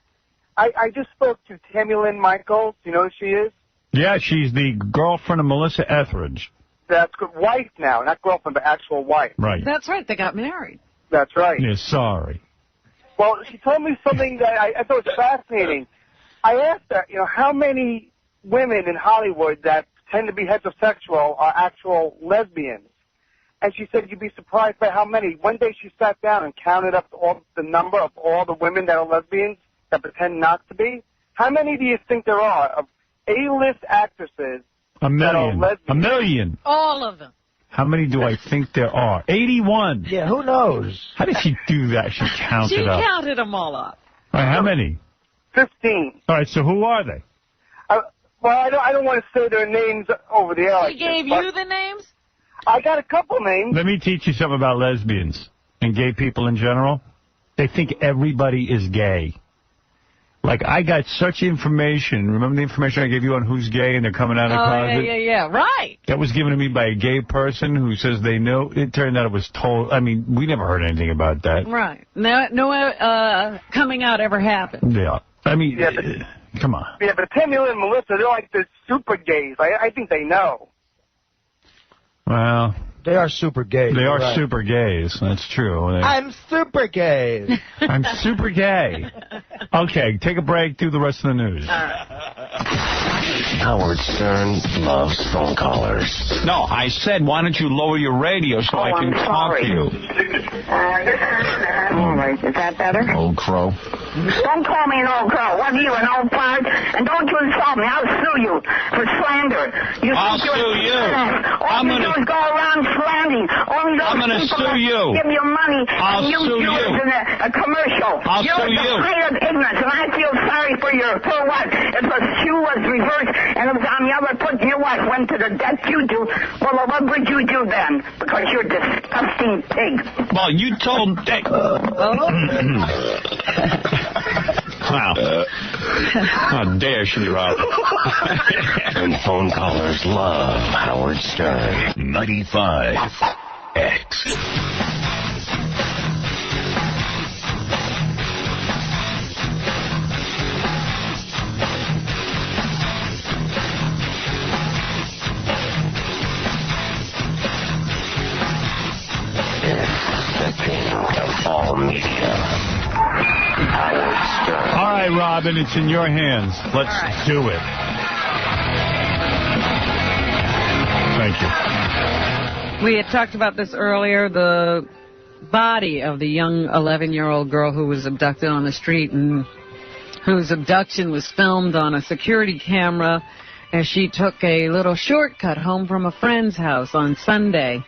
I just spoke to Tammy Lynn Michaels. You know who she is? Yeah, she's the girlfriend of Melissa Etheridge. That's good. Wife now, not girlfriend, but actual wife. Right. That's right. They got married. That's right. Yeah, sorry. Well, she told me something that I thought was fascinating. I asked her, how many women in Hollywood that tend to be heterosexual are actual lesbians? And she said you'd be surprised by how many. One day she sat down and counted up the number of all the women that are lesbians that pretend not to be. How many do you think there are of A-list actresses that are lesbians? A million. All of them. How many do I think there are? 81. Yeah, who knows? How did she do that? She counted She up. counted them all up. All right, how many? 15. All right, so who are they? Well, I don't want to say their names over the air. She gave you the names? I got a couple names. Let me teach you something about lesbians and gay people in general. They think everybody is gay. Like, I got such information. Remember the information I gave you on who's gay and they're coming out of the closet? Yeah. Right. That was given to me by a gay person who says they know. It turned out it was told. I mean, we never heard anything about that. Right. No coming out ever happened. Yeah. I mean, come on. Yeah, but Tammy Lynn and Melissa, they're like the super gays. I think they know. Well, they are super gay. They are right. super gays. That's true. I'm super gay. I'm super gay. Okay, take a break. Do the rest of the news. Howard Stern loves phone callers. No, I said, why don't you lower your radio so I can talk to you? All right, is that better? Old crow. Don't call me an old crow. What are you, an old fart? And don't you insult me. I'll sue you for slander. I'll sue you. All you do is go around slandering. Only those I'm going to people sue you. Give you money I'll and you sue do you. it in a commercial. I'll You're sue the you. height of ignorance, and I feel sorry for what? If the shoe was reversed and it was on the other foot, you what? Went to the depth you do. Well, what would you do then? Because you're a disgusting pig. Well, you told... Wow. How dare she, Rob? And phone callers love Howard Stern. 95X. The king of all media. Howard Stern. All right, Robin, it's in your hands. Let's do it. Thank you. We had talked about this earlier, the body of the young 11-year-old girl who was abducted on the street and whose abduction was filmed on a security camera as she took a little shortcut home from a friend's house on Sunday.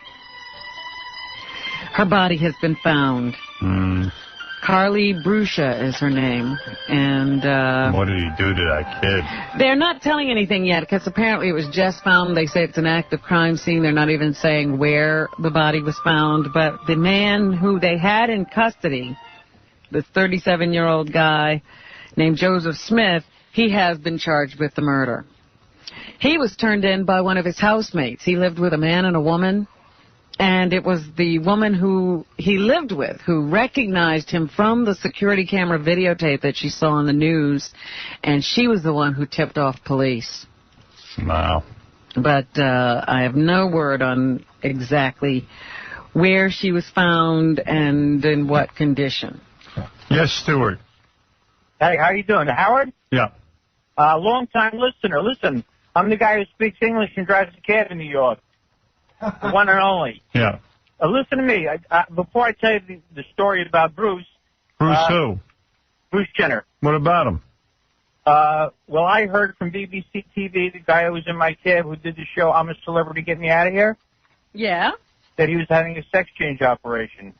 Her body has been found. 𝗛ощ is her name. And what did he do to that kid? They're not telling anything yet because apparently it was just found. They say it's an active crime scene. They're not even saying where the body was found. But the man who they had in custody, this 37-year-old guy named Joseph Smith, he has been charged with the murder. He was turned in by one of his housemates. He lived with a man and a woman. And it was the woman who he lived with who recognized him from the security camera videotape that she saw on the news, and she was the one who tipped off police. Wow. But I have no word on exactly where she was found and in what condition. Yes, Stuart. Hey, how you doing? Howard? Yeah. Long-time listener. Listen, I'm the guy who speaks English and drives a cab in New York. The one and only. Yeah. Listen to me. Before I tell you the story about Bruce. Bruce who? Bruce Jenner. What about him? Well, I heard from BBC TV, the guy who was in my cab who did the show I'm a Celebrity, Get Me Out of Here, Yeah? that he was having a sex change operation.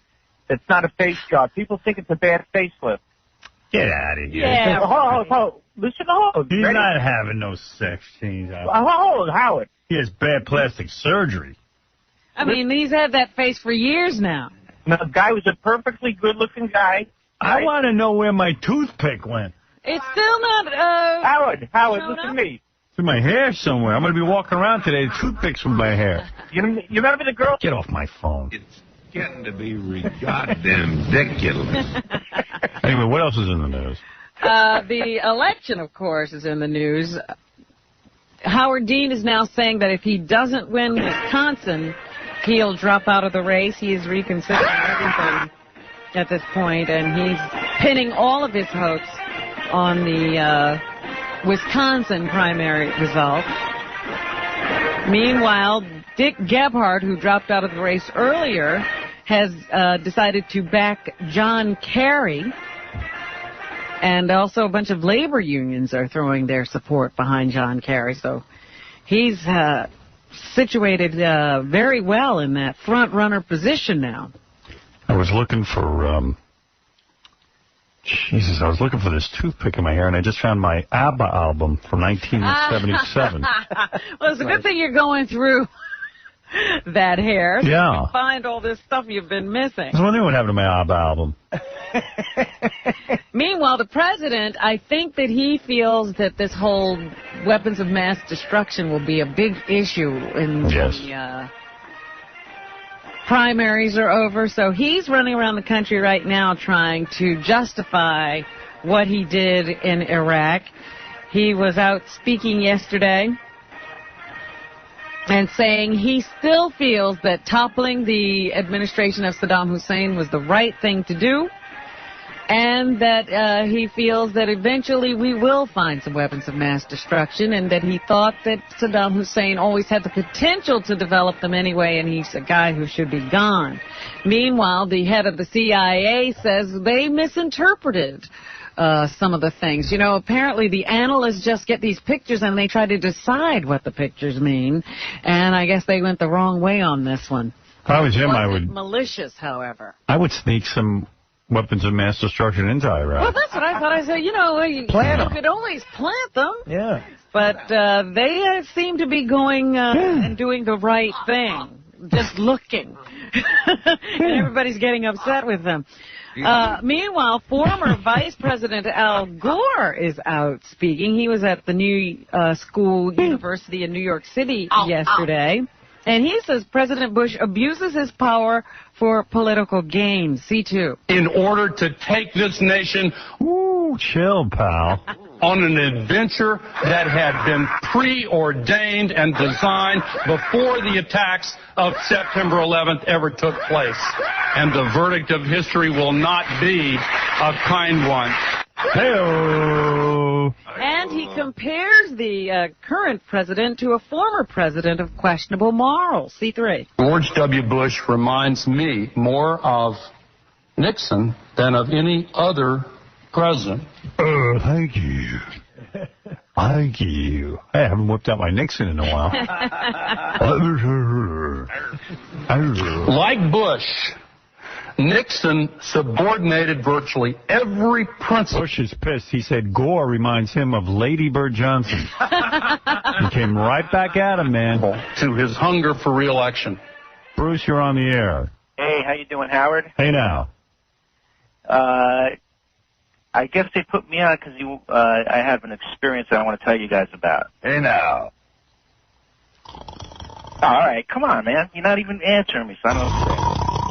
It's not a face job. People think it's a bad facelift. Get out of here. Yeah. Hold. Listen, hold. He's Ready? not having no sex change. Hold, Howard. He has bad plastic surgery. I mean, he's had that face for years now. No, the guy was a perfectly good-looking guy. I want to know where my toothpick went. It's still not, Howard, listen to me. It's in my hair somewhere. I'm going to be walking around today with toothpicks with my hair. You remember the girl? Get off my phone. It's getting to be goddamn ridiculous. Anyway, what else is in the news? The election, of course, is in the news. Howard Dean is now saying that if he doesn't win Wisconsin, he'll drop out of the race. He is reconsidering everything at this point, and he's pinning all of his hopes on the Wisconsin primary result. Meanwhile, Dick Gebhardt, who dropped out of the race earlier, has decided to back John Kerry. And also a bunch of labor unions are throwing their support behind John Kerry. So he's situated very well in that front-runner position now. I was looking for, Jesus, I was looking for this toothpick in my hair, and I just found my ABBA album from 1977. Well, it's a good thing you're going through that hair. So Yeah. you can find all this stuff you've been missing. I was wondering what happened to my ABBA album. Meanwhile, the president, I think that he feels that this whole weapons of mass destruction will be a big issue in the primaries are over. So he's running around the country right now trying to justify what he did in Iraq. He was out speaking yesterday and saying he still feels that toppling the administration of Saddam Hussein was the right thing to do, and that he feels that eventually we will find some weapons of mass destruction, and that he thought that Saddam Hussein always had the potential to develop them anyway, and he's a guy who should be gone. Meanwhile, the head of the CIA says they misinterpreted some of the things. You know, apparently the analysts just get these pictures and they try to decide what the pictures mean, and I guess they went the wrong way on this one. If I was him, I would... malicious, however. I would sneak some weapons of mass destruction into Iraq. Well, that's what I thought. I said, you know, you could always plant them. Yeah. But they seem to be going and doing the right thing, just looking. And everybody's getting upset with them. Meanwhile, former Vice President Al Gore is out speaking. He was at the New School University in New York City yesterday. And he says President Bush abuses his power for political gain. C2. In order to take this nation, chill, pal, on an adventure that had been preordained and designed before the attacks of September 11th ever took place. And the verdict of history will not be a kind one. Hey-o. And he compares the current president to a former president of questionable morals. C3. George W. Bush reminds me more of Nixon than of any other president. Thank you. Thank you. I haven't whipped out my Nixon in a while. Like Bush, Nixon subordinated virtually every principle. Bush is pissed. He said Gore reminds him of Lady Bird Johnson. He came right back at him, man. To his hunger for re-election. Bruce, you're on the air. Hey, how you doing, Howard? Hey, now. I guess they put me on because I have an experience that I want to tell you guys about. Hey, now. All right, come on, man. You're not even answering me, so I don't know.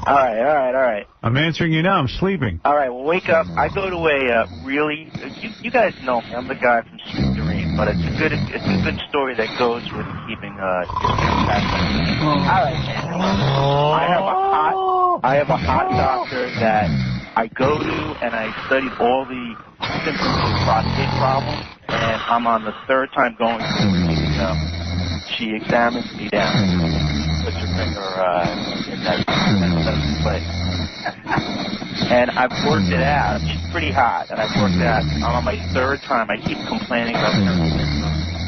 All right. I'm answering you now. I'm sleeping. All right, well, wake up. I go to a really... You guys know me. I'm the guy from Street Dream, but it's a good story that goes with keeping... All right. I have a hot doctor that I go to, and I studied all the symptoms of prostate problems, and I'm on the third time going to her. She examines me down, puts her finger in that place. And I've worked it out. She's pretty hot, and I've worked it out. I'm on my third time. I keep complaining about her